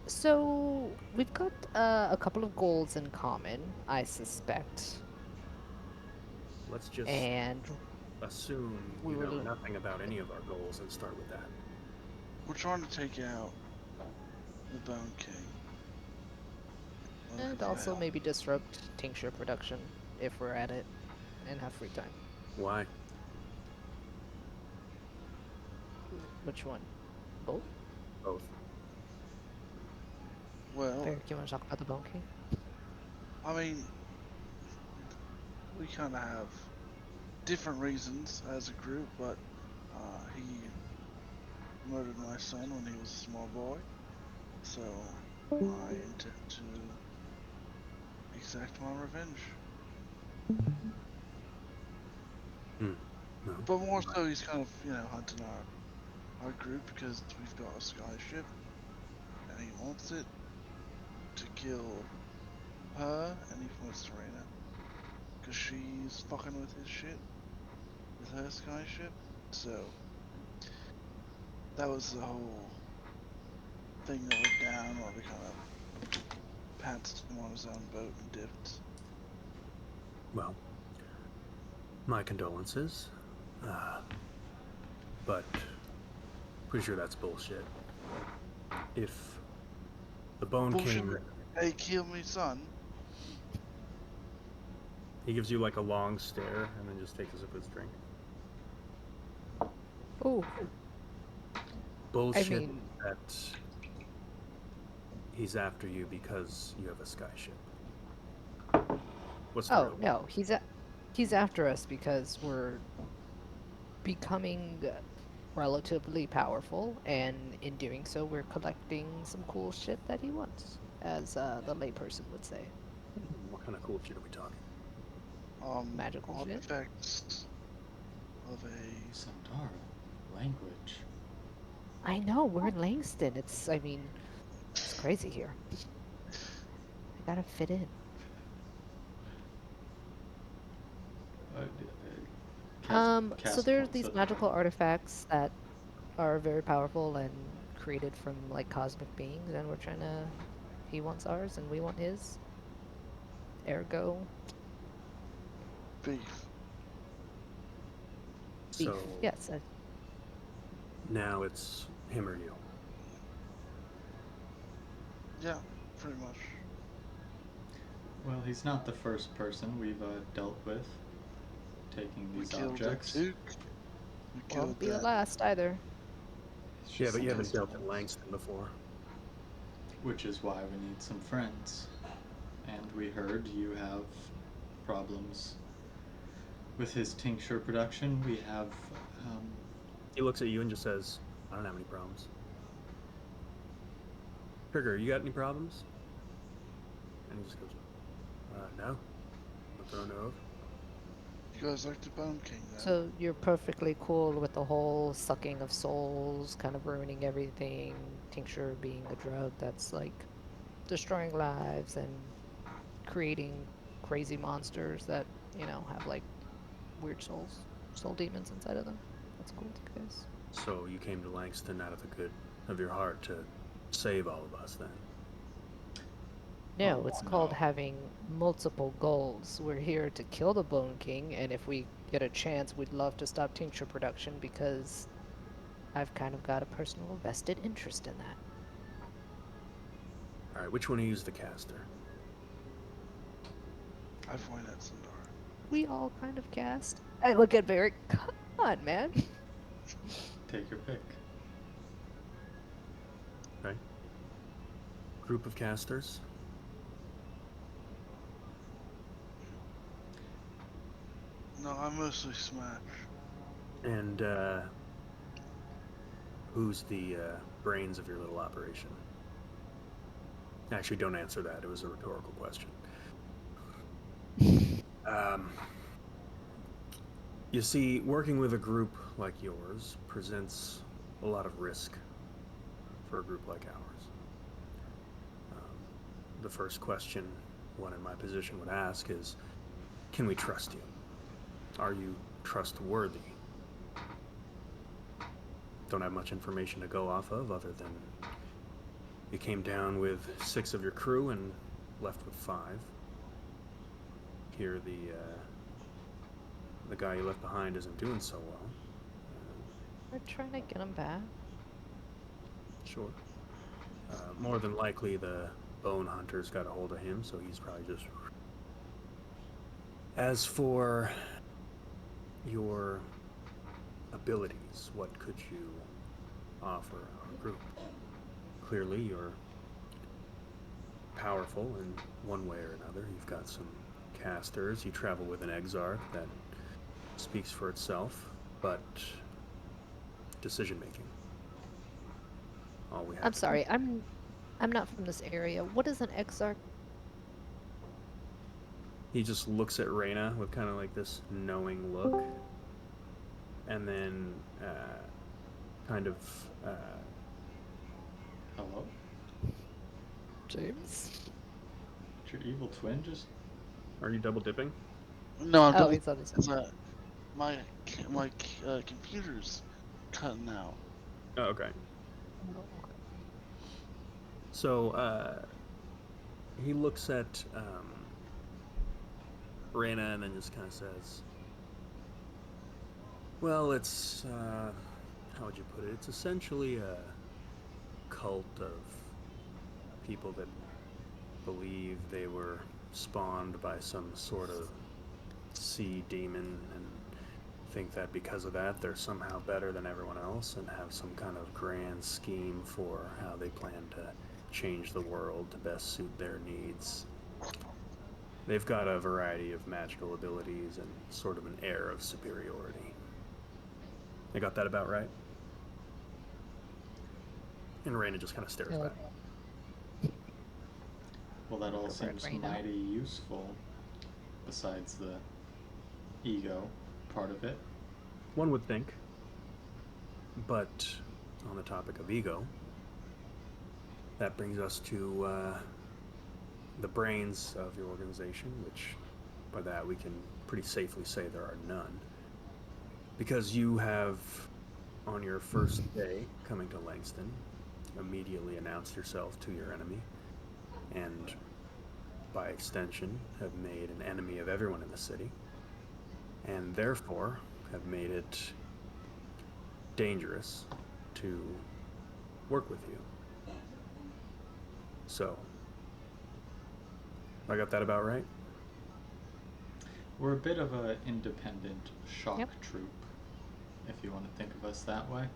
S5: so we've got a couple of goals in common, I suspect.
S1: Let's just
S5: And
S1: assume
S5: we
S1: you
S5: were
S1: know nothing about any of our goals and start with that.
S2: We're trying to take out the Bone King. Looking
S5: and
S2: for
S5: also
S2: help.
S5: maybe disrupt tincture production if we're at it and have free time.
S1: Why?
S5: Which one? Both?
S1: Both.
S2: Well,
S5: Varric, you want to talk about the Bone King?
S2: I mean, we kind of have different reasons as a group, but he murdered my son when he was a small boy, so I intend to exact my revenge.
S1: No.
S2: But more so, he's kind of, hunting our group because we've got a skyship, and he wants it to kill her, and he wants Serena, because she's fucking with his shit, with her skyship. So that was the whole thing that went down, where we kind of pounced him on his own boat and dipped.
S1: Well, my condolences. But pretty sure that's bullshit. If the Bone
S2: Bullshit.
S1: King,
S2: Hey, kill me, son.
S1: he gives you like a long stare and then just takes a sip of his drink.
S5: Oh,
S1: Bullshit
S5: mean-
S1: that he's after you because you have a skyship. What's the
S5: oh
S1: real?
S5: no, he's after us because we're becoming relatively powerful, and in doing so, we're collecting some cool shit that he wants, as the layperson would say.
S1: What kind of cool shit are we talking?
S5: Magical shit?
S2: Artifacts of a
S4: Sandara, language.
S5: I know, we're in Langston. It's crazy here. I gotta fit in. So there's these magical artifacts that are very powerful and created from like cosmic beings, and he wants ours and we want his. Ergo,
S2: Beef.
S5: Beef.
S1: So
S5: Yes.
S1: now it's him or you.
S2: Yeah, pretty much.
S4: Well, he's not the first person we've dealt with taking
S2: We
S4: these
S2: killed
S4: objects.
S2: that Duke. We killed
S5: Won't be the
S2: that.
S5: last either.
S4: It's
S1: Yeah,
S4: just
S1: but you haven't
S4: sometimes-
S1: dealt in Langston before.
S4: Which is why we need some friends. And we heard you have problems with his tincture production. We have,
S1: He looks at you and just says, I don't have any problems. Trigger, you got any problems? And he just goes, no. Not that I know of.
S2: You guys like the Bone King then?
S5: So you're perfectly cool with the whole sucking of souls, kind of ruining everything, tincture being a drug that's like destroying lives and creating crazy monsters that, you know, have like weird soul demons inside of them. That's cool with you guys.
S1: So you came to Langston out of the good of your heart to save all of us then?
S5: No,
S4: Oh,
S5: it's called
S4: no.
S5: having multiple goals. We're here to kill the Bone King, and if we get a chance, we'd love to stop tincture production because I've kind of got a personal vested interest in that.
S1: Alright, which one of you is the caster?
S2: I point at Sindar.
S5: We all kind of cast. I look at Varric. Come on, man.
S4: take your pick.
S1: Okay. Group of casters?
S2: No, I mostly smash.
S1: And who's the brains of your little operation? Actually, don't answer that. It was a rhetorical question. You see, working with a group like yours presents a lot of risk for a group like ours. The first question one in my position would ask is, can we trust you? Are you trustworthy? Don't have much information to go off of other than you came down with 6 of your crew and left with 5. Here the guy you left behind isn't doing so well.
S5: We're trying to get him back.
S1: Sure. More than likely the bone hunters got a hold of him, so he's probably just... As for your abilities, what could you offer our group? Clearly you're powerful in one way or another. You've got some casters, you travel with an exarch that speaks for itself, but decision making. All we have
S5: I'm
S1: to
S5: sorry, I'm not from this area. What is an exarch?
S1: He just looks at Reyna with kind of like this knowing look, and then kind of
S4: Hello?
S5: James?
S4: Did your evil twin just...
S1: Are you double dipping?
S2: No, I'm
S5: Oh,
S2: double.
S5: he's on this
S2: It's my computer's cutting out.
S1: Oh, okay. So he looks at Reyna and then just kind of says, well, it's, how would you put it? It's essentially a cult of people that believe they were spawned by some sort of sea demon and think that because of that they're somehow better than everyone else and have some kind of grand scheme for how they plan to change the world to best suit their needs. They've got a variety of magical abilities and sort of an air of superiority. I got that about right? And Raina just kind of stares
S5: Yeah.
S1: back.
S4: Well, that all
S5: Go for it
S4: seems
S5: right now.
S4: mighty useful, besides the ego part of it.
S1: One would think. But on the topic of ego, that brings us to the brains of your organization, which by that we can pretty safely say there are none. Because you have, on your first day coming to Langston, immediately announced yourself to your enemy, and by extension have made an enemy of everyone in the city. and therefore have made it dangerous to work with you. So, I got that about right?
S4: We're a bit of an independent shock
S5: Yep.
S4: troop, if you want to think of us that way.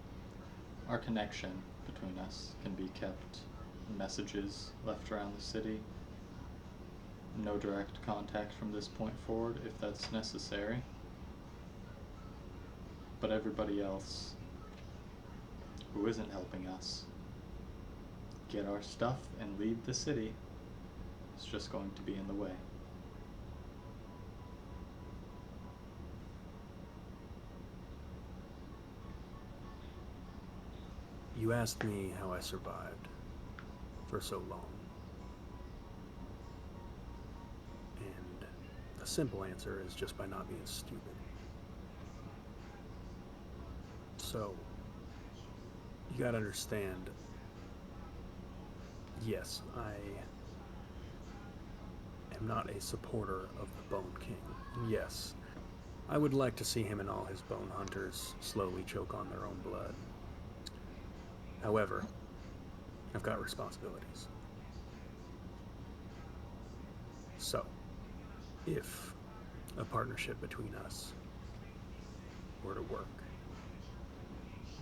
S4: Our connection between us can be kept in messages left around the city. No direct contact from this point forward if that's necessary. But everybody else who isn't helping us get our stuff and leave the city is just going to be in the way.
S1: You asked me how I survived for so long. And the simple answer is just by not being stupid. So, you gotta understand, yes, I am not a supporter of the Bone King. And yes, I would like to see him and all his bone hunters slowly choke on their own blood. However, I've got responsibilities. So, if a partnership between us were to work,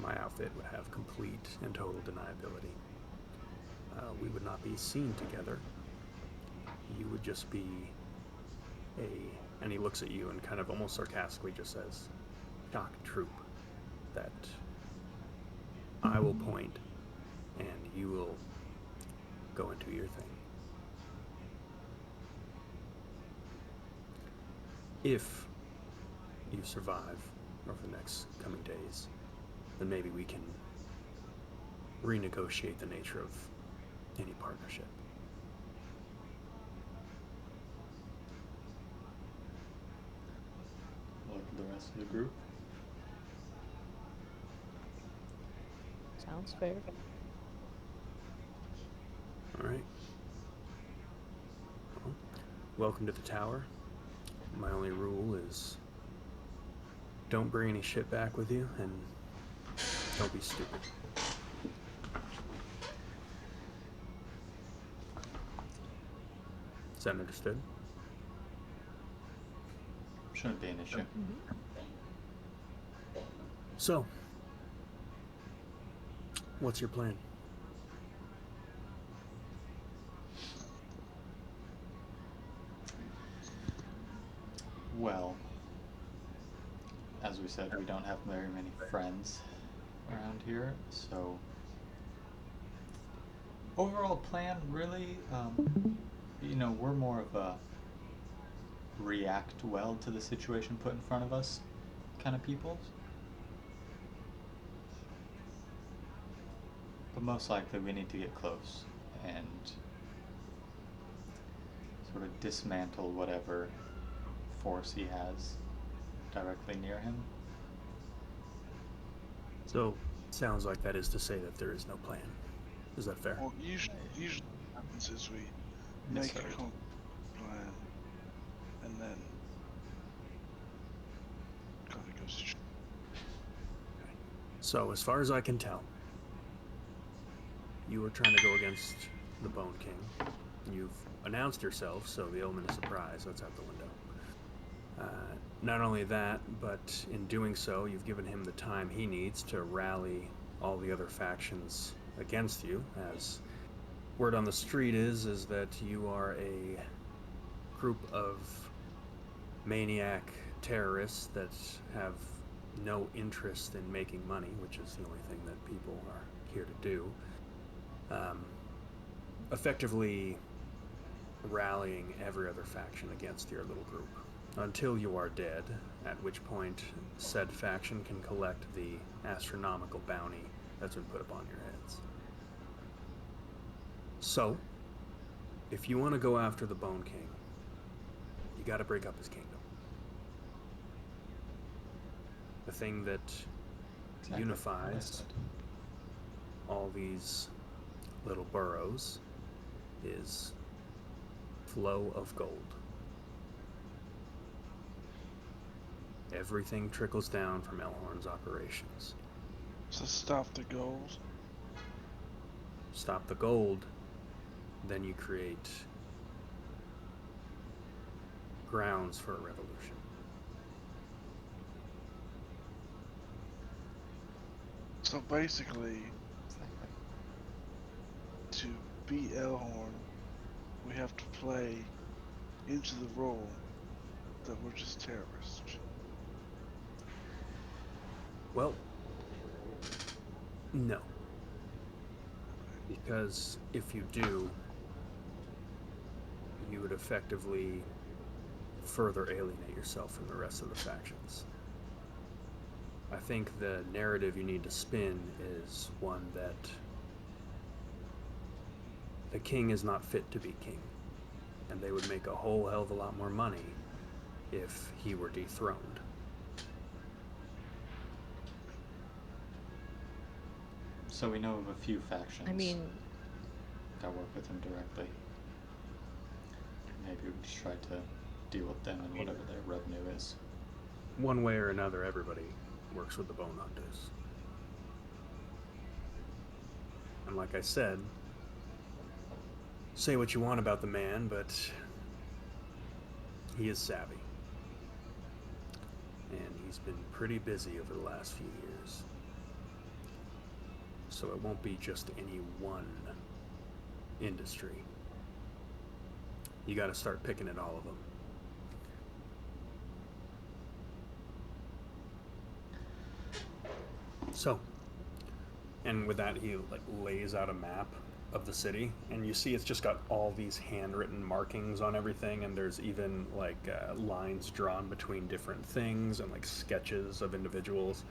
S1: my outfit would have complete and total deniability. We would not be seen together. You would just be and he looks at you and kind of almost sarcastically just says, shock troop that I will point and you will go and do your thing. If you survive over the next coming days, then maybe we can renegotiate the nature of any partnership.
S4: Look at the rest of the group.
S5: Sounds fair.
S1: All right. Well, welcome to the tower. My only rule is don't bring any shit back with you and don't be stupid. Is that understood?
S4: Shouldn't be an issue.
S1: So, what's your plan?
S4: Well, as we said, we don't have very many friends around here, so overall plan really, we're more of a react well to the situation put in front of us kind of people. But most likely we need to get close and sort of dismantle whatever force he has directly near him.
S1: So, sounds like that is to say that there is no plan. Is that fair?
S2: Well, usually what happens is we make a
S4: Misheard.
S2: plan, and then kind of goes to.
S1: So, as far as I can tell, you were trying to go against the Bone King. You've announced yourself, so the element of surprise, that's out the window. Not only that, but in doing so, you've given him the time he needs to rally all the other factions against you, as word on the street is that you are a group of maniac terrorists that have no interest in making money, which is the only thing that people are here to do. Effectively rallying every other faction against your little group until you are dead, at which point said faction can collect the astronomical bounty that's been put upon your heads. So, if you want to go after the Bone King, you got to break up his kingdom. The thing that
S4: Exactly.
S1: unifies all these little boroughs is flow of gold. Everything trickles down from Elhorn's operations.
S2: So stop the gold.
S1: Stop the gold, then you create grounds for a revolution.
S2: So basically,
S5: Exactly.
S2: to beat Elhorn, we have to play into the role that we're just terrorists.
S1: Well, no. Because if you do, you would effectively further alienate yourself from the rest of the factions. I think the narrative you need to spin is one that the king is not fit to be king, and they would make a whole hell of a lot more money if he were dethroned.
S4: So we know of a few factions
S5: I mean,
S4: that work with him directly. Maybe we just try to deal with them and whatever their revenue is.
S1: One way or another, everybody works with the Bone Hunters. And like I said, say what you want about the man, but he is savvy. And he's been pretty busy over the last few years. So it won't be just any one industry. You gotta start picking at all of them. So, and with that, he like lays out a map of the city, and you see it's just got all these handwritten markings on everything, and there's even like lines drawn between different things and like sketches of individuals.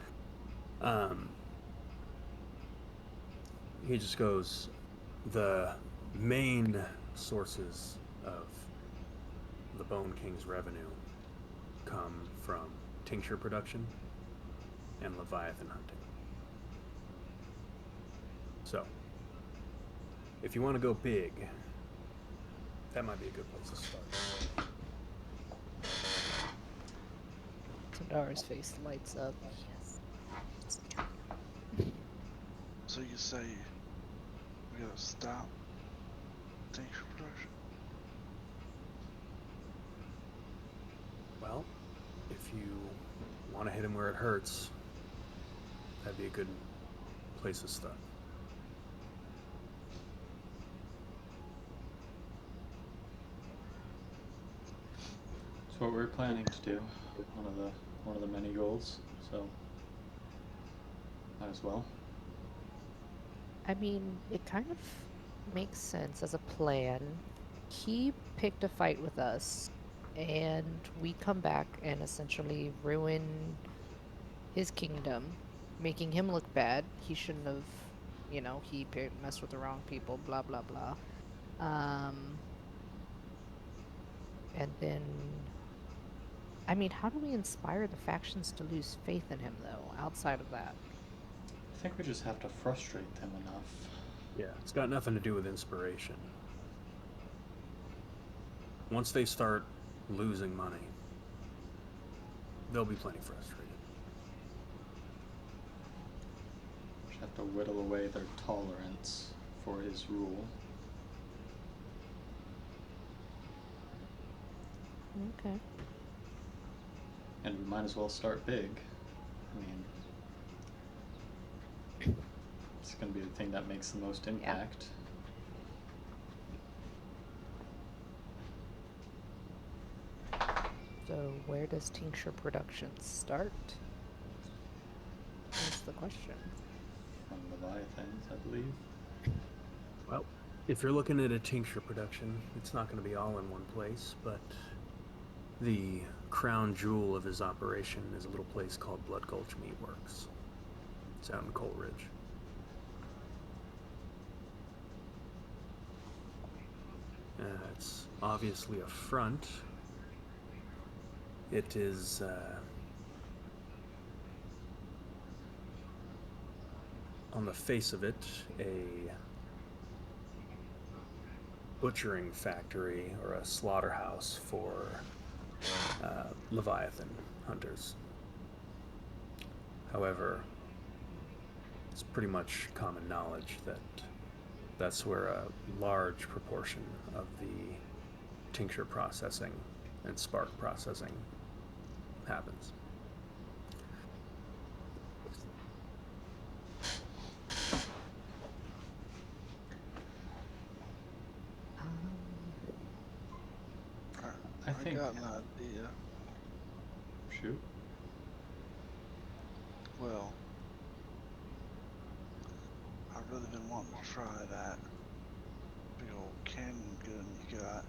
S1: He just goes, the main sources of the Bone King's revenue come from tincture production and Leviathan hunting. So, if you want to go big, that might be a good place to start.
S5: Tandara's face lights up. Yes.
S2: So you say we gotta stop tincture production?
S1: Well, if you want to hit him where it hurts, that'd be a good place to start.
S4: It's what we're planning to do. One of the many goals. So might as well.
S5: I mean, it kind of makes sense as a plan. He picked a fight with us, and we come back and essentially ruin his kingdom, making him look bad. He shouldn't have, he messed with the wrong people, blah, blah, blah. And then, I mean, how do we inspire the factions to lose faith in him, though, outside of that?
S4: I think we just have to frustrate them enough.
S1: Yeah, it's got nothing to do with inspiration. Once they start losing money, they'll be plenty frustrated.
S4: Just have to whittle away their tolerance for his rule.
S5: Okay.
S4: And we might as well start big. I mean, it's going to be the thing that makes the most impact.
S5: So where does tincture production start? That's the question.
S4: From Leviathans, I believe.
S1: Well, if you're looking at a tincture production, it's not going to be all in one place, but the crown jewel of his operation is a little place called Blood Gulch Meat Works. It's out in Coleridge. It's obviously a front. It is on the face of it a butchering factory or a slaughterhouse for Leviathan hunters. However, it's pretty much common knowledge that that's where a large proportion of the tincture processing and spark processing happens.
S4: I
S2: I
S4: think.
S2: got an idea.
S4: Shoot.
S2: Well, I've really been wanting to try that big old cannon gun you got.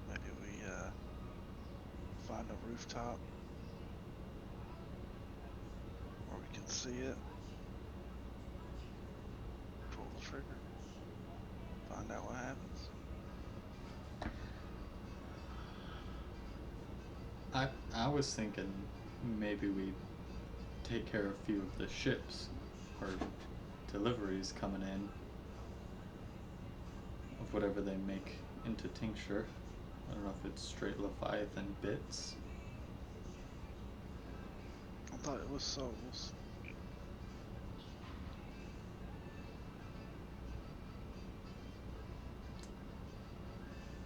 S2: Maybe we find a rooftop where we can see it. Pull the trigger. Find out what happens.
S4: I was thinking maybe we take care of a few of the ships or deliveries coming in of whatever they make into tincture. I don't know if it's straight Leviathan bits.
S2: I thought it was souls.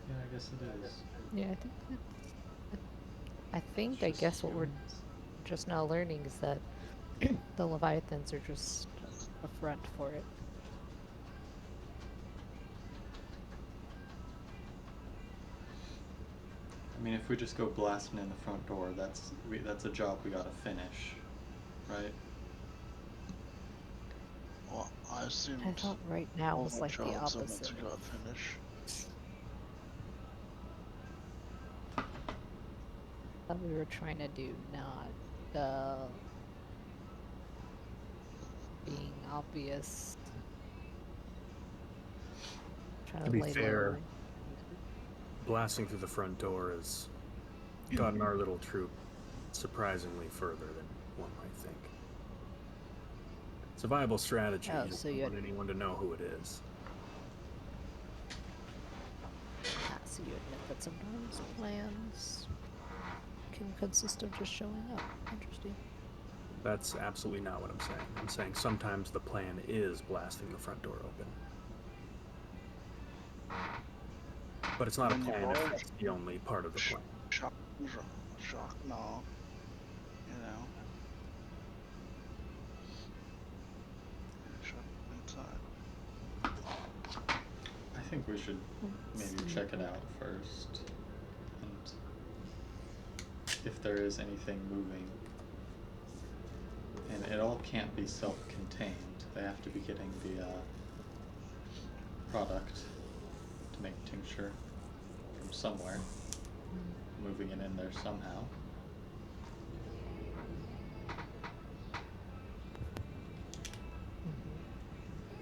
S4: Yeah, I guess it is.
S5: Yeah, I think I guess what we're just now learning is that the Leviathans are just a front for it.
S4: I mean, if we just go blasting in the front door, that's a job we gotta finish, right?
S2: Well, I assumed
S5: I thought right now
S2: all
S5: was
S2: my
S5: like the
S2: jobs I meant
S5: opposite.
S2: to go finish.
S5: I thought we were trying to do not being obvious. Trying
S1: To
S5: to
S1: be
S5: lay
S1: fair,
S5: low.
S1: blasting through the front door has gotten our little troop surprisingly further than one might think. It's a viable strategy.
S5: Oh,
S1: You
S5: so
S1: don't
S5: you
S1: want anyone to know who it is.
S5: so you admit that sometimes plans can consist of just showing up. Interesting.
S1: That's absolutely not what I'm saying. I'm saying sometimes the plan is blasting the front door open. But it's not a
S2: When you
S1: plan if
S2: are
S1: that's the only part of the plan.
S2: shock, no, you know. Shut inside.
S4: I think we should
S5: Let's
S4: maybe
S5: see.
S4: check it out first, and if there is anything moving. And it all can't be self-contained. They have to be getting the product to make tincture from somewhere, moving it in there somehow.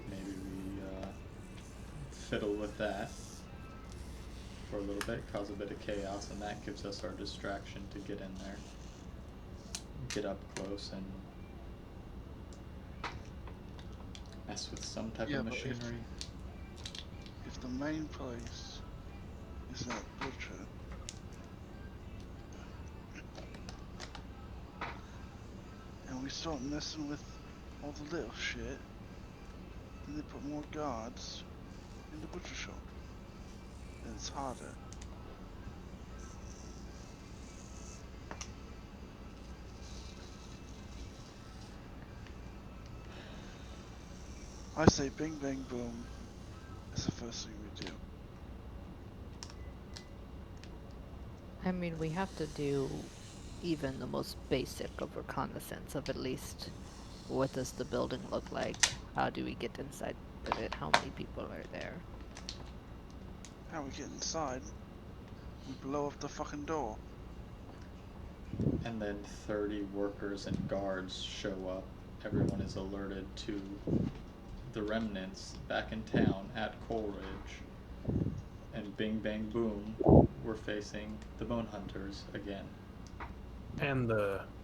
S4: Maybe we fiddle with that for a little bit, cause a bit of chaos, and that gives us our distraction to get in there, get up close, and mess with some type
S2: Yeah,
S4: of
S2: but
S4: machinery.
S2: if the main place is that butcher, and we start messing with all the little shit, then they put more guards in the butcher shop. And it's harder. I say bing bang boom is the first thing we do.
S5: I mean, we have to do even the most basic of reconnaissance of at least what does the building look like? How do we get inside of it? How many people are there?
S2: How we get inside? We blow up the fucking door.
S4: And then 30 workers and guards show up. Everyone is alerted to the remnants back in town at Coleridge. And bing bang boom, we're facing the bone hunters again.
S1: And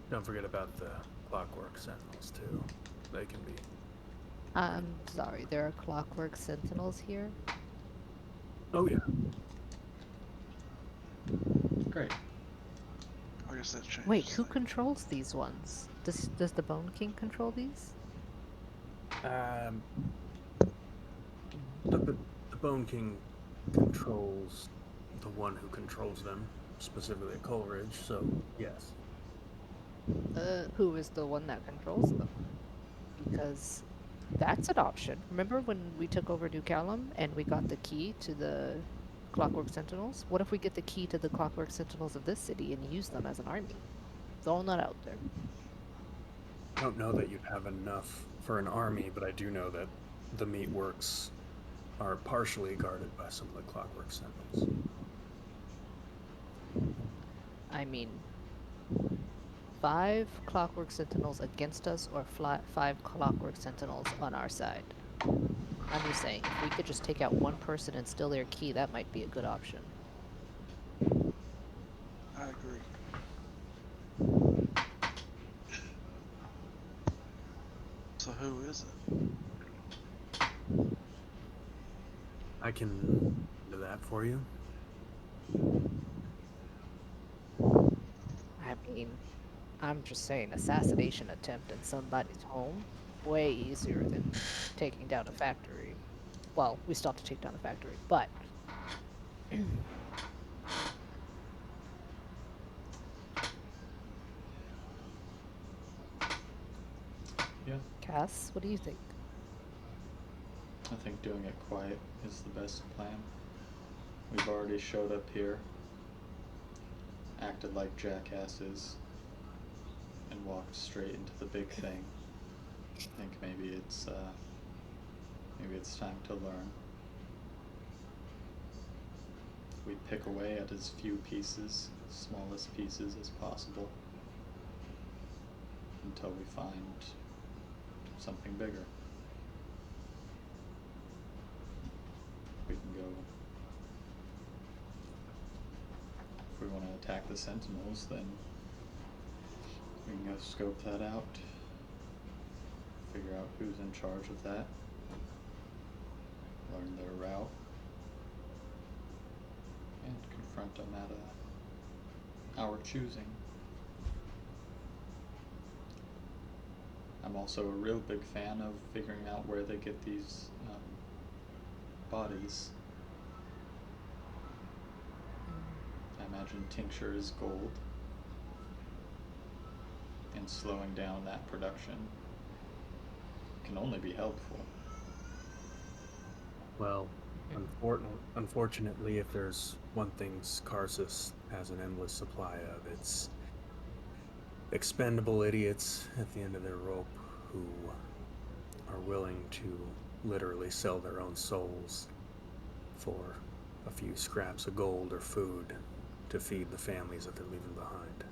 S1: don't forget about the clockwork sentinels too. They can be.
S5: I'm sorry, there are clockwork sentinels here.
S1: Oh yeah.
S4: Great.
S2: I guess that changes
S5: Wait, who
S2: things.
S5: controls these ones? Does the Bone King control these?
S1: The Bone King controls the one who controls them, specifically at Coleridge. So yes.
S5: Who is the one that controls them? Because that's an option. Remember when we took over New Callum and we got the key to the Clockwork Sentinels? What if we get the key to the Clockwork Sentinels of this city and use them as an army? Throwing that out there.
S1: I don't know that you'd have enough for an army, but I do know that the meatworks are partially guarded by some of the Clockwork Sentinels.
S5: I mean, 5 Clockwork Sentinels against us or 5 Clockwork Sentinels on our side. I'm just saying, if we could just take out one person and steal their key, that might be a good option.
S2: I agree. So who is it?
S1: I can do that for you.
S5: I mean, I'm just saying, assassination attempt in somebody's home, way easier than taking down a factory. Well, we still have to take down the factory, but...
S4: Yeah,
S5: Cass, what do you think?
S4: I think doing it quiet is the best plan. We've already showed up here, acted like jackasses, and walked straight into the big thing. I think maybe it's time to learn. We pick away at as few pieces, smallest pieces as possible, until we find something bigger. We can go. If we want to attack the Sentinels, then we can go scope that out, figure out who's in charge of that, learn their route, and confront them at our choosing. I'm also a real big fan of figuring out where they get these bodies. I imagine tincture is gold, and slowing down that production can only be helpful.
S1: Well, unfortunately, if there's one thing Scarsus has an endless supply of, it's expendable idiots at the end of their rope who are willing to literally sell their own souls for a few scraps of gold or food to feed the families that they're leaving behind.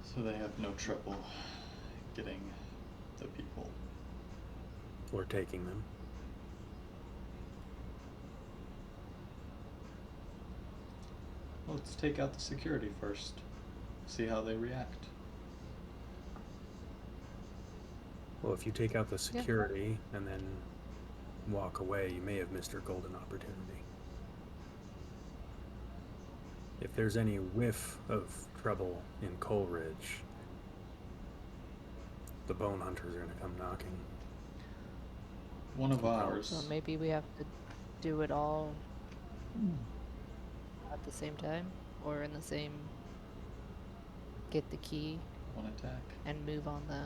S4: So they have no trouble getting the people.
S1: Or taking them.
S4: Let's take out the security first. See how they react.
S1: Well, if you take out the security and then walk away, you may have missed your golden opportunity. If there's any whiff of trouble in Coleridge, the Bone Hunters are going to come knocking.
S4: One of ours.
S5: So maybe we have to do it all at the same time? Or in the same... get the key
S4: One attack.
S5: and move on the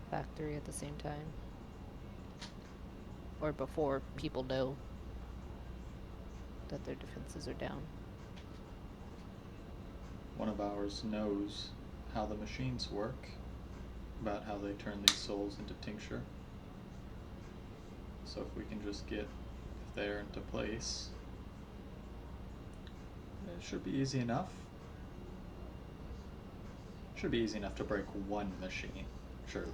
S5: factory at the same time? Or before people know that their defenses are down?
S4: One of ours knows how the machines work, about how they turn these souls into tincture. So if we can just get there into place, it should be easy enough. Should be easy enough to break one machine, surely.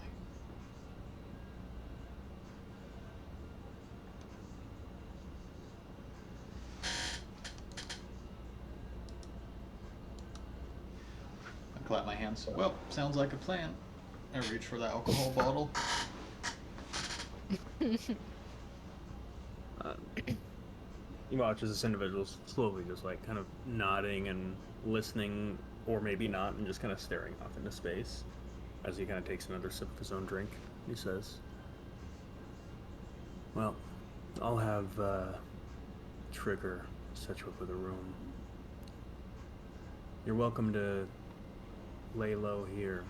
S4: I clap my hands. Well, sounds like a plan. I reach for the alcohol bottle.
S1: You watch as this individual's slowly just like kind of nodding and listening, or maybe not, and just kind of staring off into space as he kind of takes another sip of his own drink. He says, "Well, I'll have Trigger set you up with a room. You're welcome to lay low here.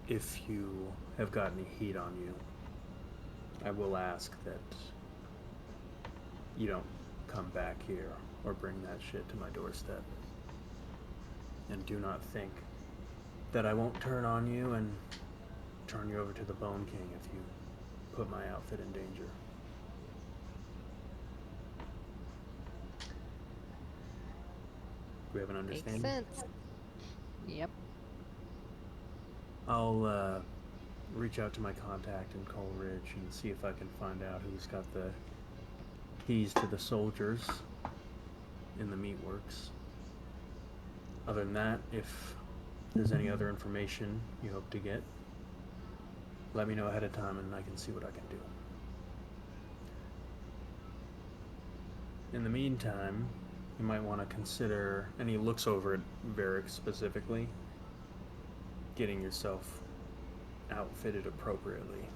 S1: If you have got any heat on you, I will ask that you don't come back here or bring that shit to my doorstep. And do not think that I won't turn on you and turn you over to the Bone King if you put my outfit in danger." Do we have an
S5: Makes
S1: understanding?
S5: sense. Yep.
S1: I'll reach out to my contact in Coleridge and see if I can find out who's got the keys to the soldiers in the meatworks. Other than that, if there's any other information you hope to get, let me know ahead of time and I can see what I can do. In the meantime, you might want to consider, and he looks over at Varric specifically, getting yourself outfitted appropriately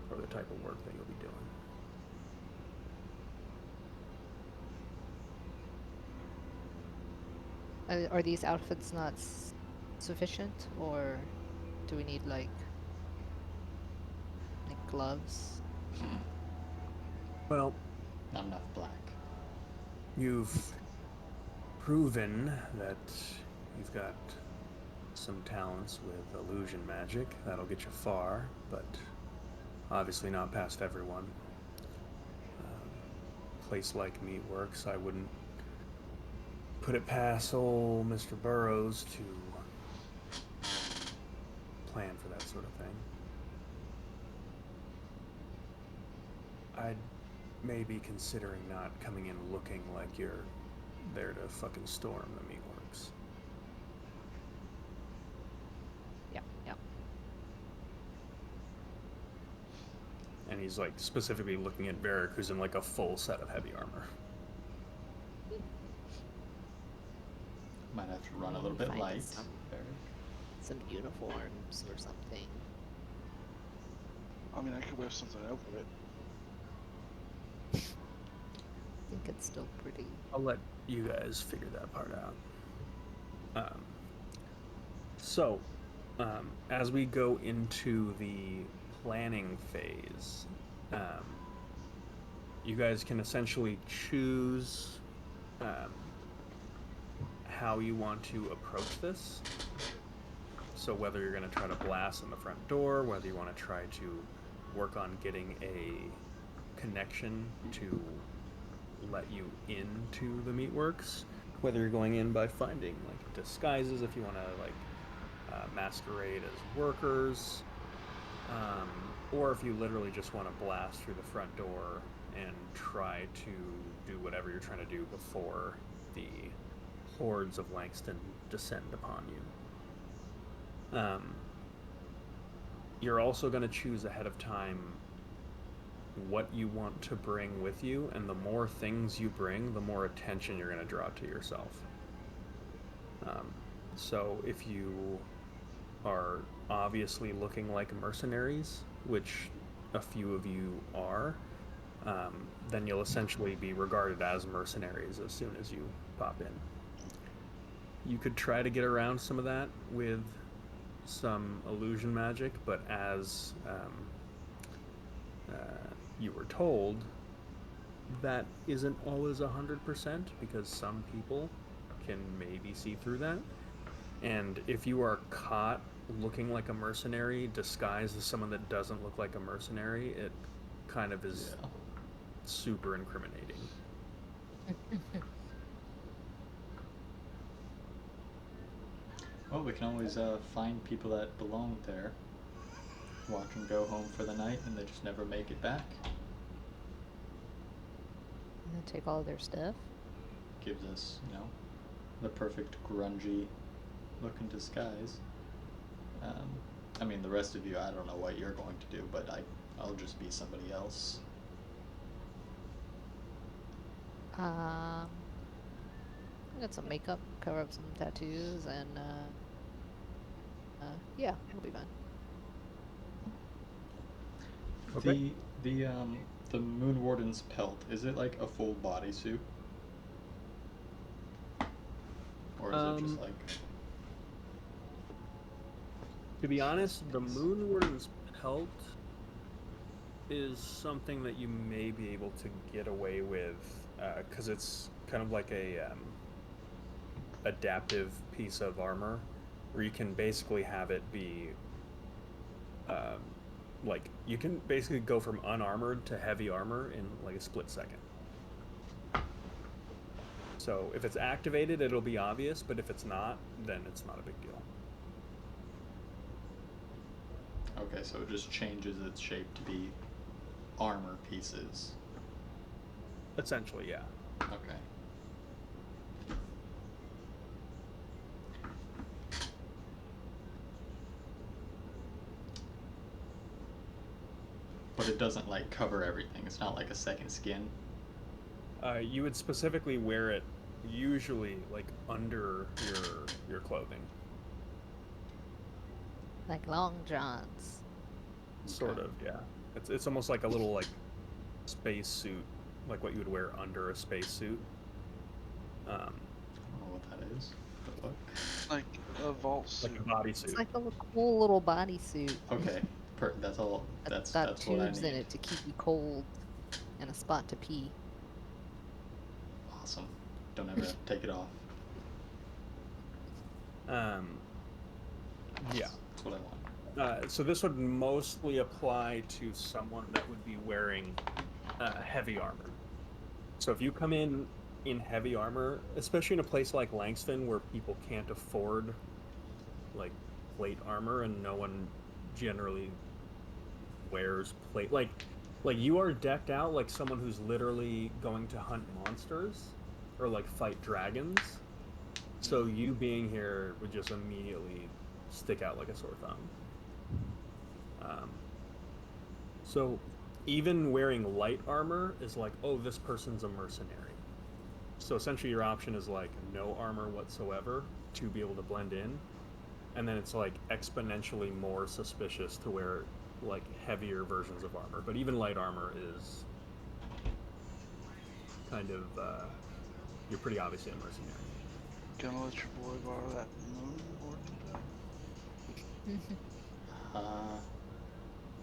S1: for the type of work that you'll be doing.
S5: Are these outfits not sufficient, or do we need like gloves?
S1: Well,
S4: Not enough black.
S1: you've proven that you've got some talents with illusion magic. That'll get you far, but obviously not past everyone. Place like Meatworks, I wouldn't put it past old Mr. Burroughs to plan for that sort of thing. I'd maybe considering not coming in looking like you're there to fucking storm the Meatworks.
S5: Yeah, yeah.
S1: And he's like specifically looking at Varric, who's in like a full set of heavy armor.
S4: Might have to run a little bit
S5: Find
S4: light.
S5: some uniforms or something.
S2: I mean, I could wear something over it.
S5: I think it's still pretty.
S1: I'll let you guys figure that part out. So, as we go into the planning phase, you guys can essentially choose how you want to approach this. So whether you're going to try to blast in the front door, whether you want to try to work on getting a connection to let you into the meatworks, whether you're going in by finding like disguises if you want to like masquerade as workers, or if you literally just want to blast through the front door and try to do whatever you're trying to do before the hordes of Langston descend upon you. You're also going to choose ahead of time what you want to bring with you, and the more things you bring, the more attention you're going to draw to yourself. So if you are obviously looking like mercenaries, which a few of you are, then you'll essentially be regarded as mercenaries as soon as you pop in. You could try to get around some of that with some illusion magic, but as you were told, that isn't always 100% because some people can maybe see through that. And if you are caught looking like a mercenary disguised as someone that doesn't look like a mercenary, it kind of is super incriminating.
S4: Well, we can always find people that belong there, watch them go home for the night, and they just never make it back.
S5: And then take all of their stuff.
S4: Gives us, the perfect grungy look in disguise. I mean, the rest of you, I don't know what you're going to do, but I'll just be somebody else.
S5: I got some makeup, cover up some tattoos, and yeah, it'll be fine.
S1: Okay.
S4: The Moon Warden's pelt, is it like a full bodysuit? Or is it just like
S1: To be honest, the
S4: chest piece?
S1: Moon Warden's pelt is something that you may be able to get away with because it's kind of like a adaptive piece of armor where you can basically have it be um, like you can basically go from unarmored to heavy armor in like a split second. So if it's activated, it'll be obvious, but if it's not, then it's not a big deal.
S4: Okay, so it just changes its shape to be armor pieces.
S1: Essentially, yeah.
S4: Okay. But it doesn't like cover everything. It's not like a second skin.
S1: You would specifically wear it usually like under your clothing,
S5: Like long johns.
S1: sort
S4: Okay.
S1: of, yeah. It's almost like a little like space suit, like what you would wear under a space suit.
S4: I don't know what that is. What the fuck?
S2: Like a vault
S1: Like
S2: suit.
S1: a bodysuit.
S5: It's like a cool little bodysuit.
S4: Okay. That's all.
S5: It's got
S4: That's what I
S5: tubes in
S4: need.
S5: it to keep you cold and a spot to pee.
S4: Awesome. Don't ever have to take it off.
S1: Yeah.
S4: That's what I want.
S1: So this would mostly apply to someone that would be wearing heavy armor. So if you come in heavy armor, especially in a place like Langston where people can't afford like plate armor and no one generally wears plate, like you are decked out like someone who's literally going to hunt monsters or like fight dragons. So you being here would just immediately stick out like a sore thumb. So even wearing light armor is like, oh, this person's a mercenary. So essentially your option is like no armor whatsoever to be able to blend in. And then it's like exponentially more suspicious to wear like heavier versions of armor. But even light armor is kind of, you're pretty obviously a mercenary.
S2: Gonna let your boy borrow that moon warden pelt?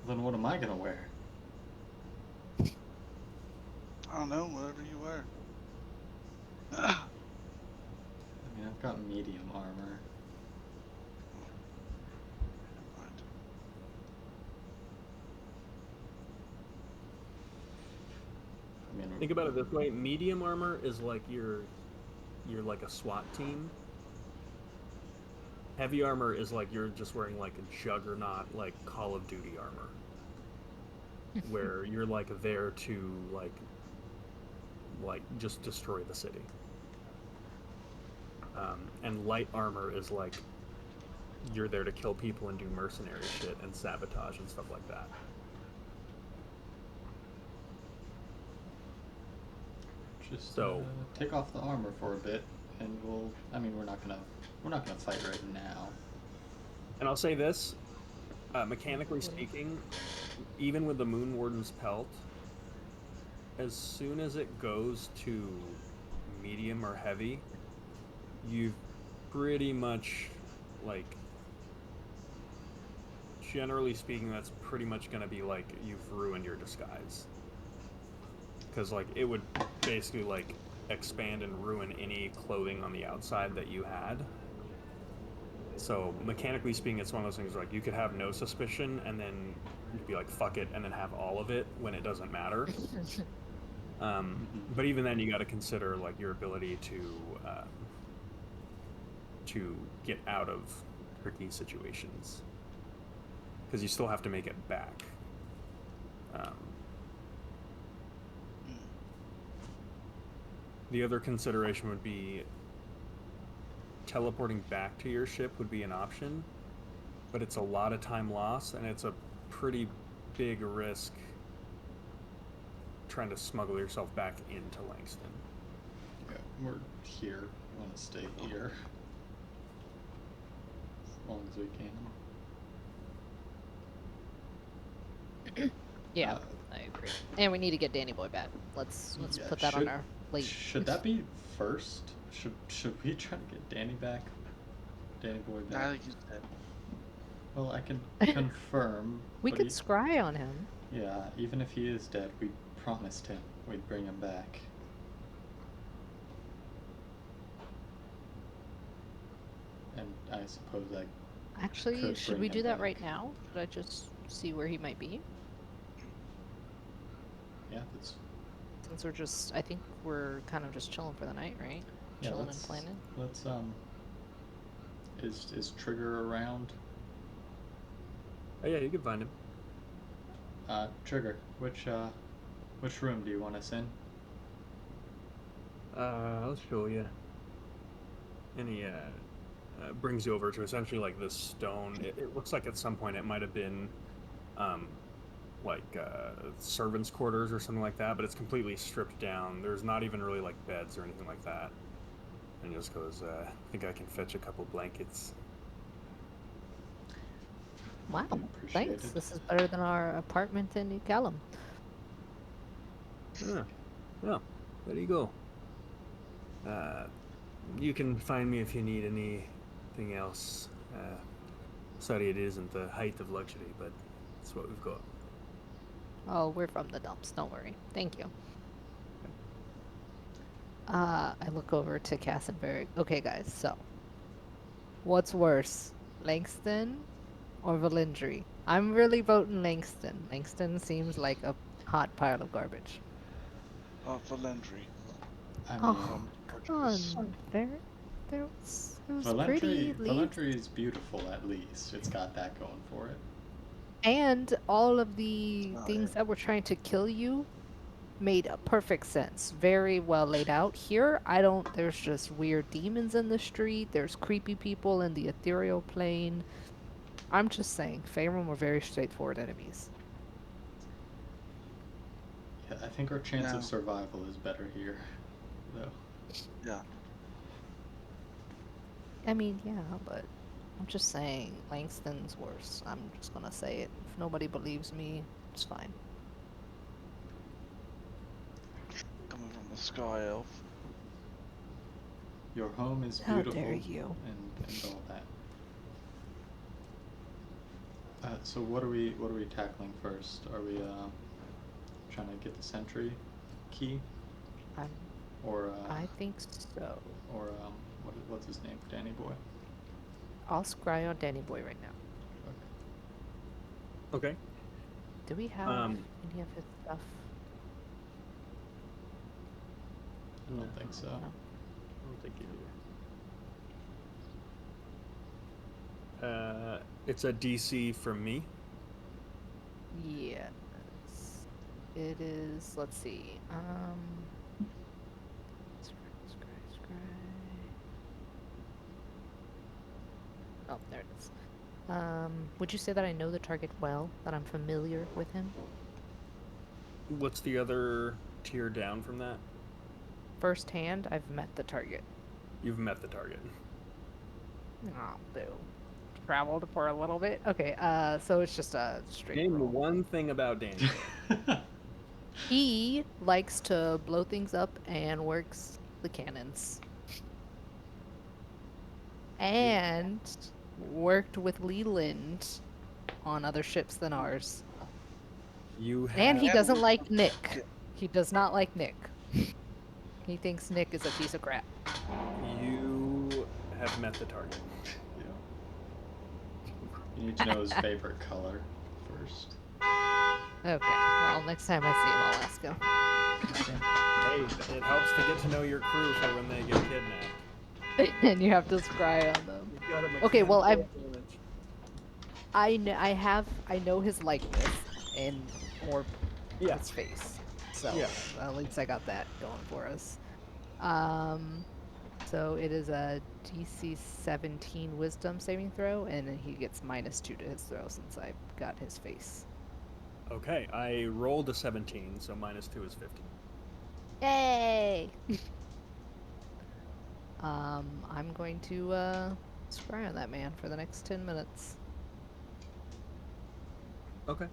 S4: Then what am I gonna wear?
S2: I don't know, whatever you wear.
S4: I mean, I've got medium armor.
S2: Mind.
S4: I mean,
S1: Think about it this way: medium armor is like you're like a SWAT team. Heavy armor is like you're just wearing like a juggernaut, like Call of Duty armor, where you're like there to like just destroy the city. And light armor is like you're there to kill people and do mercenary shit and sabotage and stuff like that.
S4: just
S1: So
S4: take off the armor for a bit, and we'll. I mean, we're not gonna fight right now.
S1: and I'll say this, mechanically speaking, even with the Moon Warden's pelt, as soon as it goes to medium or heavy, you've pretty much, like, generally speaking, that's pretty much going to be like you've ruined your disguise. Because, like, it would basically, like, expand and ruin any clothing on the outside that you had. So, mechanically speaking, it's one of those things where, like, you could have no suspicion and then you'd be like, fuck it, and then have all of it when it doesn't matter. But even then, you got to consider like your ability to get out of tricky situations because you still have to make it back. The other consideration would be teleporting back to your ship would be an option, but it's a lot of time lost and it's a pretty big risk trying to smuggle yourself back into Langston.
S4: We're here. We want to stay here as long as we can.
S5: Yeah, I agree. And we need to get Danny Boy back. Let's
S4: Yeah,
S5: put that on our plate.
S4: Should that be first? Should we try to get Danny back? Danny Boy
S2: I
S4: back?
S2: think he's dead.
S4: Well, I can confirm.
S5: We
S4: but
S5: could scry on him.
S4: Yeah, even if he is dead, we promised him we'd bring him back. And I suppose I
S5: Actually,
S4: could
S5: should
S4: bring
S5: we
S4: him
S5: do that
S4: back.
S5: right now? Should I just see where he might be?
S4: Yeah, that's
S5: Since we're just, I think we're kind of just chilling for the night, right?
S4: yeah.
S5: Chilling and planning.
S4: Let's Is Trigger around?
S1: Oh yeah, you can find him.
S4: Trigger, which room do you want us in?
S1: I'll show you. And he brings you over to essentially like this stone. It looks like at some point it might have been like servants' quarters or something like that, but it's completely stripped down. There's not even really like beds or anything like that. And he just goes, I think I can fetch a couple blankets.
S5: Wow,
S4: Appreciate
S5: thanks.
S4: it.
S5: This is better than our apartment in New Callum.
S1: Yeah. Well, there you go. You can find me if you need anything else. Sorry it isn't the height of luxury, but it's what we've got.
S5: Oh, we're from the dumps. Don't worry. Thank you. I look over to Cassenberg. Okay, guys, so what's worse, Langston or Valindry? I'm really voting Langston. Langston seems like a hot pile of garbage.
S2: Valendry.
S4: I mean,
S5: Oh, come on.
S2: Portuguese.
S5: It was pretty. At least.
S4: Valentry is beautiful. At least it's got that going for it.
S5: And all of the
S2: Oh,
S5: things
S2: yeah.
S5: that were trying to kill you made a perfect sense. Very well laid out. Here, there's just weird demons in the street. There's creepy people in the ethereal plane. I'm just saying, Faerun were very straightforward enemies.
S4: Yeah, I think our chance
S2: Yeah.
S4: of survival is better here, though.
S2: Yeah.
S5: I mean, yeah, but I'm just saying, Langston's worse. I'm just gonna say it. If nobody believes me, it's fine.
S2: Coming from a sky elf.
S4: Your home is
S5: How
S4: beautiful.
S5: dare you.
S4: And all that. So what are we tackling first? Are we trying to get the sentry key,
S5: I'm,
S4: or
S5: I think so.
S4: or what's his name? Danny Boy.
S5: I'll scry on Danny Boy right now.
S1: Okay.
S5: Do we have any of his stuff?
S4: I don't think so.
S5: No.
S1: I don't think you do. It's a DC from me.
S5: Yes. It is, let's see. Scry. Oh, there it is. Would you say that I know the target well? That I'm familiar with him?
S1: What's the other tier down from that?
S5: Firsthand, I've met the target.
S1: You've met the target.
S5: Oh, boo. Traveled for a little bit. Okay, so it's just a straight
S1: Name
S5: roll.
S1: one thing about Danny.
S5: He likes to blow things up and works the cannons. And worked with Leland on other ships than ours.
S1: You have.
S5: And he doesn't like Nick. He does not like Nick. He thinks Nick is a piece of crap.
S1: You have met the target.
S4: You need to know his favorite color first.
S5: Okay, well, next time I see him, I'll ask him.
S1: Hey, it helps to get to know your crew for when they get kidnapped.
S5: And you have to scry on them.
S1: You've got a
S5: Okay, well,
S1: mechanical advantage.
S5: I know his likeness and or
S1: Yeah.
S5: his face. So
S1: Yeah.
S5: at least I got that going for us. So it is a DC 17 Wisdom saving throw, and then he gets -2 to his throw since I got his face.
S1: Okay, I rolled a 17, so -2 is 15.
S5: Yay! I'm going to scry on that man for the next 10 minutes.
S1: Okay.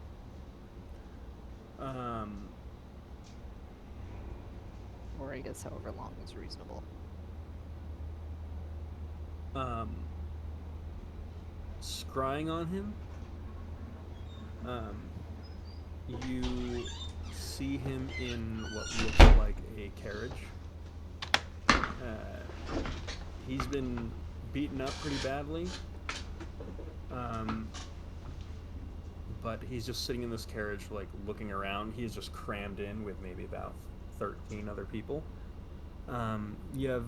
S5: Or I guess however long is reasonable.
S1: Scrying on him. You see him in what looks like a carriage. He's been beaten up pretty badly. But he's just sitting in this carriage, like looking around. He's just crammed in with maybe about 13 other people. You have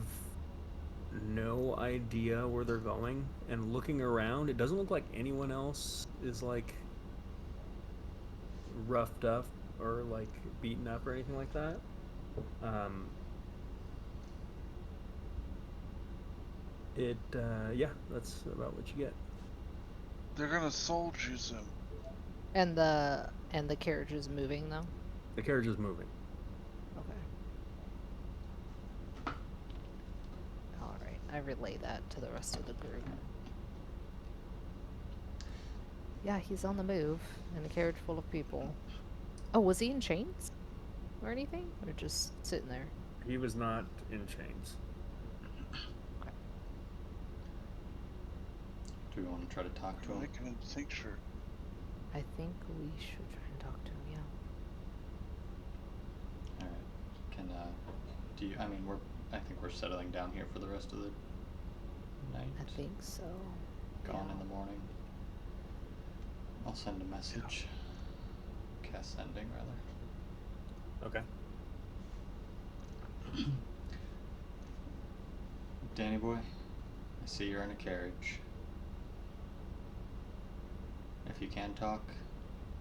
S1: no idea where they're going, and looking around, it doesn't look like anyone else is like roughed up or like beaten up or anything like that. Yeah, that's about what you get.
S2: They're gonna soul juice him.
S5: And the carriage is moving though.
S1: The carriage is moving.
S5: Okay. All right. I relay that to the rest of the group. Yeah, he's on the move in a carriage full of people. Oh, was he in chains or anything, or just sitting there?
S1: He was not in chains.
S5: Okay.
S4: Do we want to try to talk to him?
S2: Make him into tincture.
S5: I think we should try and talk to him. Yeah.
S4: All right. Can do you? I mean, I think we're settling down here for the rest of the night.
S5: I think so.
S4: Gone
S5: Yeah.
S4: in the morning. I'll send a message. Cast sending, rather.
S1: Okay.
S4: Danny boy, I see you're in a carriage. If you can talk,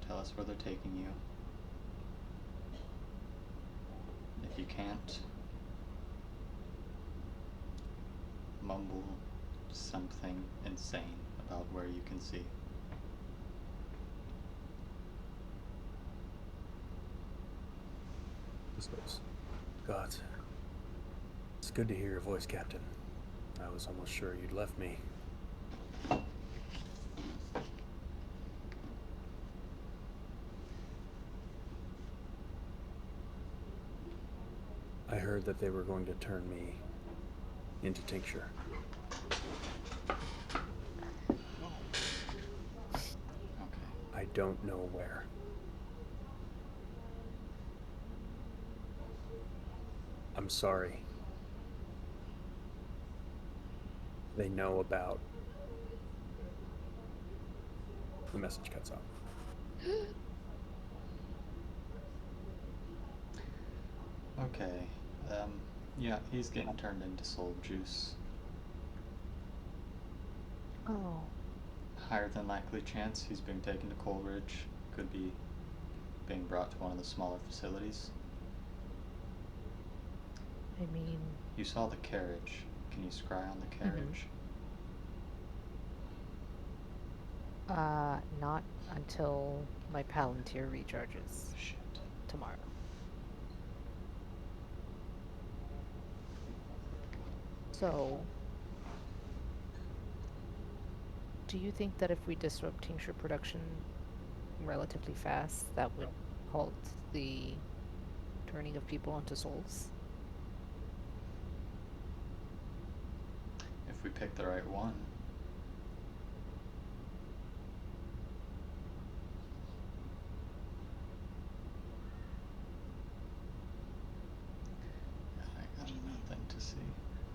S4: tell us where they're taking you. If you can't, mumble something insane about where you can see.
S1: God, it's good to hear your voice, Captain. I was almost sure you'd left me. I heard that they were going to turn me into tincture.
S4: Okay.
S1: I don't know where. I'm sorry. They know about. The message cuts off.
S4: Okay. Yeah, he's getting turned into soul juice.
S5: Oh.
S4: Higher than likely chance he's being taken to Coleridge. Could be being brought to one of the smaller facilities.
S5: I mean.
S4: You saw the carriage. Can you scry on the carriage?
S5: Not until my Palantir recharges
S4: Shit.
S5: tomorrow. So, do you think that if we disrupt tincture production relatively fast, that would halt the turning of people into souls?
S4: If we pick the right one. I got nothing to see.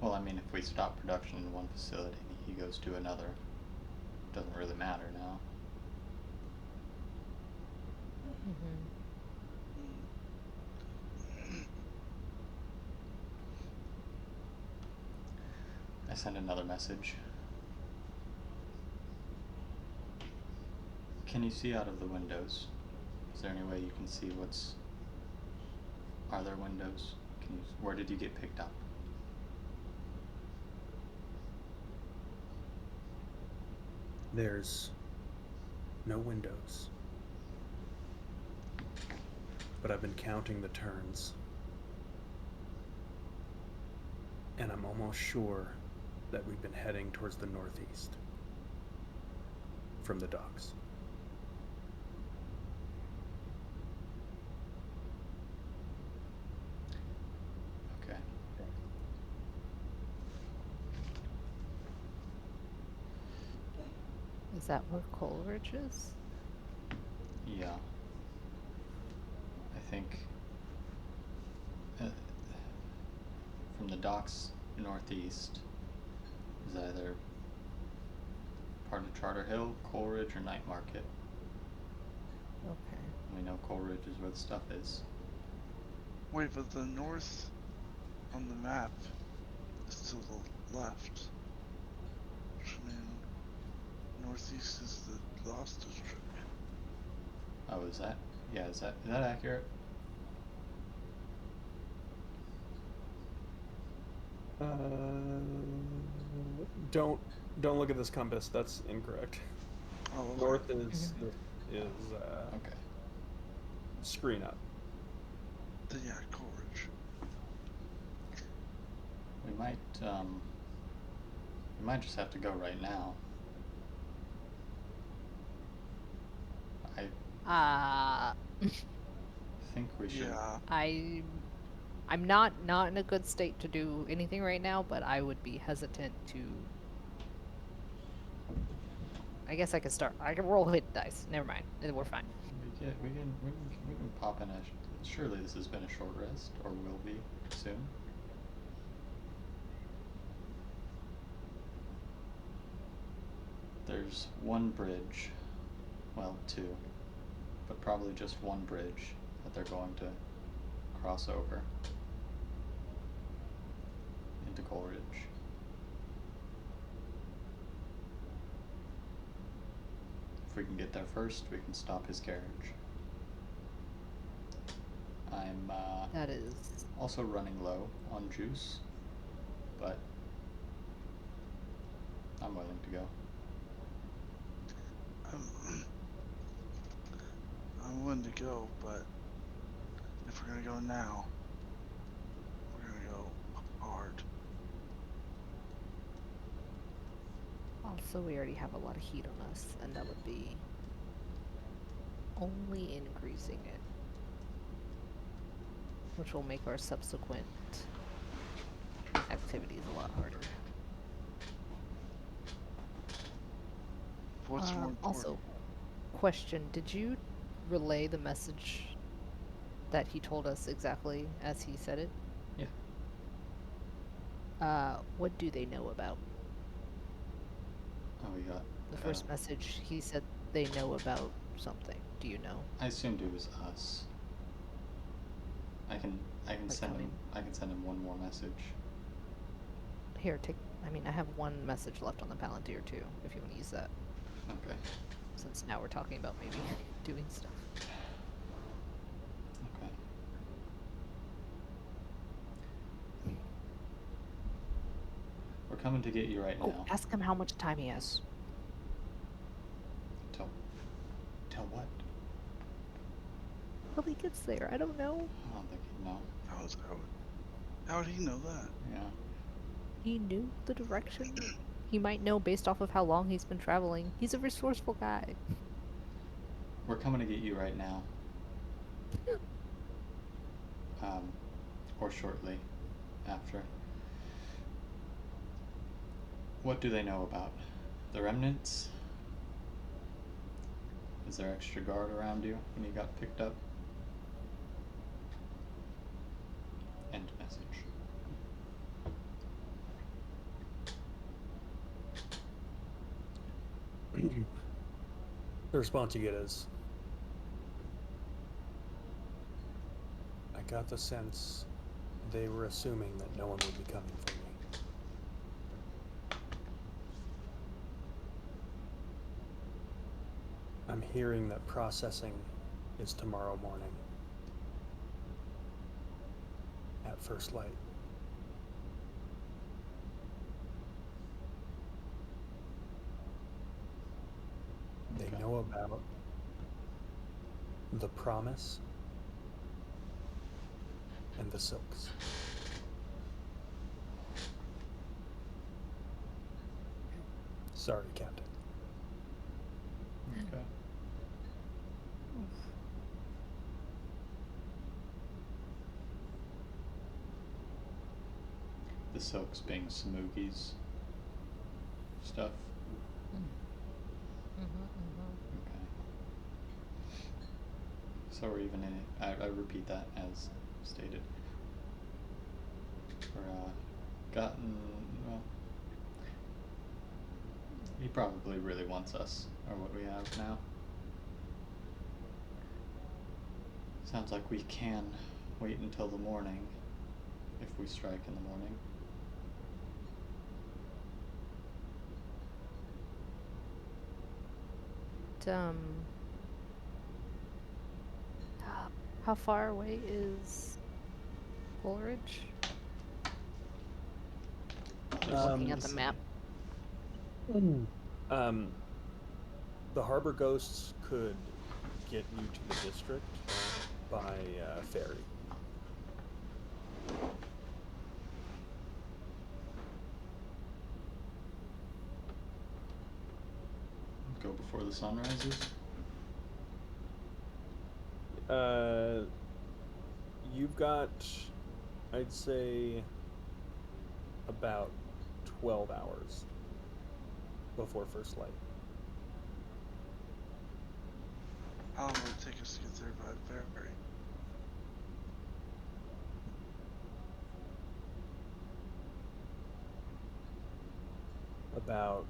S4: Well, I mean, if we stop production in one facility and he goes to another, doesn't really matter now.
S5: Mm-hmm.
S4: I send another message. Can you see out of the windows? Is there any way you can see what's... Are there windows? Where did you get picked up?
S1: There's no windows. But I've been counting the turns. And I'm almost sure that we've been heading towards the northeast from the docks.
S4: Okay.
S5: Is that where Coleridge is?
S4: Yeah. I think from the docks northeast is either part of Charter Hill, Coleridge, or Night Market.
S5: Okay.
S4: We know Coleridge is where the stuff is.
S2: Wait, but the north on the map is to the left. Which means northeast is the Lost District.
S4: Oh, is that? Yeah, is that accurate?
S1: Don't look at this compass. That's incorrect.
S2: Oh, okay.
S1: North is
S4: Okay.
S1: screen up.
S2: Then yeah, Coleridge.
S4: We might just have to go right now. I think we should.
S2: Yeah.
S5: I'm not in a good state to do anything right now, but I would be hesitant to. I guess I could start. I can roll hit dice. Never mind. We're fine.
S4: We can pop in a. Surely this has been a short rest, or will be soon. There's one bridge, well, two, but probably just one bridge that they're going to cross over into Coleridge. If we can get there first, we can stop his carriage. I'm
S5: That is
S4: also running low on juice, but I'm willing to go.
S2: I'm willing to go, but if we're gonna go now, we're gonna go hard.
S5: also we already have a lot of heat on us, and that would be only increasing it, which will make our subsequent activities a lot harder.
S2: What's more important?
S5: Also, question: did you relay the message that he told us exactly as he said it?
S4: Yeah.
S5: What do they know about?
S4: Oh, we got
S5: The first message, he said they know about something. Do you know?
S4: I assumed it was us. I can
S5: Like
S4: send him.
S5: coming.
S4: I can send him one more message.
S5: Here, take. I mean, I have one message left on the Palantir too, if you want to use that.
S4: Okay.
S5: Since now we're talking about maybe doing stuff.
S4: Okay. We're coming to get you right
S5: Oh,
S4: now.
S5: ask him how much time he has.
S4: Tell what?
S5: Till he gets there. I don't know.
S4: I don't think he'd know.
S2: How would he know that?
S4: Yeah.
S5: He knew the direction. He might know based off of how long he's been traveling. He's a resourceful guy.
S4: We're coming to get you right now. Or shortly after. What do they know about the Remnants? Is there extra guard around you when you got picked up? End message.
S1: The response you get is, I got the sense they were assuming that no one would be coming for me. I'm hearing that processing is tomorrow morning at first light. They
S4: Okay.
S1: know about the promise and the silks. Sorry, Captain.
S4: Okay. The silks being Smoogies stuff. Okay. So we're even in it. I repeat that as stated. We're gotten, well, he probably really wants us, or what we have now. Sounds like we can wait until the morning, if we strike in the morning.
S5: How far away is Coleridge? Looking at the map.
S1: The harbor ghosts could get you to the district by ferry.
S4: Go before the sun rises.
S1: You've got, I'd say, about 12 hours before first light.
S2: How long will it take us to get there by ferry?
S1: About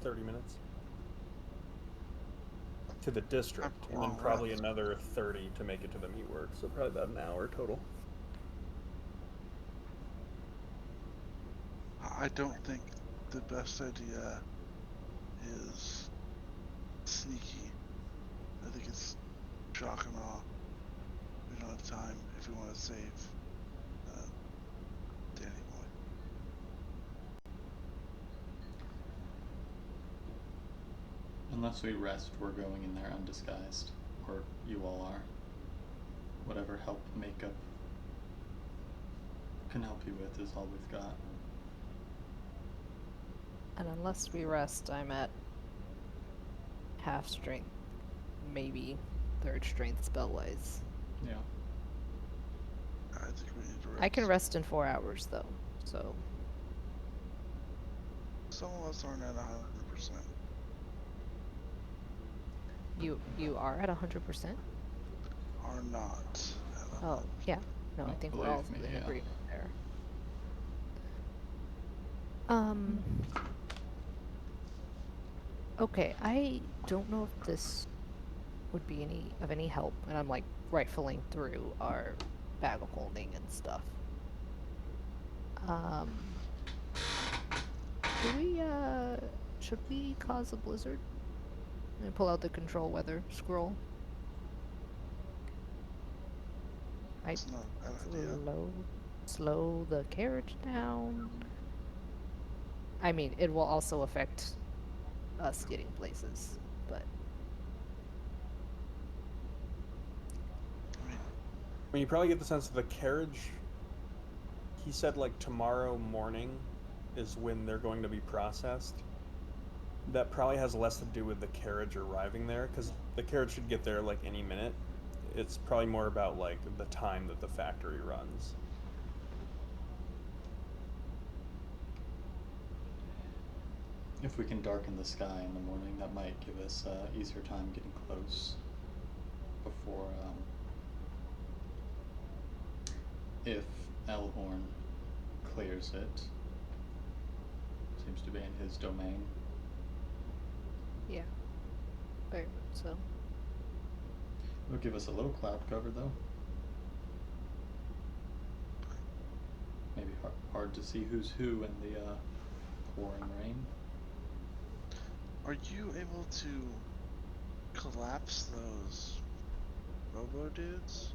S1: 30 minutes. To the district,
S2: That's a
S1: and then
S2: long
S1: probably
S2: rest.
S1: another 30 to make it to the meat work, so probably about an hour total.
S2: I don't think the best idea is sneaky. I think it's shock and awe. We don't have time if we want to save Danny Boy.
S4: Unless we rest, we're going in there undisguised. Or you all are. Whatever help makeup can help you with is all we've got.
S5: And unless we rest, I'm at half strength, maybe third strength spell-wise.
S4: Yeah.
S2: I think we need to rest.
S5: I can rest in 4 hours though, so
S2: Some of us aren't at 100%.
S5: you are at 100%?
S2: Are not.
S5: Oh, yeah. No, I
S4: Oh,
S5: think we're all
S4: believe me,
S5: in
S4: yeah.
S5: agreement there. Okay, I don't know if this would be of any help, and I'm like rifling through our bag of holding and stuff. Should we cause a blizzard? And pull out the control weather scroll.
S2: It's not a bad idea.
S5: Slow the carriage down. I mean, it will also affect us getting places, but
S2: I mean,
S1: you probably get the sense of the carriage. He said like tomorrow morning is when they're going to be processed. That probably has less to do with the carriage arriving there, because the carriage should get there like any minute. It's probably more about like the time that the factory runs.
S4: If we can darken the sky in the morning, that might give us easier time getting close before, if Elhorn clears it. Seems to be in his domain.
S5: yeah, very much so.
S4: It'll give us a little cloud cover, though. Maybe hard to see who's who in the pouring rain.
S2: are you able to collapse those robo dudes?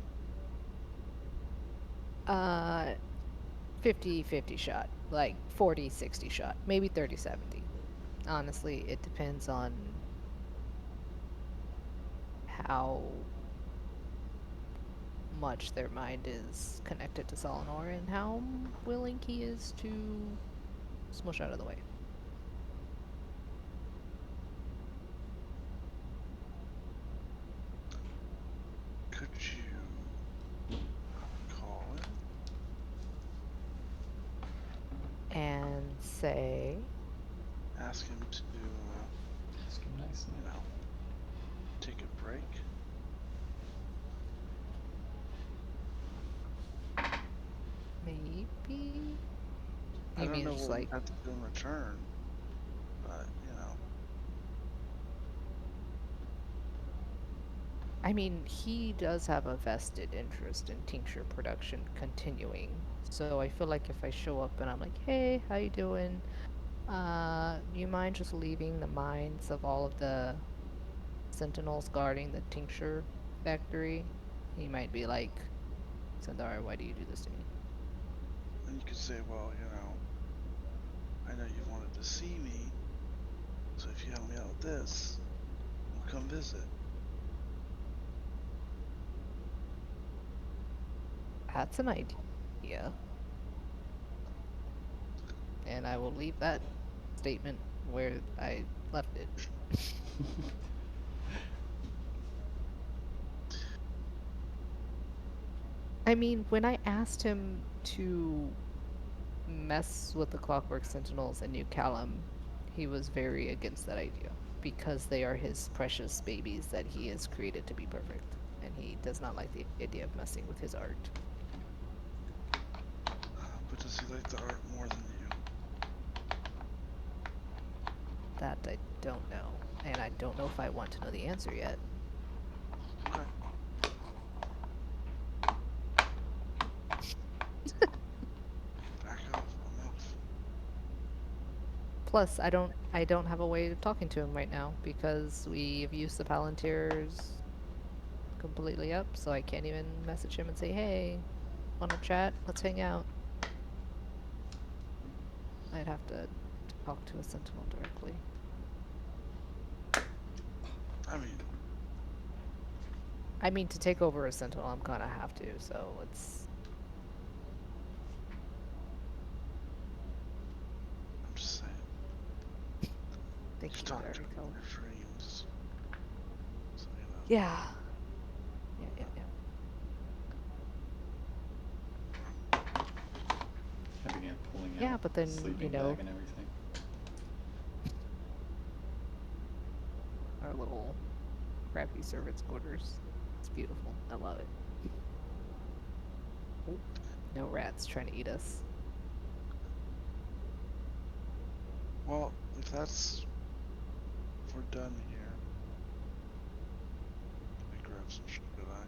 S5: 50-50 shot, like 40-60 shot, maybe 30-70. Honestly, it depends on how much their mind is connected to Solinor and how willing he is to smush out of the way. say,
S2: ask him to,
S4: Ask him nicely.
S2: you know, take a break.
S5: maybe.
S2: I
S5: You
S2: don't
S5: mean
S2: know
S5: just
S2: what we
S5: like,
S2: have to do in return, but you know,
S5: I mean, he does have a vested interest in tincture production continuing. So I feel like if I show up and I'm like, hey, how you doing? You mind just leaving the minds of all of the sentinels guarding the tincture factory? He might be like, Sandara, why do you do this to me?
S2: and you could say, well, you know, I know you wanted to see me, so if you help me out with this, we'll come visit.
S5: That's an idea. And I will leave that statement where I left it. I mean, when I asked him to mess with the Clockwork Sentinels in New Callum, he was very against that idea because they are his precious babies that he has created to be perfect, and he does not like the idea of messing with his art.
S2: But does he like the art more than you?
S5: That I don't know, and I don't know if I want to know the answer yet.
S2: Okay. Back off. I'm off.
S5: Plus, I don't have a way of talking to him right now because we've used the Palantirs completely up, so I can't even message him and say, "Hey, wanna chat? Let's hang out." I'd have to talk to a sentinel directly.
S2: I mean,
S5: I mean, to take over a sentinel, I'm gonna have to, so it's...
S2: I'm just saying.
S5: Thank
S2: You
S5: you,
S2: talk to him
S5: Dariko.
S2: in your dreams. So, you know.
S5: Yeah. Yeah.
S4: I began pulling
S5: Yeah,
S4: out
S5: but
S4: the
S5: then,
S4: sleeping bag and everything.
S5: our little crappy servants' quarters. It's beautiful. I love it. Ooh, no rats trying to eat us.
S2: Well, if we're done here, let me grab some shut eye.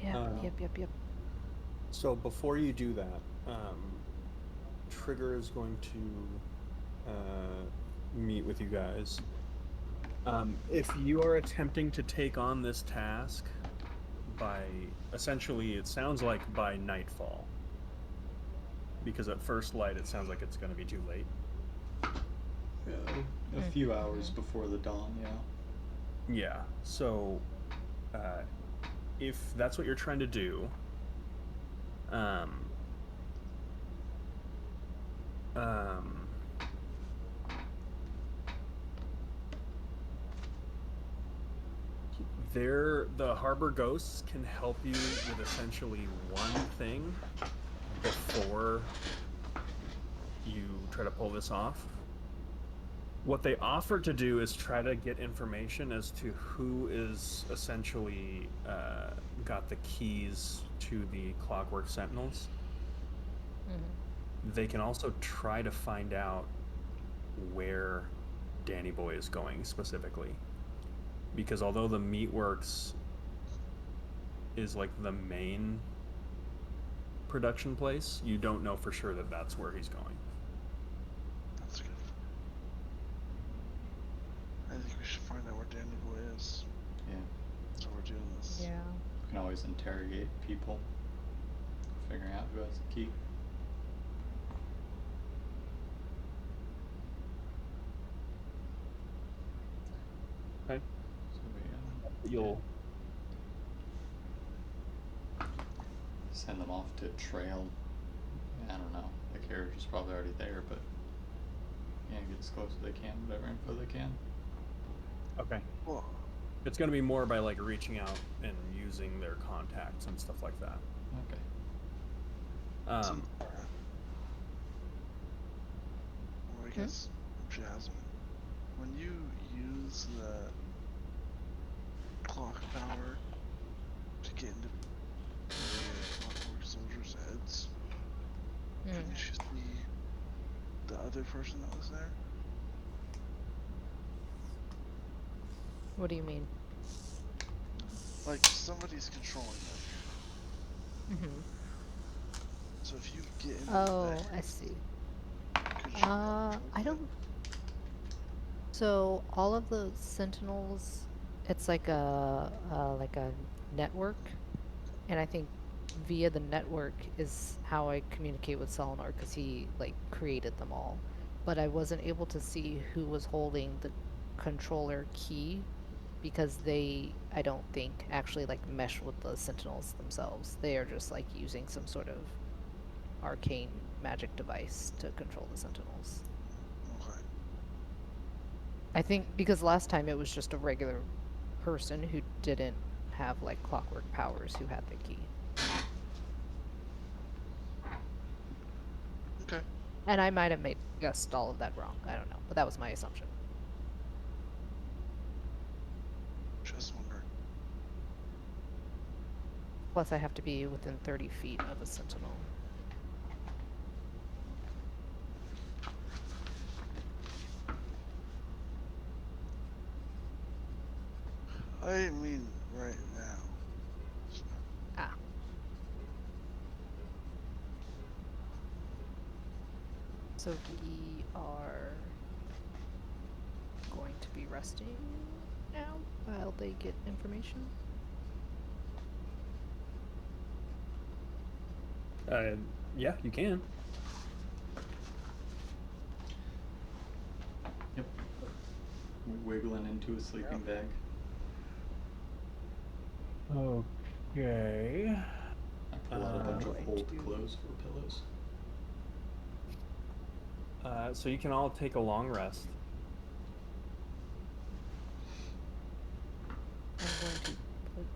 S5: Yep.
S1: So before you do that, Trigger is going to meet with you guys. If you are attempting to take on this task by essentially, it sounds like by nightfall, because at first light it sounds like it's going to be too late.
S4: A few hours before the dawn, yeah.
S1: Yeah. So, if that's what you're trying to do, um, um, the harbor ghosts can help you with essentially one thing before you try to pull this off. What they offer to do is try to get information as to who is essentially got the keys to the Clockwork Sentinels. They can also try to find out where Danny Boy is going specifically, because although the Meatworks is like the main production place, you don't know for sure that that's where he's going.
S2: That's good. I think we should find out where Danny Boy is.
S4: Yeah.
S2: So we're doing this.
S5: Yeah.
S4: We can always interrogate people, figuring out who has the key.
S1: Okay.
S4: So
S1: You'll
S4: send them off to trail. I don't know. The carriage is probably already there, but yeah, get as close as they can, whatever info they can.
S1: okay.
S2: Well,
S1: It's going to be more by like reaching out and using their contacts and stuff like that.
S4: Okay.
S2: Or I
S5: Hmm?
S2: guess Jasmine. When you use the clock power to get into the clockwork soldiers' heads, couldn't you see the other person that was there?
S5: What do you mean?
S2: Like somebody's controlling them.
S5: Mm-hmm.
S2: So if you get into the
S5: Oh, I
S2: heads,
S5: see.
S2: could you not
S5: I
S2: control them?
S5: don't. So all of the sentinels, it's like a network, and I think via the network is how I communicate with Selenar because he like created them all. But I wasn't able to see who was holding the controller key because they, I don't think, actually like mesh with the sentinels themselves. They are just like using some sort of arcane magic device to control the sentinels.
S2: Okay.
S5: I think because last time it was just a regular person who didn't have like clockwork powers who had the key.
S2: Okay.
S5: And I might have made guessed all of that wrong. I don't know, but that was my assumption.
S2: Just wondering.
S5: Plus, I have to be within 30 feet of a sentinel.
S2: I mean, right now.
S5: Ah. So we are going to be resting now while they get information.
S1: Yeah, you can.
S4: Yep. Wiggling into a sleeping bag.
S1: Okay.
S4: I pull out a bunch of
S5: Going
S4: old
S5: to-
S4: clothes for pillows.
S1: So you can all take a long rest.
S5: I'm going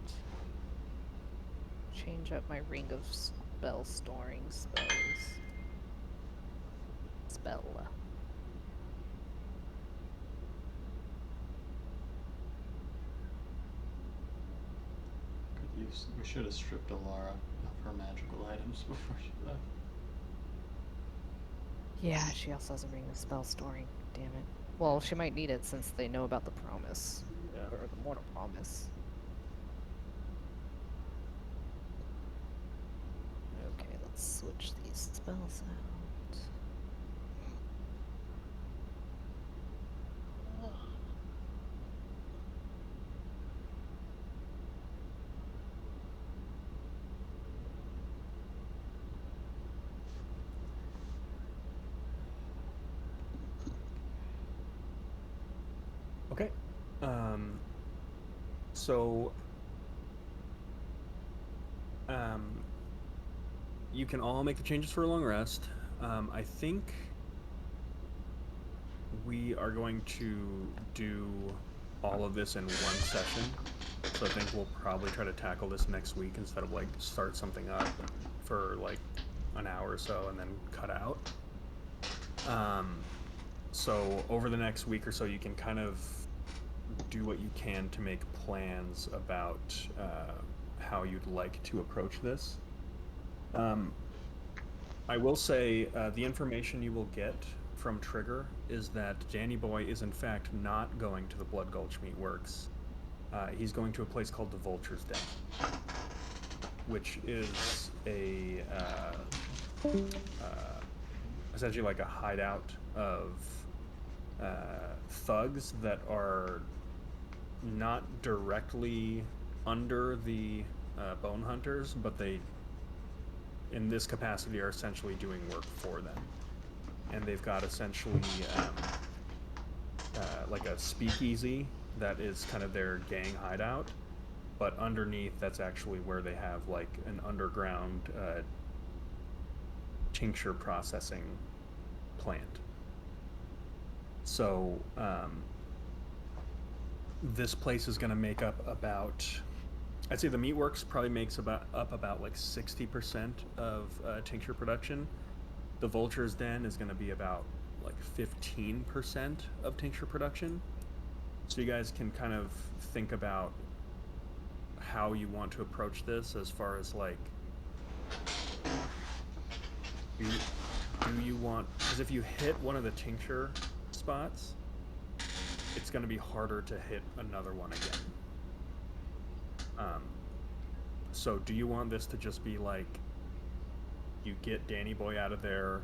S5: to change up my ring of spell storing spells. Spell.
S4: Could use. We should have stripped Alara of her magical items before she left.
S5: Yeah, she also has a ring of spell storing. Damn it. Well, she might need it since they know about the promise.
S1: Yeah.
S5: Or the mortal promise. Okay, let's switch these spells out.
S1: Okay. So um, you can all make the changes for a long rest. I think we are going to do all of this in one session. So I think we'll probably try to tackle this next week instead of like start something up for like an hour or so and then cut out. So over the next week or so, you can kind of do what you can to make plans about how you'd like to approach this. I will say the information you will get from Trigger is that Danny Boy is in fact not going to the Blood Gulch Meatworks. He's going to a place called the Vulture's Den, which is a essentially like a hideout of thugs that are not directly under the Bone Hunters, but they, in this capacity, are essentially doing work for them. And they've got essentially like a speakeasy that is kind of their gang hideout, but underneath that's actually where they have like an underground tincture processing plant. So this place is going to make up about I'd say the Meatworks probably makes about like 60% of tincture production. The Vulture's Den is going to be about like 15% of tincture production. So you guys can kind of think about how you want to approach this as far as like, do you want, because if you hit one of the tincture spots, it's going to be harder to hit another one again. So do you want this to just be like, you get Danny Boy out of there,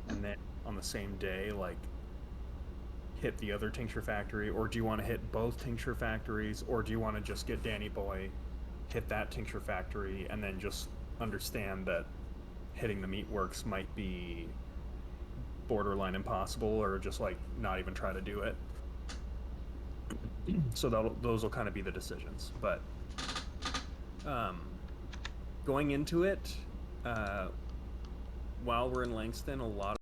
S1: and then on the same day, like, hit the other tincture factory, or do you want to hit both tincture factories, or do you want to just get Danny Boy, hit that tincture factory, and then just understand that hitting the Meatworks might be borderline impossible, or just like not even try to do it? So those will kind of be the decisions. But going into it, while we're in Langston, a lot